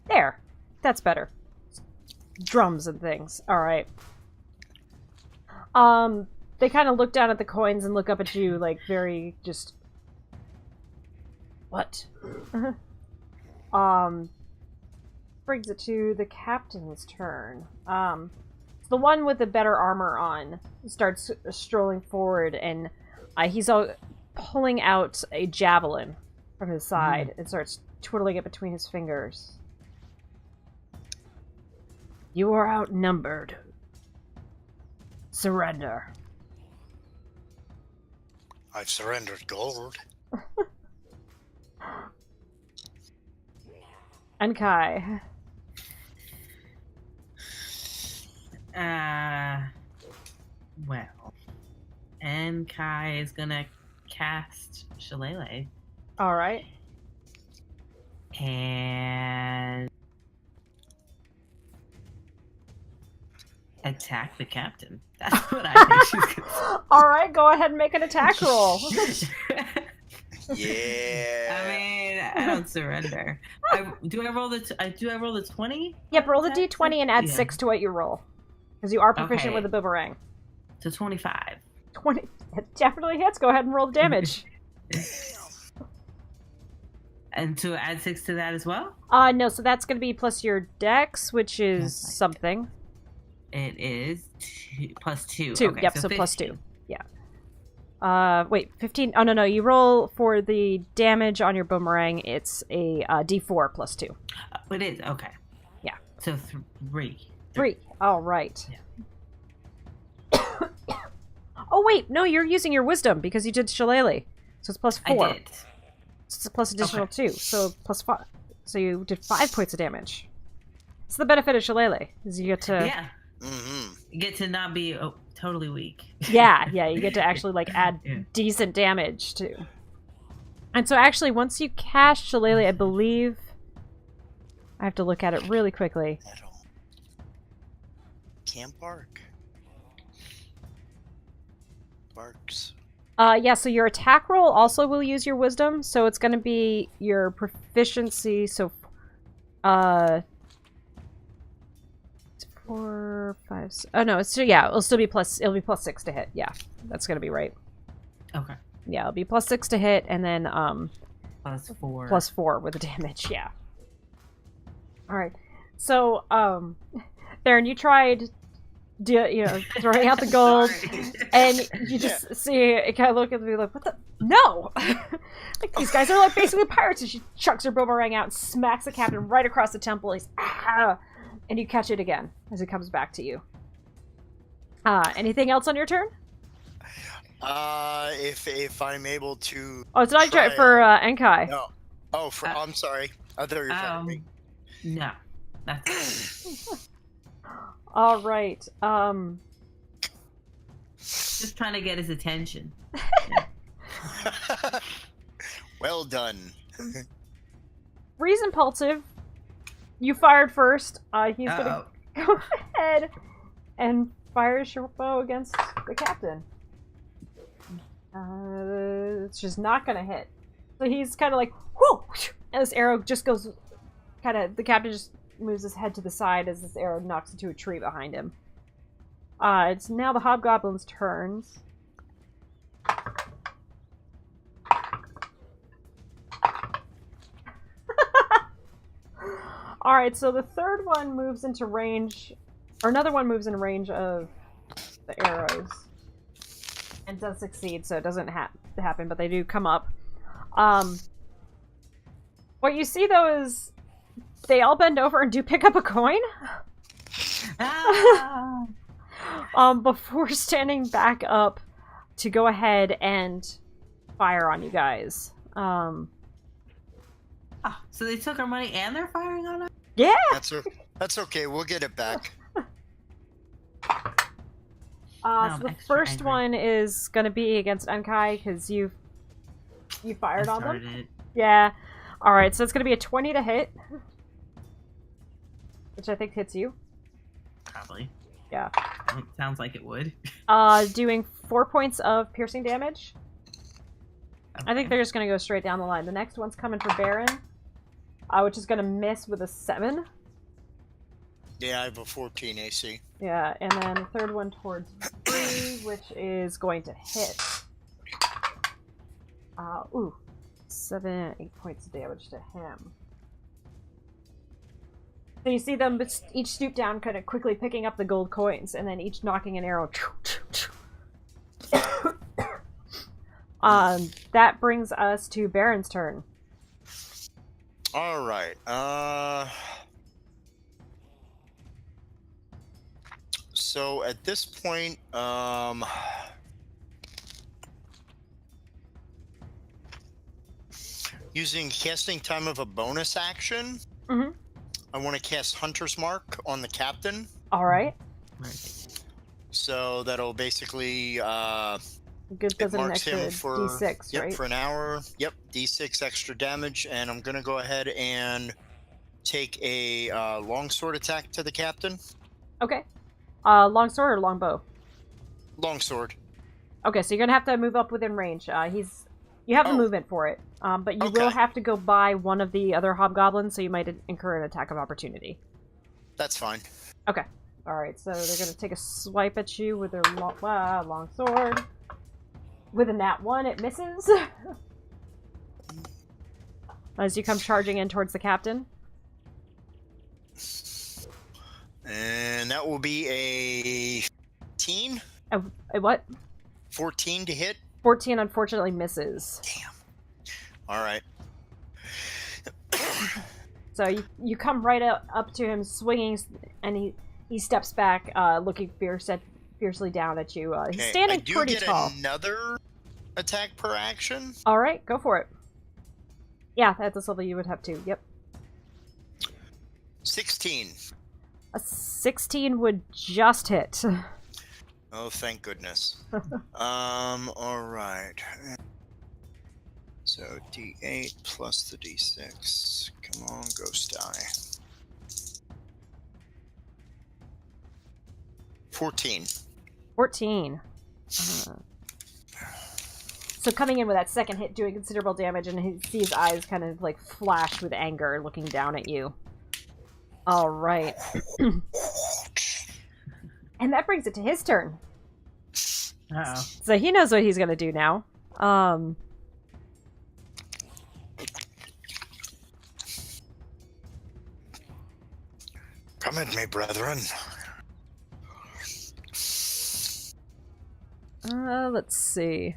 There. That's better. Drums and things. Alright. They kind of look down at the coins and look up at you, like, very just... What? Brings it to the captain's turn. The one with the better armor on starts strolling forward, and he's pulling out a javelin from his side and starts twiddling it between his fingers. You are outnumbered. Surrender. I've surrendered gold. Enkai. Well, Enkai is gonna cast Shillelagh. Alright. And attack the captain. That's what I think she's gonna Alright, go ahead and make an attack roll. Yeah. I mean, I don't surrender. Do I roll the 20? Yep, roll the d20 and add 6 to what you roll. Because you are proficient with the boomerang. So 25. 20. It definitely hits. Go ahead and roll the damage. And to add 6 to that as well? No, so that's going to be plus your dex, which is something. It is plus 2. 2, Okay, yep, so 15. plus 2. Yeah. Wait, 15. Oh, no. You roll for the damage on your boomerang. It's a d4 plus 2. It is, okay. Yeah. So 3. 3. All right. Yeah. Oh, wait. No, you're using your wisdom because you did Shillelagh. So it's plus 4. I did. So it's a plus additional 2. So plus 5. So you did 5 points of damage. It's the benefit of Shillelagh, is you get to... Yeah. Mm-hmm. You get to not be totally weak. Yeah, you get to actually, like, add decent damage, too. And so, actually, once you cast Shillelagh, I believe... I have to look at it really quickly. Can't bark. Barks. Yeah, so your attack roll also will use your wisdom, so it's going to be your proficiency, so... 4, 5... Oh, no, it's... Yeah, it'll still be plus... It'll be plus 6 to hit. Yeah, that's going to be right. Okay. Yeah, it'll be plus 6 to hit, and then, Plus 4. Plus 4 with the damage, yeah. Alright. So, Theron, you tried... throwing out the gold, and you just see it kind of look at me like, what the? No! Like, these guys are like basically pirates, and she chucks her boomerang out and smacks the captain right across the temple. He's, ah! And you catch it again as it comes back to you. Anything else on your turn? If I'm able to. Oh, it's not your for Enkai. No. Oh, I'm sorry. I thought you were talking to me. No. That's All right. just trying to get his attention. Well done. Breeze Impulsive. You fired first. He's gonna go ahead and fire your bow against the captain. It's just not gonna hit. So he's kind of like, whoo! And this arrow just goes, the captain just moves his head to the side as this arrow knocks into a tree behind him. It's now the hobgoblins' turns. Alright, so the third one moves into range, or another one moves in range of the arrows. And does succeed, so it doesn't happen, but they do come up. What you see, though, is they all bend over and do pick up a coin. Ah! Before standing back up to go ahead and fire on you guys. So they took our money and they're firing on us? Yeah! That's okay. We'll get it back. So the first one is going to be against Enkai because you fired on them. It. Yeah. Alright, so it's going to be a 20 to hit. Which I think hits you. Probably. Yeah. It sounds like it would. Doing 4 points of piercing damage. Okay. I think they're just going to go straight down the line. The next one's coming for Baron, which is going to miss with a 7. Yeah, I have a 14 AC. Yeah, and then the third one towards Bree, which is going to hit. 8 points of damage to him. So you see them each stoop down, kind of quickly picking up the gold coins, and then each knocking an arrow. That brings us to Baron's turn. All right. So at this point, using casting time of a bonus action, Mm-hmm. I want to cast Hunter's Mark on the captain. All right. So that'll basically Good it does an marks extra him for D6, right? for an hour. Yep, D6 extra damage, and I'm gonna go ahead and take a longsword attack to the captain. Okay. Longsword or longbow? Longsword. Okay, so you're gonna have to move up within range. You have the movement for it, but you will have to go by one of the other hobgoblins, so you might incur an attack of opportunity. That's fine. Okay. All right. So they're gonna take a swipe at you with their long sword. With a nat 1, it misses. As you come charging in towards the captain. And that will be a 14. A what? 14 to hit. 14 unfortunately misses. Damn. All right. So you come right up to him, swinging, and he steps back, looking fiercely down at you. He's standing pretty tall. I do get another attack per action. All right, go for it. Yeah, at this level you would have 2. Yep. 16. A 16 would just hit. Oh, thank goodness. All right. So D8 plus the D6. Come on, ghost die. 14. 14. So coming in with that second hit, doing considerable damage, and he sees his eyes kind of like flash with anger, looking down at you. All right. And that brings it to his turn. Uh-oh. So he knows what he's going to do now. Come at me, brethren. Let's see.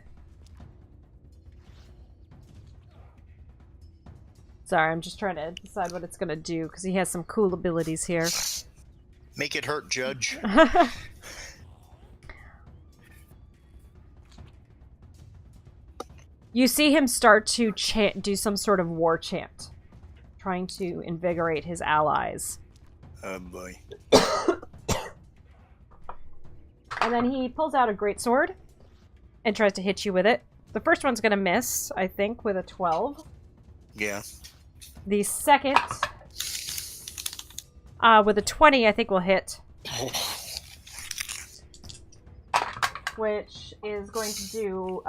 Sorry, I'm just trying to decide what it's going to do, because he has some cool abilities here. Make it hurt, Judge. You see him start to do some sort of war chant, trying to invigorate his allies. Oh boy. And then he pulls out a greatsword and tries to hit you with it. The first one's going to miss, I think, with a 12. Yeah. The second, with a 20, I think will hit. Which is going to do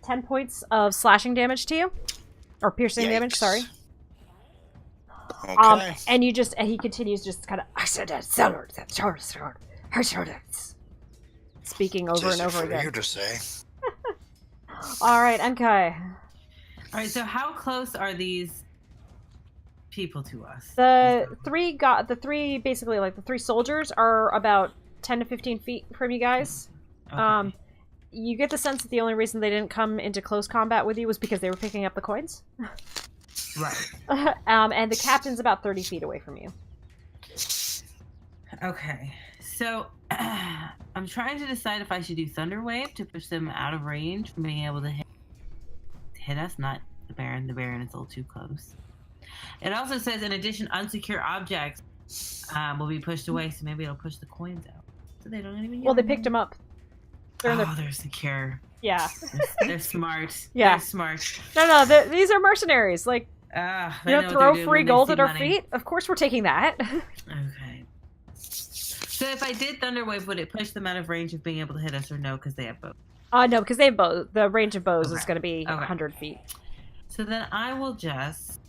10 points of slashing damage to you. Or piercing damage, sorry. Okay. And he continues just kind of... speaking over and over for again. you to say. All right, Enkai. All right, so how close are these people to us? The three soldiers are about 10 to 15 feet from you guys. Okay. You get the sense that the only reason they didn't come into close combat with you was because they were picking up the coins. Right. And the captain's about 30 feet away from you. Okay. So I'm trying to decide if I should do Thunder Wave to push them out of range from being able to hit us, not the Baron. The Baron is a little too close. It also says, in addition, unsecure objects will be pushed away, so maybe it'll push the coins out. So they don't even get They picked them up. They're secure. Yeah. They're smart. Yeah. They're smart. No, these are mercenaries. Like, They you don't throw free gold at our feet? Of course we're taking that. Okay. So if I did Thunder Wave, would it push them out of range of being able to hit us, or no, because they have bows? No, because they have bows. The range of bows is Okay. going to be Okay. 100 feet. So then I will just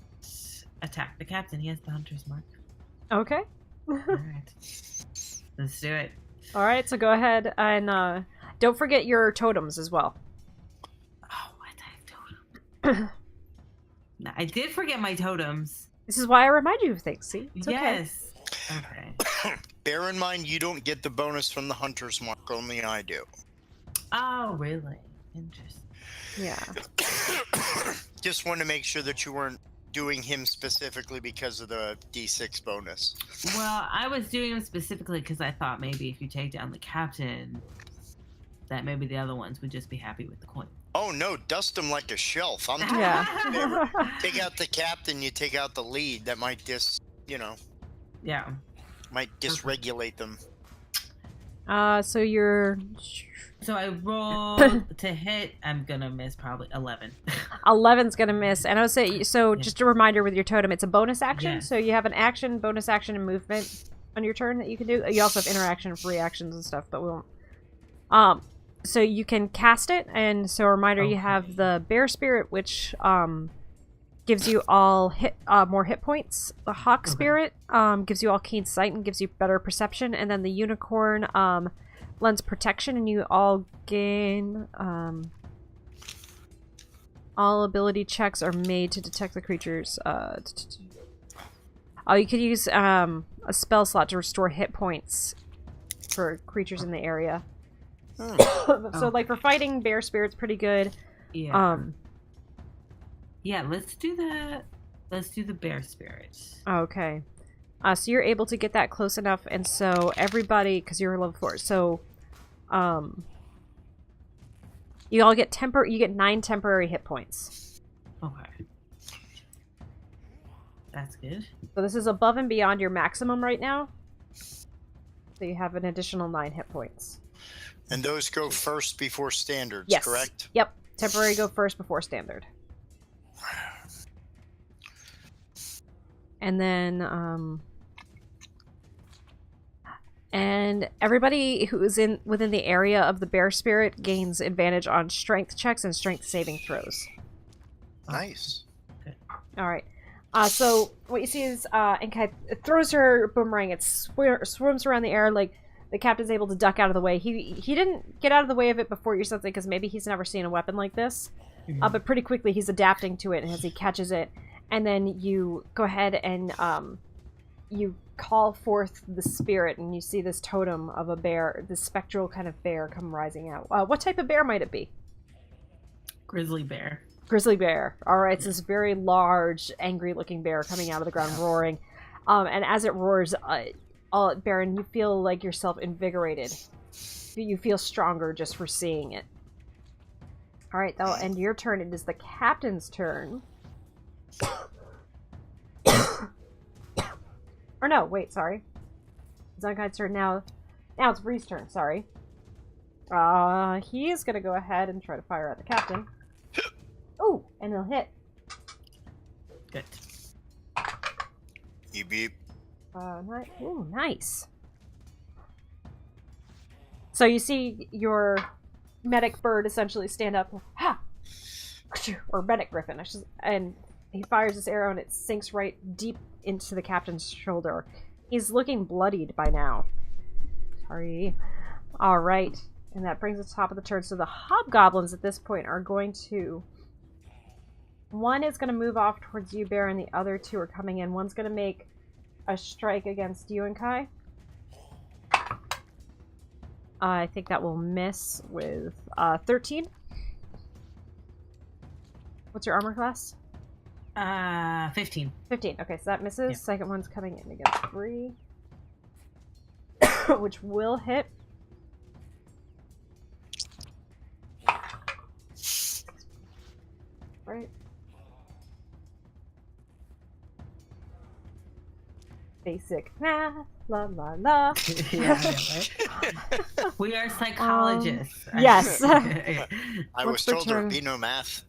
attack the captain. He has the hunter's mark. Okay. All right. Let's do it. All right, so go ahead and don't forget your totems as well. Oh, what? I have totems. No, I did forget my totems. This is why I remind you of things. See, it's okay. Yes. Okay. Bear in mind, you don't get the bonus from the hunter's mark. Only I do. Oh, really? Interesting. Yeah. Just want to make sure that you weren't doing him specifically because of the D6 bonus. Well, I was doing them specifically because I thought maybe if you take down the captain, that maybe the other ones would just be happy with the coin. Oh no, dust him like a shelf. I'm Yeah. take out the captain, you take out the lead. That might Yeah. might dysregulate them. So you're... So I rolled to hit. I'm gonna miss probably 11. 11's gonna miss, and I would say so. Yeah. Just a reminder with your totem, it's a bonus action. Yeah. So you have an action, bonus action, and movement on your turn that you can do. You also have interaction, free actions, and stuff, but we won't. So you can cast it, and so a reminder, you have the bear spirit, which gives you all more hit points. The hawk spirit gives you all keen sight and gives you better perception, and then the unicorn lends protection, and you all gain all ability checks are made to detect the creatures. You could use a spell slot to restore hit points for creatures in the area. So like for fighting, bear spirit's pretty good. Yeah. Yeah, let's do the bear spirit. Okay. So you're able to get that close enough, and so everybody, because you're level 4, so you all get you get 9 temporary hit points. Okay. That's good. So this is above and beyond your maximum right now. So you have an additional 9 hit points. And those go first before standards, Yes. correct? Yep. Temporary go first before standard. And then, and everybody who is within the area of the bear spirit gains advantage on strength checks and strength saving throws. Nice. All right. So what you see is Enkai throws her boomerang. It swims around the air. Like the captain's able to duck out of the way. He didn't get out of the way of it before you something because maybe he's never seen a weapon like this. But pretty quickly he's adapting to it as he catches it. And then you go ahead and you call forth the spirit, and you see this totem of a bear, this spectral kind of bear, come rising out. What type of bear might it be? Grizzly bear. Grizzly bear. All right, it's this very large, angry-looking bear coming out of the ground, roaring. And as it roars, Baron, you feel like yourself invigorated. You feel stronger just for seeing it. All right, that'll end your turn. It is the captain's turn. Or no, wait, sorry. It's Unkind's turn now. Now it's Bree's turn, sorry. He is going to go ahead and try to fire at the captain. Oh, and he'll hit. Good. Beep beep. Ooh, nice. So you see your medic bird essentially stand up, ha! Or medic griffin, and he fires this arrow and it sinks right deep into the captain's shoulder. He's looking bloodied by now. Sorry. Alright. And that brings us to the top of the turn. So the hobgoblins at this point are going to... One is going to move off towards you, Baron. The other two are coming in. One's going to make a strike against you and Kai. I think that will miss with 13. What's your armor class? 15. 15. Okay, so that misses. Yeah. Second one's coming in against 3. Which will hit. Right. Basic math. La la la. Yeah, right? We are psychologists. Yes. Yeah. I What's was the told there turn? would be no math.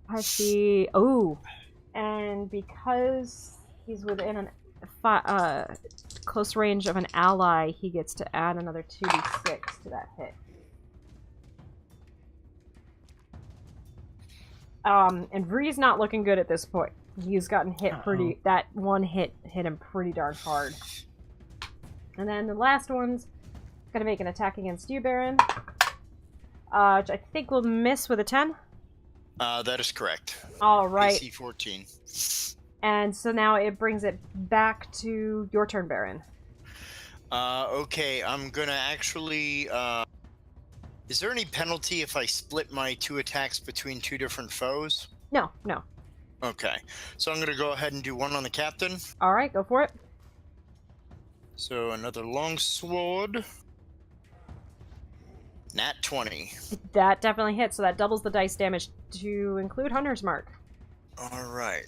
I see. Oh, and because he's within close range of an ally, he gets to add another 2d6 to that hit. And Vree's not looking good at this point. He's gotten hit pretty... That one hit him pretty darn hard. And then the last one's gonna make an attack against you, Baron. Which I think will miss with a 10. That is correct. All right. AC 14. And so now it brings it back to your turn, Baron. Okay, I'm gonna actually... is there any penalty if I split my 2 attacks between 2 different foes? No, no. Okay, so I'm gonna go ahead and do 1 on the captain. All right, go for it. So another long sword. Nat 20. That definitely hits, so that doubles the dice damage to include Hunter's Mark. All right.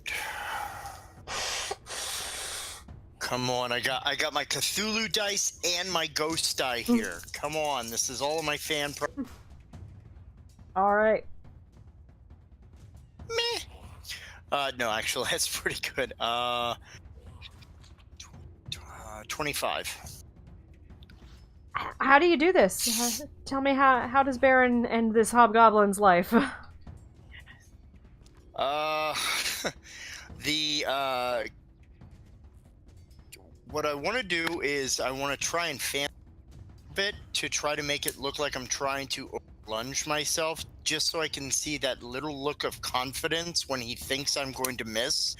Come on, I got my Cthulhu dice and my ghost die here. Come on, this is all of my fan All right. Meh. No, actually, that's pretty good. 25. How do you do this? Tell me how does Baron end this hobgoblin's life? What I want to do is I want to try and fan a bit to try to make it look like I'm trying to lunge myself, just so I can see that little look of confidence when he thinks I'm going to miss,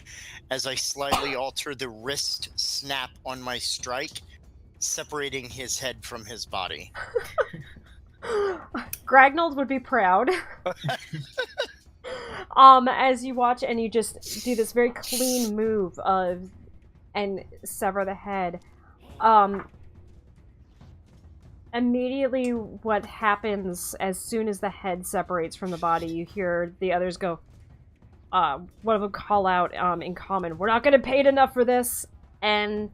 as I slightly alter the wrist snap on my strike, separating his head from his body. Gragnold would be proud. As you watch and you just do this very clean move of and sever the head. Immediately what happens as soon as the head separates from the body, you hear the others go, one of them call out in common, "We're not gonna pay it enough for this," and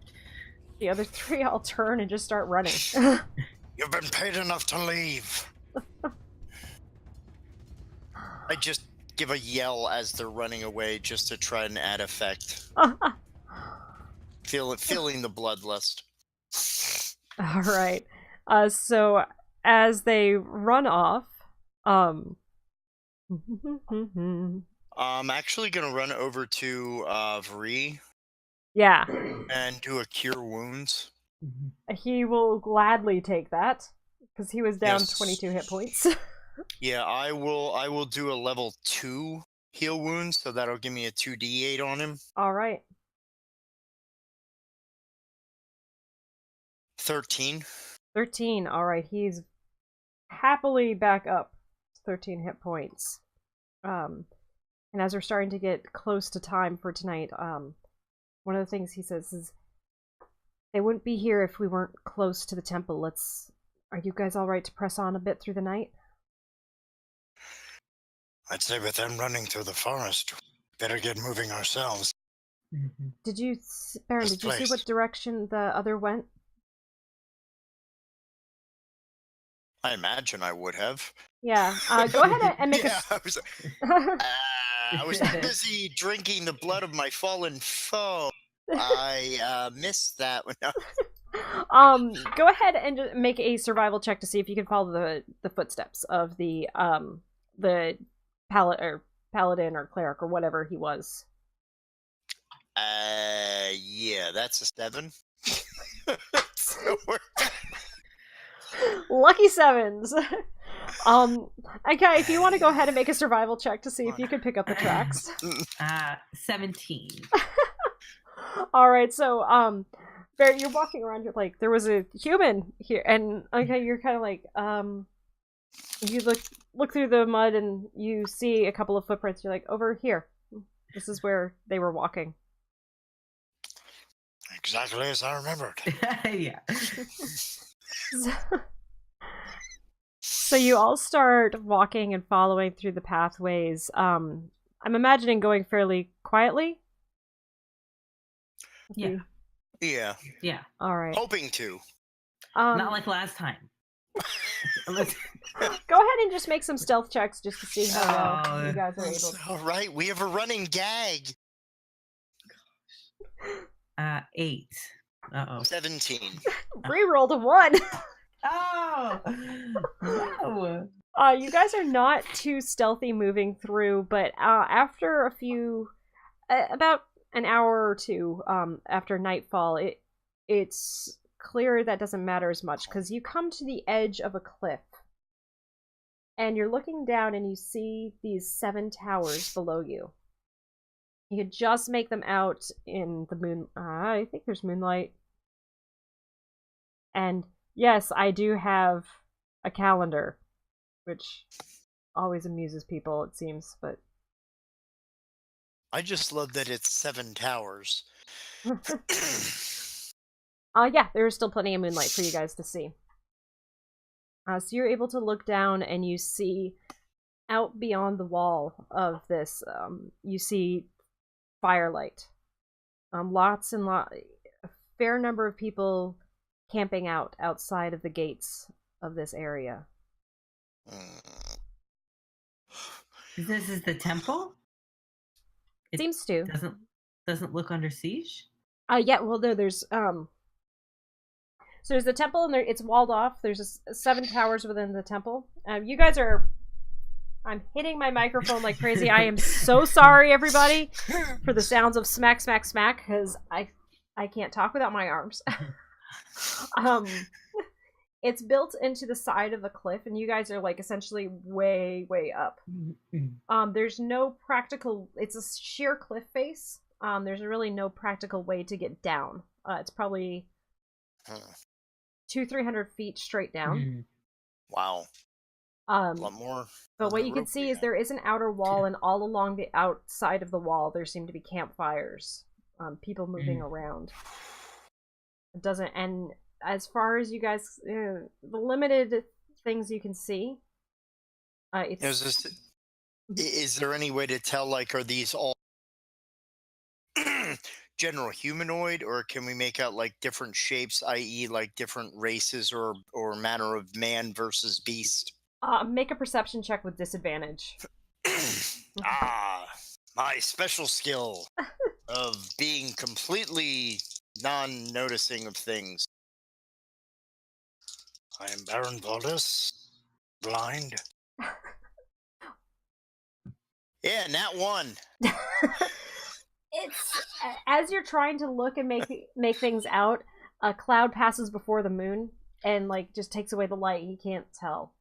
the other 3 all turn and just start running. You've been paid enough to leave. I just give a yell as they're running away just to try and add effect. Feeling the bloodlust. All right. So as they run off, I'm actually gonna run over to Vree yeah, and do a cure wounds. he will gladly take that because he was down Yes. 22 hit points. Yeah, I will do a level 2 heal wounds, so that'll give me a 2d8 on him. All right. 13. 13. All right. He's happily back up to 13 hit points. And as we're starting to get close to time for tonight, one of the things he says is, "They wouldn't be here if we weren't close to the temple. Are you guys all right to press on a bit through the night?" I'd say with them running through the forest, better get moving ourselves. Did you, Baron, This did you see place. what direction the other went? I imagine I would have. Yeah. Go ahead and make Yeah, a... I was busy drinking the blood of my fallen foe. I missed that one. Go ahead and just make a survival check to see if you can follow the footsteps of the paladin or cleric or whatever he was. Yeah, that's a 7. So Lucky sevens. Okay, if you want to go ahead and make a survival check to see if you can pick up the tracks. 17. All right, so Barry, you're walking around. You're like, there was a human here, and okay, you're kind of like, you look through the mud and you see a couple of footprints. You're like, over here. This is where they were walking. Exactly as I remembered. Yeah. So you all start walking and following through the pathways. I'm imagining going fairly quietly. Yeah. Yeah. Yeah. All right. Hoping to. Not like last time. Go ahead and just make some stealth checks just to see how well you guys are able to. All right, we have a running gag. 8. Uh-oh. 17. Re-rolled a 1. Oh! No! You guys are not too stealthy moving through, but after a few, about an hour or two after nightfall, it's clear that doesn't matter as much because you come to the edge of a cliff and you're looking down and you see these 7 towers below you. You could just make them out in the moon. I think there's moonlight. And yes, I do have a calendar, which always amuses people, it seems, but I just love that it's 7 towers. yeah, there's still plenty of moonlight for you guys to see. So you're able to look down and you see out beyond the wall of this, you see firelight. Lots and a fair number of people camping out outside of the gates of this area. This is the temple? It Seems to. Doesn't look under siege? Yeah, well, there's so there's the temple, and it's walled off. There's 7 towers within the temple. You guys are... I'm hitting my microphone like crazy. I am so sorry, everybody, for the sounds of smack, smack, smack, because I can't talk without my arms. It's built into the side of a cliff, and you guys are, like, essentially way, way up. There's no practical... It's a sheer cliff face. There's really no practical way to get down. It's probably 200-300 feet straight down. Wow. A lot more. But what you can see is there is an outer wall, and all along the outside of the wall, there seem to be campfires. People moving around. It doesn't... And as far as you guys... the limited things you can see... it's... Is there any way to tell, like, are these all general humanoid, or can we make out, like, different shapes, i.e., like, different races or manner of man versus beast? Make a perception check with disadvantage. My special skill of being completely non-noticing of things. I am Barron Valdus, blind. Yeah, nat 1. It's as you're trying to look and make things out, a cloud passes before the moon and like just takes away the light. You can't tell.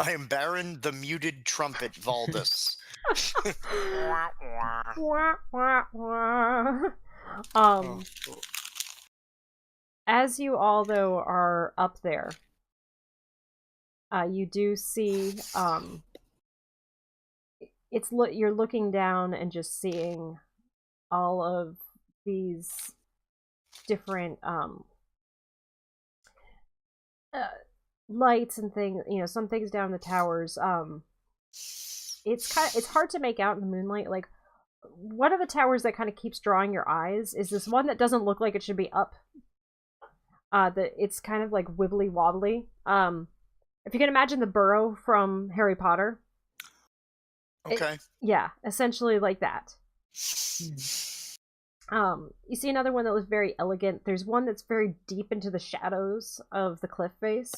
I am Baron the Muted Trumpet Valdus. As you all though are up there, you do see you're looking down and just seeing all of these different lights and things, some things down the towers. It's hard to make out in the moonlight. Like, one of the towers that kind of keeps drawing your eyes is this one that doesn't look like it should be up. It's kind of like wibbly wobbly. If you can imagine the burrow from Harry Potter. Okay. Yeah, essentially like that. You see another one that was very elegant. There's one that's very deep into the shadows of the cliff face.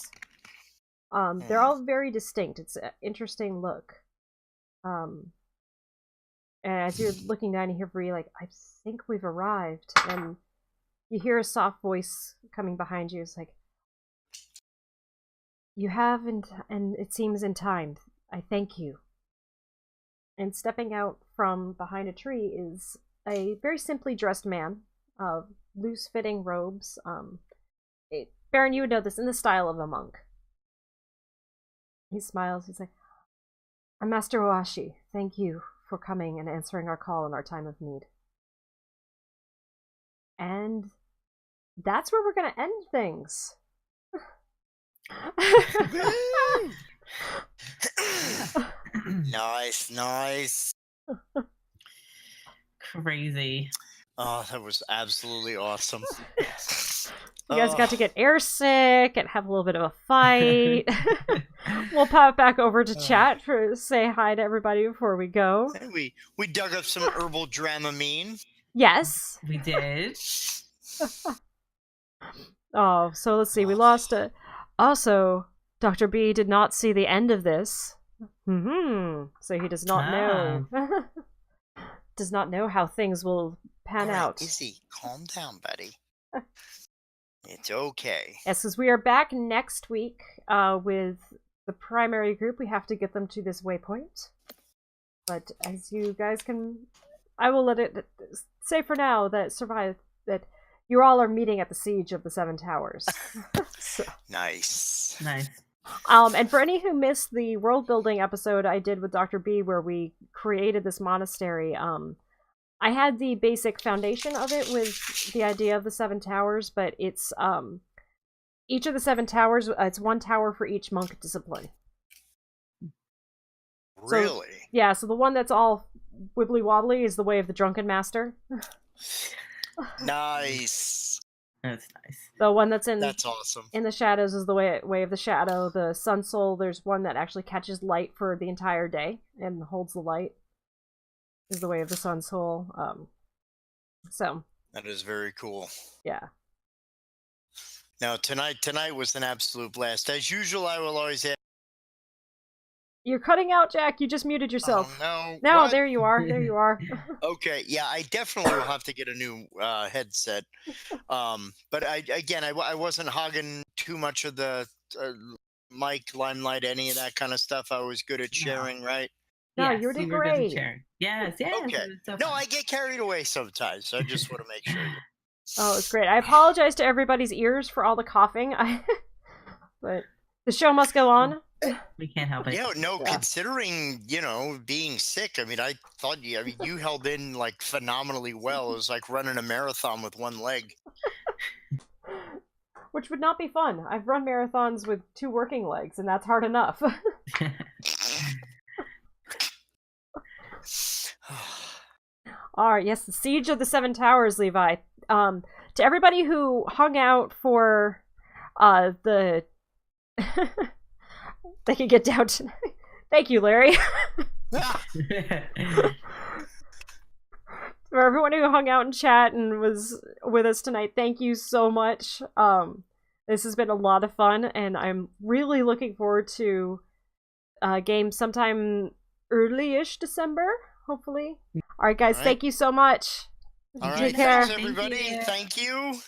They're all very distinct. It's an interesting look. And as you're looking down, you hear Bree like, I think we've arrived. And You hear a soft voice coming behind you. It's like, you have, and it seems in time. I thank you. And stepping out from behind a tree is a very simply dressed man, loose-fitting robes. Baron, you would know this, in the style of a monk. He smiles. He's like, I'm Master Oashi. Thank you for coming and answering our call in our time of need. And that's where we're going to end things. Nice. Crazy. Oh, that was absolutely awesome. You guys got to get airsick and have a little bit of a fight. We'll pop back over to chat for say hi to everybody before we go. We dug up some herbal Dramamine. Yes. We did. Oh, so let's see. We lost a... Also, Dr. B did not see the end of this. So he does not know. Does not know how things will pan out. Izzy, calm down, buddy. It's okay. Yes, because we are back next week with the primary group. We have to get them to this waypoint. But as you guys can... I will let it say for now that you all are meeting at the Siege of the Seven Towers. So. Nice. And for any who missed the world building episode I did with Dr. B where we created this monastery, I had the basic foundation of it with the idea of the Seven Towers, but it's each of the Seven Towers, it's one tower for each monk discipline. Really? So, so the one that's all wibbly wobbly is the Way of the Drunken Master. Nice. That's nice. The one that's awesome. In the shadows is the way of the shadow. The Sun Soul, there's one that actually catches light for the entire day and holds the light. Is the Way of the Sun Soul. So that is very cool. Yeah. Now tonight was an absolute blast. As usual, I will always ask. You're cutting out, Jack. You just muted yourself. Oh, no. No, what? there you are. There you are. Okay, yeah, I definitely will have to get a new headset. But I wasn't hogging too much of the mic, limelight, any of that kind of stuff. I was good at sharing, right? No, yes, you did were good at great. sharing. Yes. Okay. So No, fun. I get carried away sometimes, so I just want to make sure. Oh, it's great. I apologize to everybody's ears for all the coughing. But the show must go on. We can't help it. Yeah, no, considering, being sick, I mean, I thought you held in like phenomenally well. It was like running a marathon with one leg. Which would not be fun. I've run marathons with 2 working legs, and that's hard enough. Alright, yes, the Siege of the Seven Towers, Levi. To everybody who hung out for the... They can get down tonight. Thank you, Larry. For everyone who hung out in chat and was with us tonight, thank you so much. This has been a lot of fun, and I'm really looking forward to games sometime early-ish December, hopefully. Alright, guys, thank you so much. All Take right, care. thanks, everybody. Thank you.